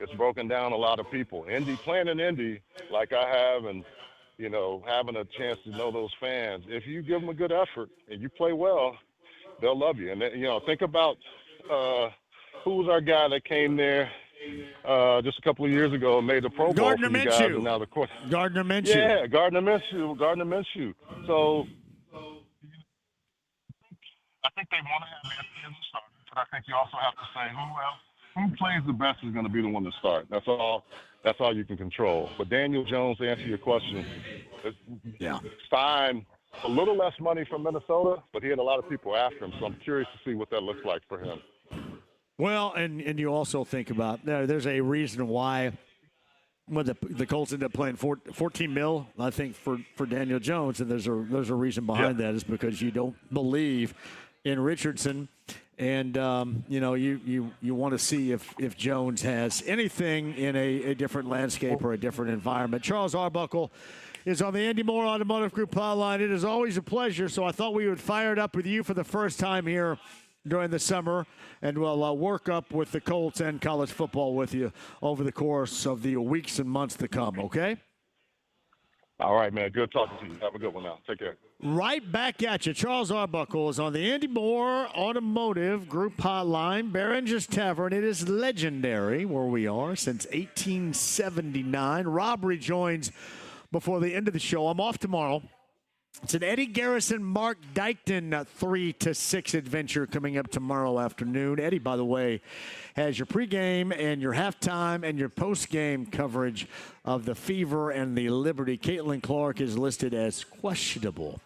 It's broken down a lot of people. Playing in Indy like I have, and having a chance to know those fans, if you give them a good effort and you play well, they'll love you. And, think about who was our guy that came there just a couple of years ago and made the Pro Bowl Gardner for you guys, Minshew. and now the course. Gardner Minshew. Yeah, Gardner Minshew. So I think they want to have Anthony as a starter, but I think you also have to say who plays the best is going to be the one to start. That's all you can control. But Daniel Jones, to answer your question, signed a little less money from Minnesota, but he had a lot of people after him. So I'm curious to see what that looks like for him. Well, and you also think about there's a reason why when the Colts ended up playing $14 million, I think for Daniel Jones, and there's a reason behind that is because you don't believe in Richardson, and you want to see if Jones has anything in a different landscape or a different environment. Charles Arbuckle is on the Andy Moore Automotive Group hotline. It is always a pleasure, so I thought we would fire it up with you for the first time here during the summer, and we'll work up with the Colts and college football with you over the course of the weeks and months to come, okay? All right, man. Good talking to you. Have a good one now. Take care. Right back at you. Charles Arbuckle is on the Andy Moore Automotive Group hotline. Behringers Tavern. It is legendary where we are since 1879. Rob rejoins before the end of the show. I'm off tomorrow. It's an Eddie Garrison, Mark Dykton 3 to 6 adventure coming up tomorrow afternoon. Eddie, by the way, has your pregame and your halftime and your postgame coverage of the Fever and the Liberty. Caitlin Clark is listed as questionable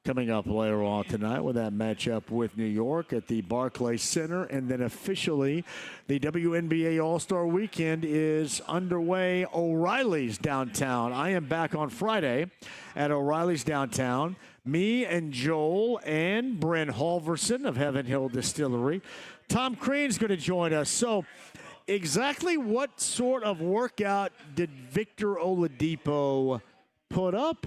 coming up later on tonight with that matchup with New York at the Barclays Center. And then officially, the WNBA All-Star Weekend is underway. O'Reilly's downtown. I am back on Friday at O'Reilly's downtown. Me and Joel and Bryn Halverson of Heaven Hill Distillery. Tom Crean's going to join us. So exactly what sort of workout did Victor Oladipo put up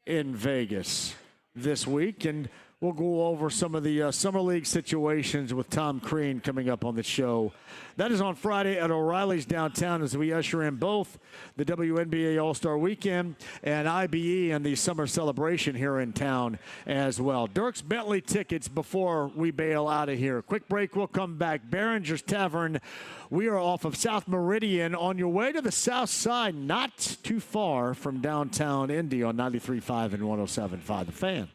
in Vegas this week? And we'll go over some of the Summer League situations with Tom Crean coming up on the show. That is on Friday at O'Reilly's downtown as we usher in both the WNBA All-Star Weekend and IBE and the summer celebration here in town as well. Dirks Bentley tickets before we bail out of here. Quick break, we'll come back. Behringers Tavern. We are off of South Meridian on your way to the south side, not too far from downtown Indy on 93.5 and 107.5 The Fan.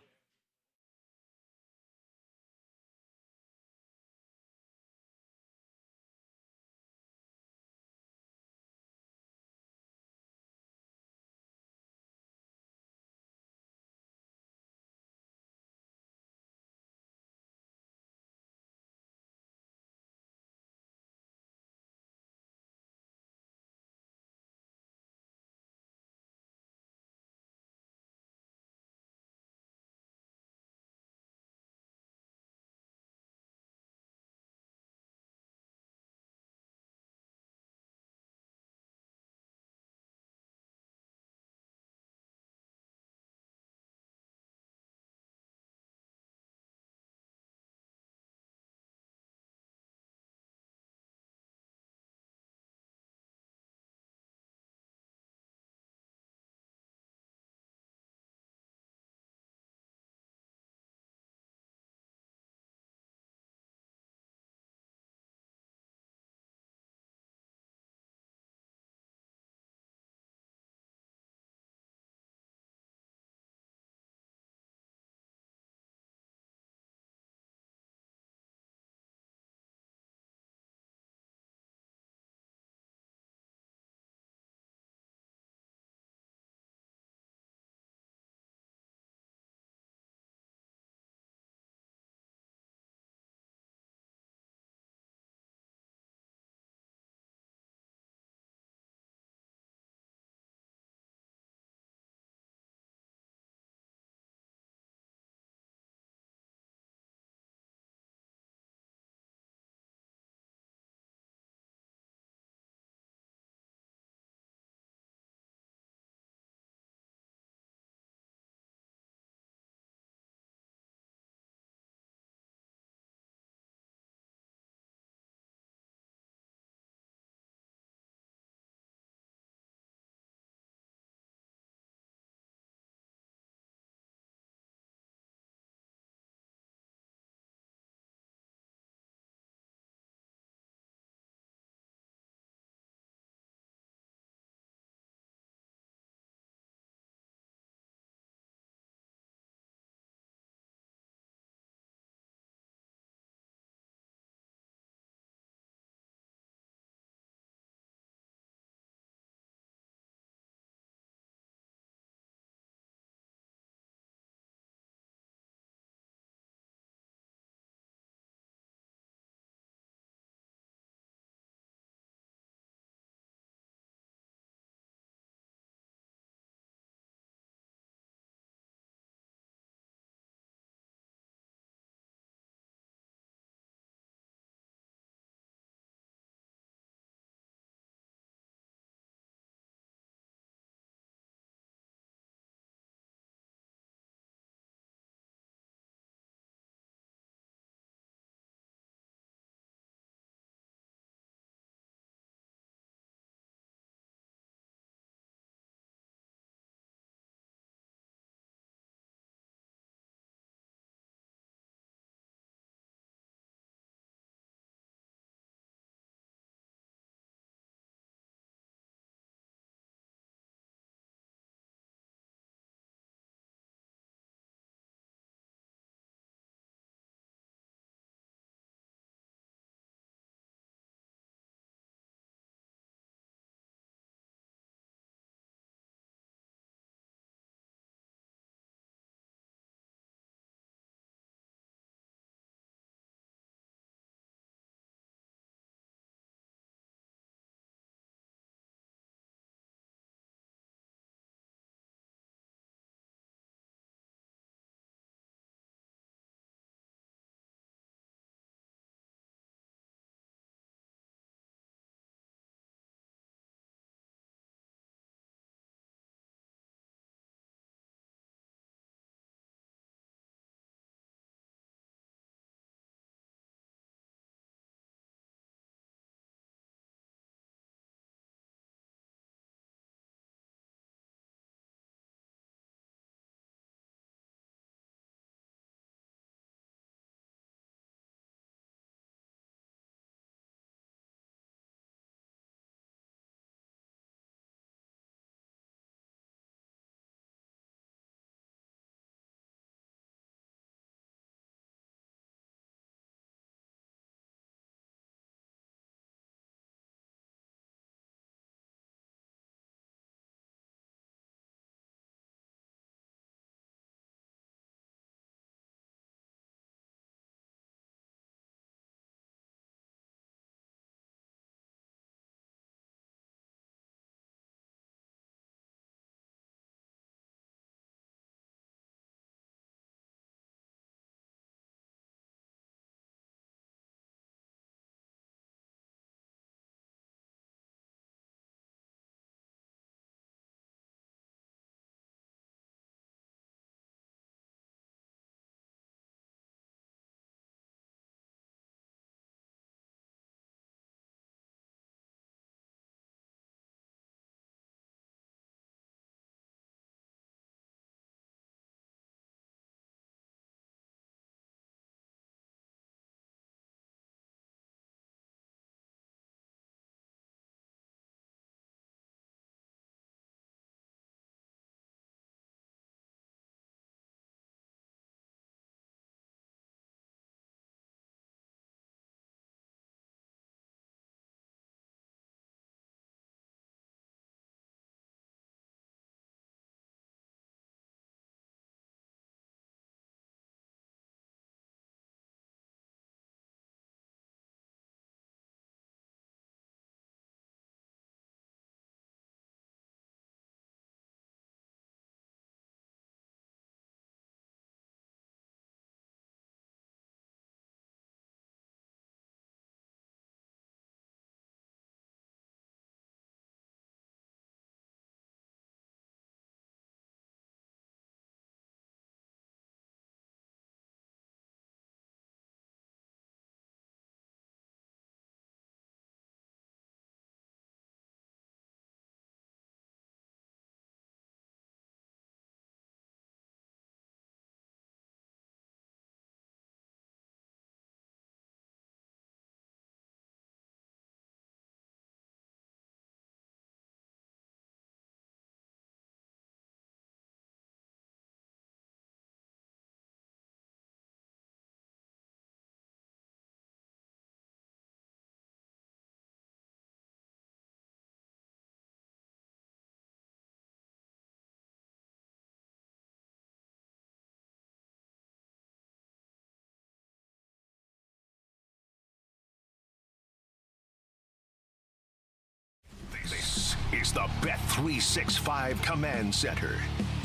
is the Bet365 Command Center.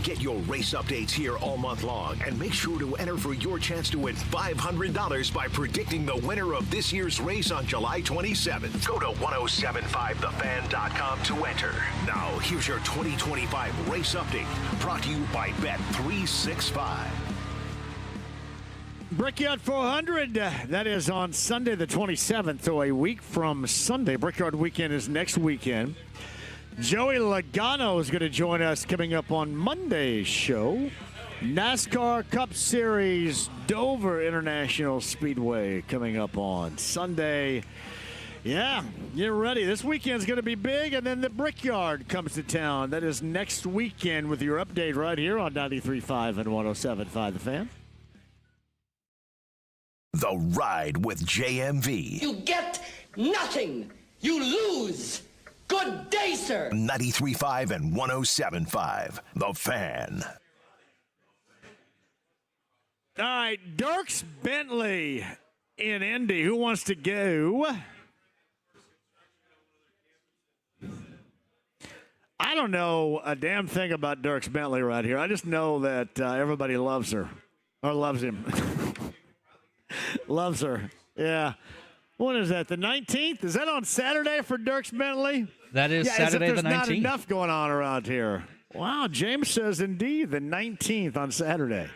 Get your race updates here all month long and make sure to enter for your chance to win $500 by predicting the winner of this year's race on July 27th. Go to 1075thefan.com to enter. Now, here's your 2025 race update brought to you by Bet365. Brickyard 400, that is on Sunday the 27th, so a week from Sunday. Brickyard weekend is next weekend. Joey Logano is going to join us coming up on Monday's show. NASCAR Cup Series Dover International Speedway coming up on Sunday. Yeah, get ready. This weekend's going to be big, and then the Brickyard comes to town. That is next weekend with your update right here on 93.5 and 107.5 The Fan. The Ride with JMV. You get nothing. You lose. Good day, sir. 93.5 and 107.5 The Fan. All right, Dierks Bentley in Indy. Who wants to go? I don't know a damn thing about Dierks Bentley right here. I just know that everybody loves her or loves him. Loves her. Yeah. When is that? The 19th? Is that on Saturday for Dierks Bentley? That is Saturday the 19th. There's not enough going on around here. Wow, James says indeed the 19th on Saturday. I'm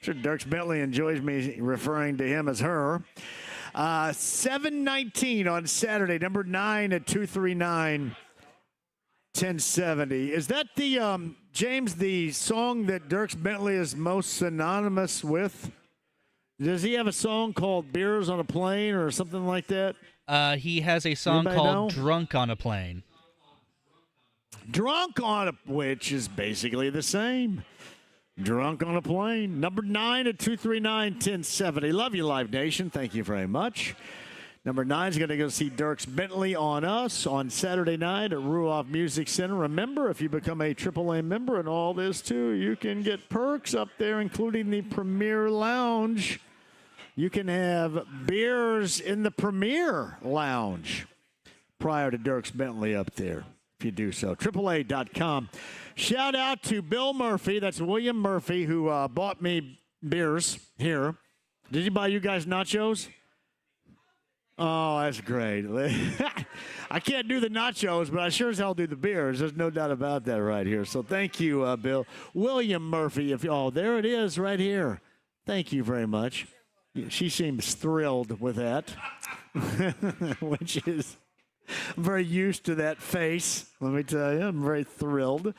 sure Dierks Bentley enjoys me referring to him as her. 7:19 on Saturday, number 9 at 239 1070. Is that the James, the song that Dierks Bentley is most synonymous with? Does he have a song called Beers on a Plane or something like that? He has a song called Drunk on a Plane. Drunk on a, which is basically the same. Drunk on a Plane. Number 9 at 239 1070. Love you, Live Nation. Thank you very much. Number 9 is going to go see Dierks Bentley on us on Saturday night at Ruoff Music Center. Remember, if you become a AAA member and all this too, you can get perks up there, including the Premier Lounge. You can have beers in the Premier Lounge prior to Dierks Bentley up there, if you do so. AAA.com. Shout out to Bill Murphy. That's William Murphy, who bought me beers here. Did he buy you guys nachos? Oh, that's great. I can't do the nachos, but I sure as hell do the beers. There's no doubt about that right here. So thank you, Bill. William Murphy. There it is right here. Thank you very much. She seems thrilled with that, which is, I'm very used to that face, let me tell you. I'm very thrilled.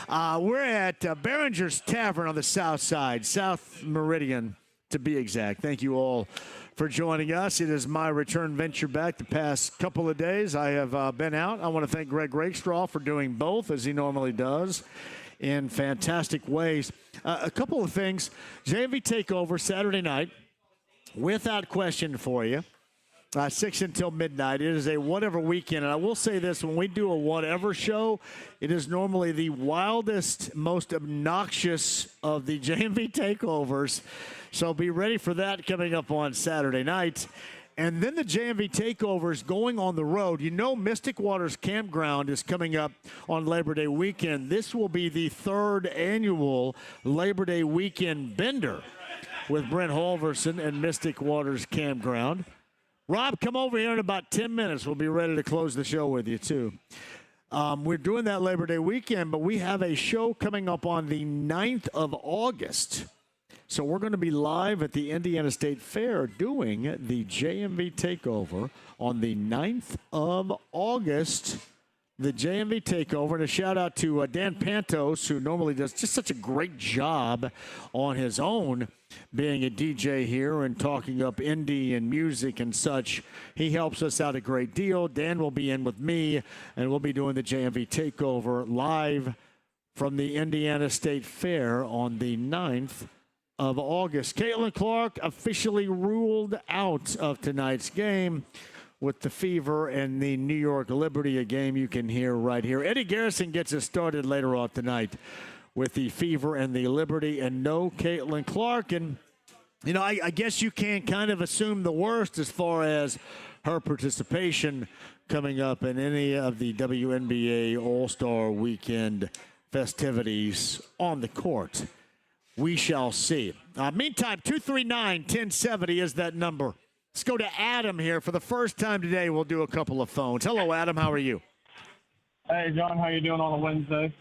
We're at Behringers Tavern on the south side, South Meridian to be exact. Thank you all for joining us. It is my return venture back the past couple of days. I have been out. I want to thank Greg Rakestraw for doing both, as he normally does, in fantastic ways. A couple of things. JMV Takeover Saturday night. Without question for you, 6 until midnight. It is a whatever weekend. And I will say this, when we do a whatever show, it is normally the wildest, most obnoxious of the JMV takeovers. So be ready for that coming up on Saturday night. And then the JMV takeovers going on the road. You know, Mystic Waters Campground is coming up on Labor Day weekend. This will be the 3rd annual Labor Day weekend bender with Brent Halverson and Mystic Waters Campground. Rob, come over here in about 10 minutes. We'll be ready to close the show with you, too. We're doing that Labor Day weekend, but we have a show coming up on the 9th of August. So we're going to be live at the Indiana State Fair doing the JMV Takeover on the 9th of August. The JMV Takeover, and a shout out to Dan Pantos, who normally does just such a great job on his own being a DJ here and talking up indie and music and such. He helps us out a great deal. Dan will be in with me, and we'll be doing the JMV Takeover live from the Indiana State Fair on the 9th of August. Caitlin Clark officially ruled out of tonight's game with the Fever and the New York Liberty, a game you can hear right here. Eddie Garrison gets us started later on tonight with the Fever and the Liberty, and no Caitlin Clark. And, you know, I guess you can kind of assume the worst as far as her participation coming up in any of the WNBA All-Star Weekend festivities on the court. We shall see. Meantime, 239-1070 is that number. Let's go to Adam here. For the first time today, we'll do a couple of phones. Hello, Adam. How are you? Hey, John. How you doing on a Wednesday?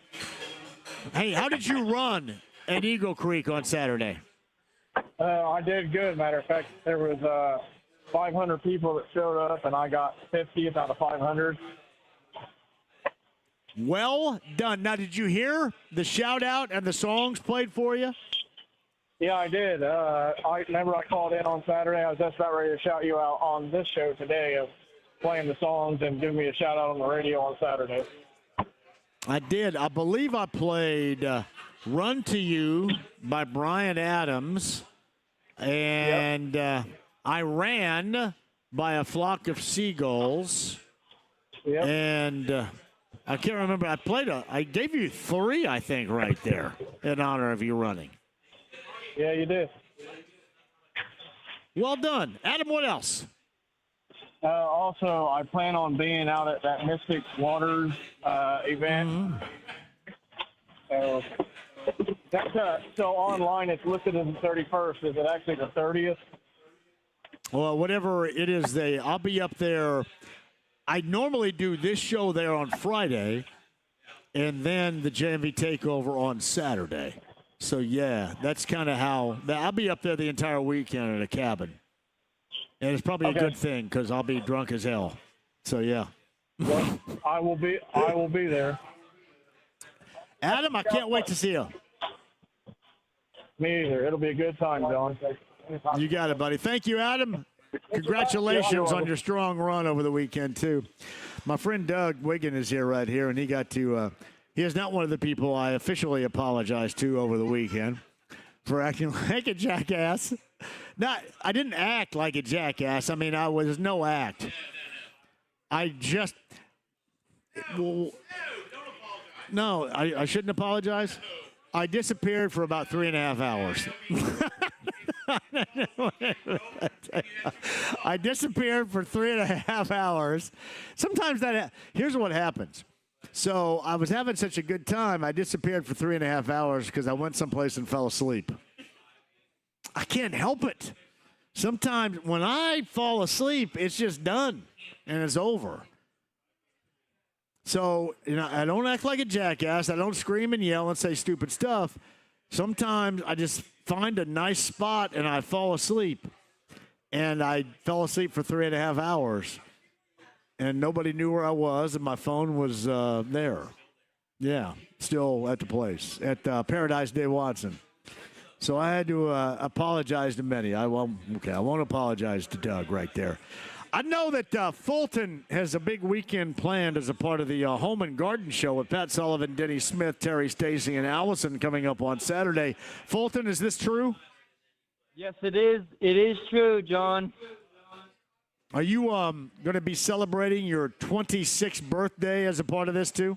Hey, how did you run at Eagle Creek on Saturday? I did good. Matter of fact, there was 500 people that showed up, and I got 50th out of 500. Well done. Now, did you hear the shout-out and the songs played for you? Yeah, I did. I remember I called in on Saturday. I was just about ready to shout you out on this show today of playing the songs and giving me a shout-out on the radio on Saturday. I did. I believe I played Run to You by Bryan Adams, and I Ran by A Flock of Seagulls. Yep. And I can't remember. I gave you 3, I think, right there in honor of you running. Yeah, you did. Well done. Adam, what else? Also, I plan on being out at that Mystic Waters event. So online it's listed as the 31st. Is it actually the 30th? Well, whatever it is, I'll be up there. I normally do this show there on Friday, and then the JMV takeover on Saturday. So, yeah, that's kind of how – I'll be up there the entire weekend at a cabin. And it's probably a good thing because I'll be drunk as hell. So, yeah. Well, I will be there. Adam, I can't wait to see you. Me either. It'll be a good time, John. You got it, buddy. Thank you, Adam. Congratulations on your strong run over the weekend, too. My friend Doug Wiggin is here right here, and he got to he is not one of the people I officially apologized to over the weekend for acting like a jackass. I didn't act like a jackass. I mean, I was no act. I shouldn't apologize. I disappeared for about 3.5 hours. I disappeared for 3.5 hours. Sometimes here's what happens. So I was having such a good time, I disappeared for 3.5 hours because I went someplace and fell asleep. I can't help it. Sometimes when I fall asleep, it's just done and it's over. So, I don't act like a jackass. I don't scream and yell and say stupid stuff. Sometimes I just find a nice spot and I fall asleep. And I fell asleep for 3.5 hours. And nobody knew where I was, and my phone was there. Yeah, still at the place, at Paradise Day Watson. So I had to apologize to many. I won't apologize to Doug right there. I know that Fulton has a big weekend planned as a part of the Home and Garden Show with Pat Sullivan, Denny Smith, Terry Stacy, and Allison coming up on Saturday. Fulton, is this true? Yes, it is. It is true, John. Are you going to be celebrating your 26th birthday as a part of this, too?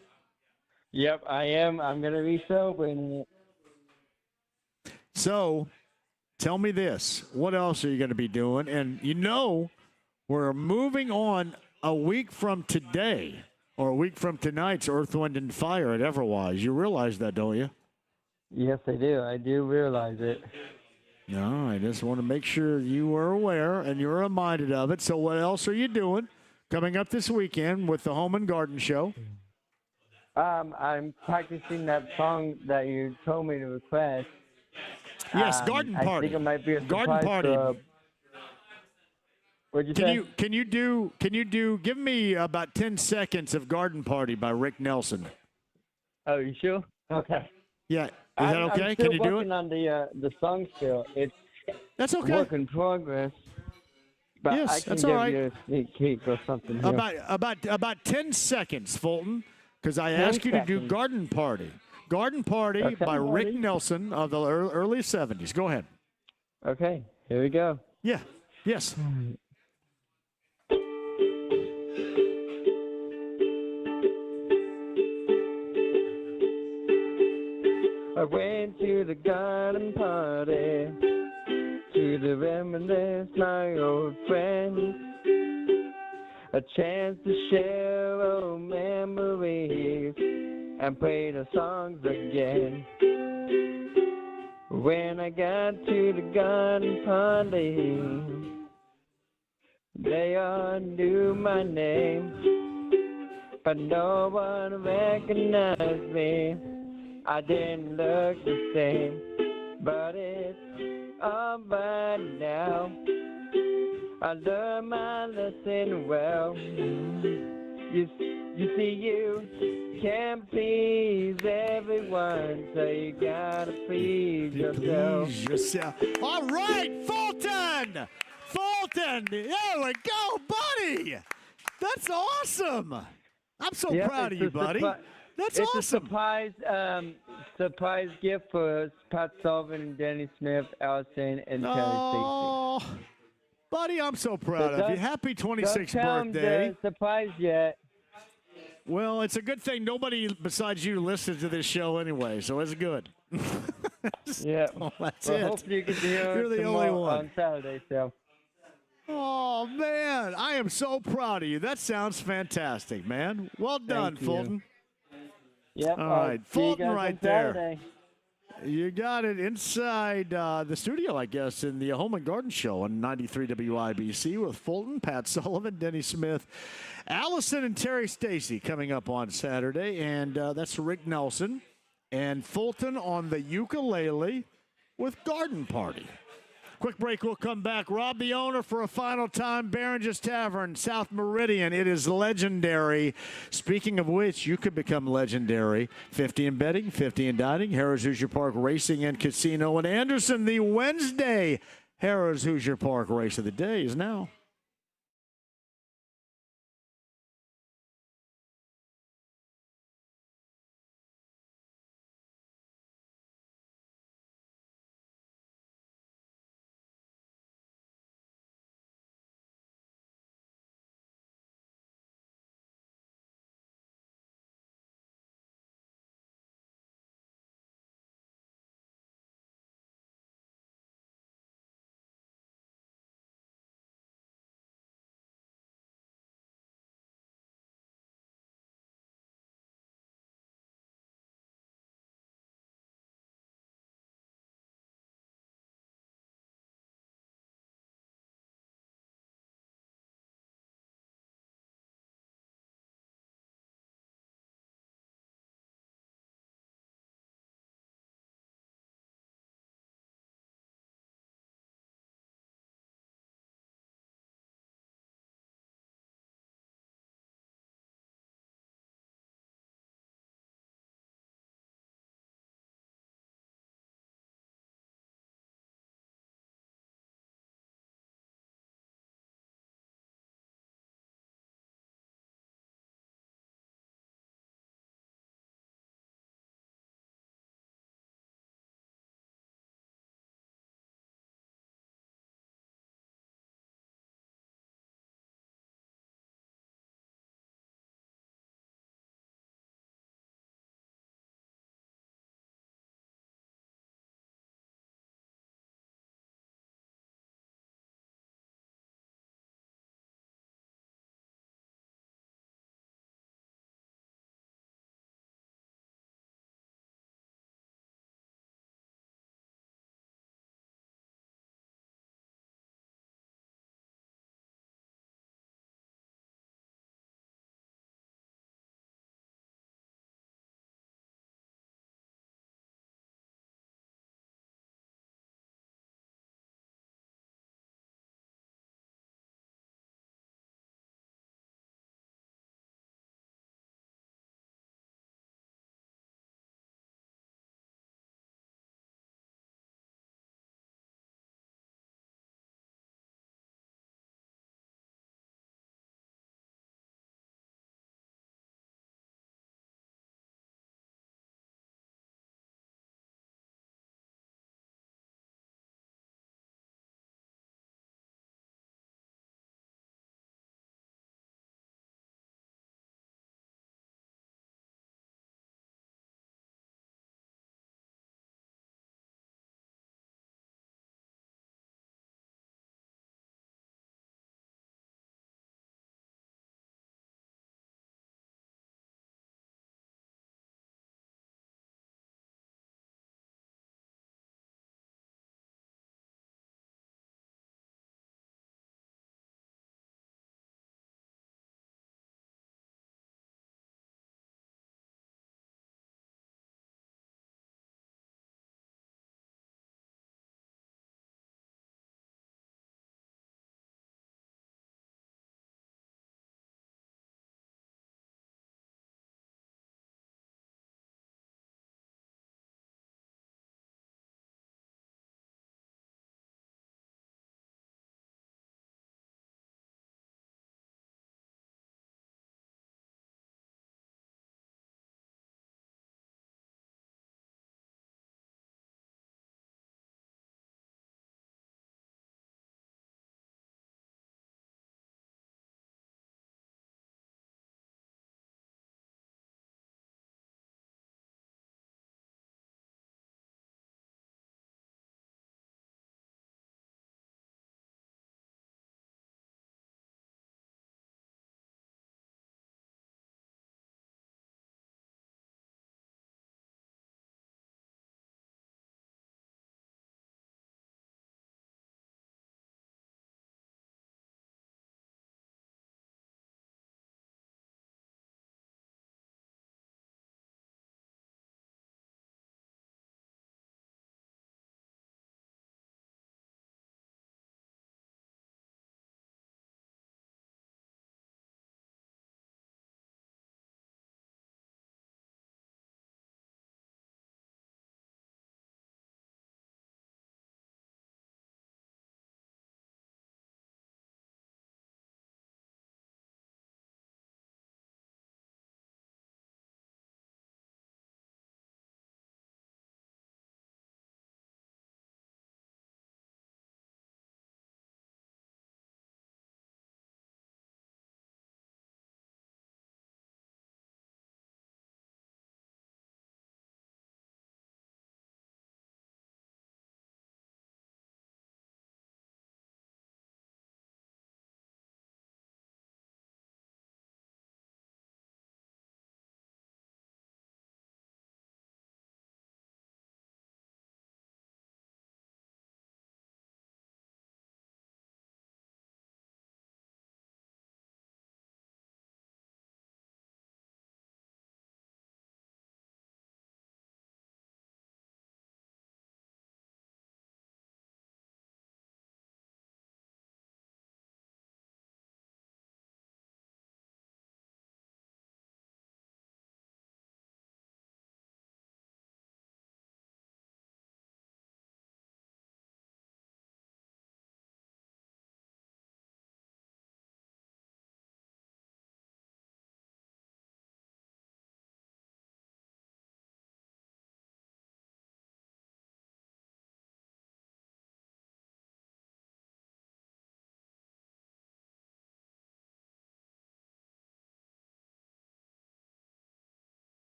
Yep, I am. I'm going to be celebrating it. So, tell me this. What else are you going to be doing? And we're moving on a week from today, or a week from tonight's Earth, Wind, and Fire at Everwise. You realize that, don't you? Yes, I do. I do realize it. No, I just want to make sure you are aware and you're reminded of it. So what else are you doing coming up this weekend with the Home and Garden Show? I'm practicing that song that you told me to request. Yes, Garden Party. I think it might be a Garden Party. What'd you say? Can you give me about 10 seconds of Garden Party by Rick Nelson? Oh, you sure? Okay. Yeah. Is that okay? I'm Can you do working it? on the song still. That's okay. Work in progress. But yes, I can that's give all right. you a sneak peek or something here. About 10 seconds, Fulton, because I asked you to do Garden Party. Garden Party by Rick Nelson of the early 70s. Go ahead. Okay, here we go. Yeah. Yes. I went to the garden party to reminisce my old friends. a chance to share old memories and play the songs again. When I got to the garden party, they all knew my name, but no one recognized me. I didn't look the same, but it's all right now. I learned my lesson well. You see, you can't please everyone, so you gotta please yourself. Please yourself. All right, Fulton! Fulton! There we go, buddy! That's awesome! I'm so proud of you, buddy. That's it's awesome. It's a surprise gift for Pat Sullivan and Denny Smith, Allison, and Terry Stacy. Buddy, I'm so proud of you. Happy 26th don't birthday. The surprise yet. Well, it's a good thing nobody besides you listens to this show anyway, so it's good. Yeah. Well, that's well, it. Hopefully you can hear You're the only one. on Saturday, so. Oh, man. I am so proud of you. That sounds fantastic, man. Well done, Fulton. Yep. All right. Fulton right there. Saturday. You got it inside the studio, I guess, in the Home and Garden Show on 93 WIBC with Fulton, Pat Sullivan, Denny Smith, Allison, and Terry Stacy coming up on Saturday. And that's Rick Nelson and Fulton on the ukulele with Garden Party. Quick break, we'll come back. Rob the owner for a final time. Behringers Tavern, South Meridian. It is legendary. Speaking of which, you could become legendary. 50 in betting, 50 in dining. Harrah's Hoosier Park Racing and Casino in Anderson. The Wednesday Harrah's Hoosier Park Race of the Day is now.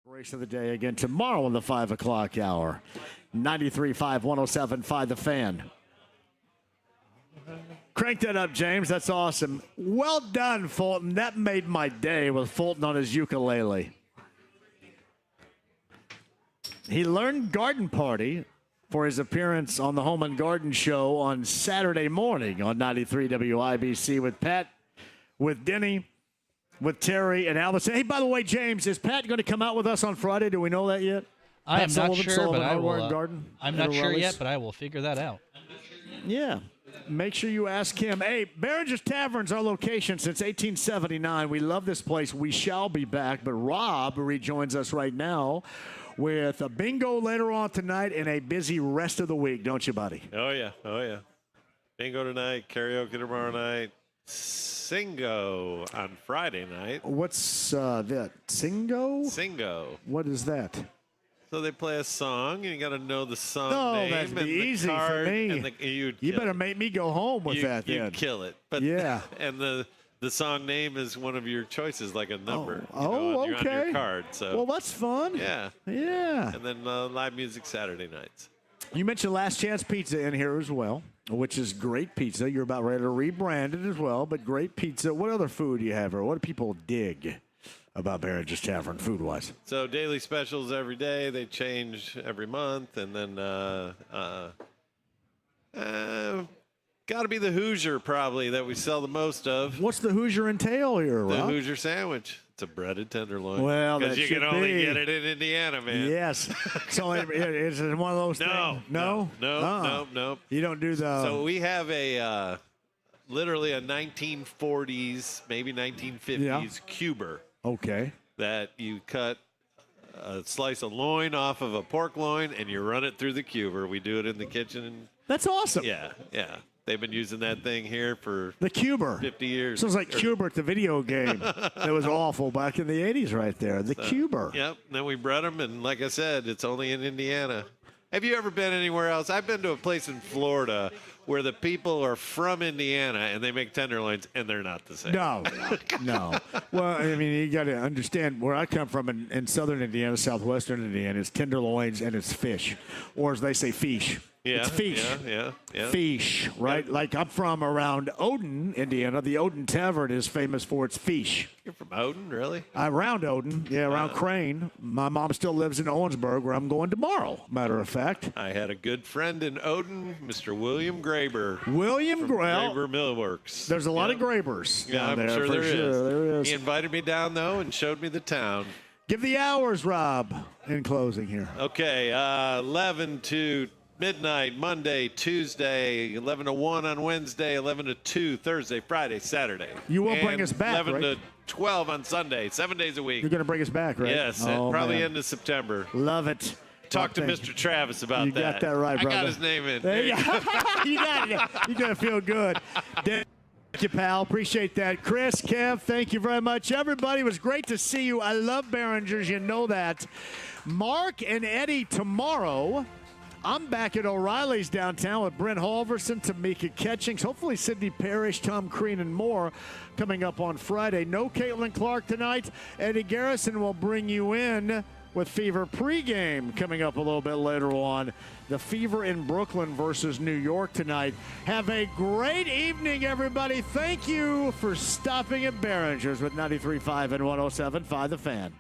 Race of the day again tomorrow in the 5 o'clock hour. 93.5, 107.5 The Fan. Crank that up, James. That's awesome. Well done, Fulton. That made my day with Fulton on his ukulele. He learned Garden Party for his appearance on the Home and Garden Show on Saturday morning on 93 WIBC with Pat, with Denny, with Terry, and Allison. Hey, by the way, James, is Pat going to come out with us on Friday? Do we know that yet? I am not sure, but I will. I'm not sure Rallies? yet, but I will figure that out. Yeah. Make sure you ask him. Hey, Behringers Tavern's our location since 1879. We love this place. We shall be back. But Rob rejoins us right now with a bingo later on tonight and a busy rest of the week, don't you, buddy? Oh, yeah. Oh, yeah. Bingo tonight, karaoke tomorrow night, Singo on Friday night. What's that? Singo? Singo. What is that? So they play a song, and you got to know the song name. That'd be and easy the card, for me. And you better make me go home with that then. You'd kill it. But yeah. And the song name is one of your choices, like a number. On your card. So. Well, that's fun. Yeah. Yeah. And then live music Saturday nights. You mentioned Last Chance Pizza in here as well, which is great pizza. You're about ready to rebrand it as well, but great pizza. What other food do you have, or what do people dig about Behringers Tavern food-wise? So daily specials every day. They change every month. And then got to be the Hoosier probably that we sell the most of. What's the Hoosier entail here, Rob? The Hoosier sandwich. It's a breaded tenderloin. Well, because that you should can only be. get it in Indiana, man. Yes. So is it one of those things? No? No. You don't do the... So we have a literally a 1940s, maybe 1950s cuber. Okay. That you cut a slice of loin off of a pork loin and you run it through the cuber. We do it in the kitchen. That's awesome. Yeah. They've been using that thing here for the Cuber. 50 years. Sounds like Cubert, the video game. That was awful back in the 80s right there. The Cuber. Yep. Then we bred them, and like I said, it's only in Indiana. Have you ever been anywhere else? I've been to a place in Florida where the people are from Indiana, and they make tenderloins, and they're not the same. No. Well, I mean, you got to understand where I come from in southern Indiana, southwestern Indiana, it's tenderloins and it's fish. Or as they say, fish. Yeah, it's fish. Yeah. Fish, right? Like I'm from around Odin, Indiana. The Odin Tavern is famous for its fish. You're from Odin, really? Around Odin, around Crane. My mom still lives in Owensburg, where I'm going tomorrow, matter of fact. I had a good friend in Odin, Mr. William Graber. Graber Millworks. There's a lot of Grabers. Yeah, I'm sure there is. He invited me down, though, and showed me the town. Give the hours, Rob, in closing here. Okay, 11 to midnight, Monday, Tuesday, 11 to 1 on Wednesday, 11 to 2 Thursday, Friday, Saturday. You will bring us back, 11 right? to 12 on Sunday, 7 days a week. You're going to bring us back, right? Yes, probably end of September. Love it. Talk to Mr. Travis about that. You got that right, brother. I got his name in. There you go. You got it. You're going to feel good. Thank you, pal. Appreciate that. Chris, Kev, thank you very much. Everybody, it was great to see you. I love Behringers. You know that. Mark and Eddie tomorrow. I'm back at O'Reilly's downtown with Brent Halverson, Tamika Catchings, hopefully Sidney Parrish, Tom Crean, and more coming up on Friday. No Caitlin Clark tonight. Eddie Garrison will bring you in with Fever pregame coming up a little bit later on. The Fever in Brooklyn versus New York tonight. Have a great evening, everybody. Thank you for stopping at Behringers with 93.5 and 107.5 The Fan.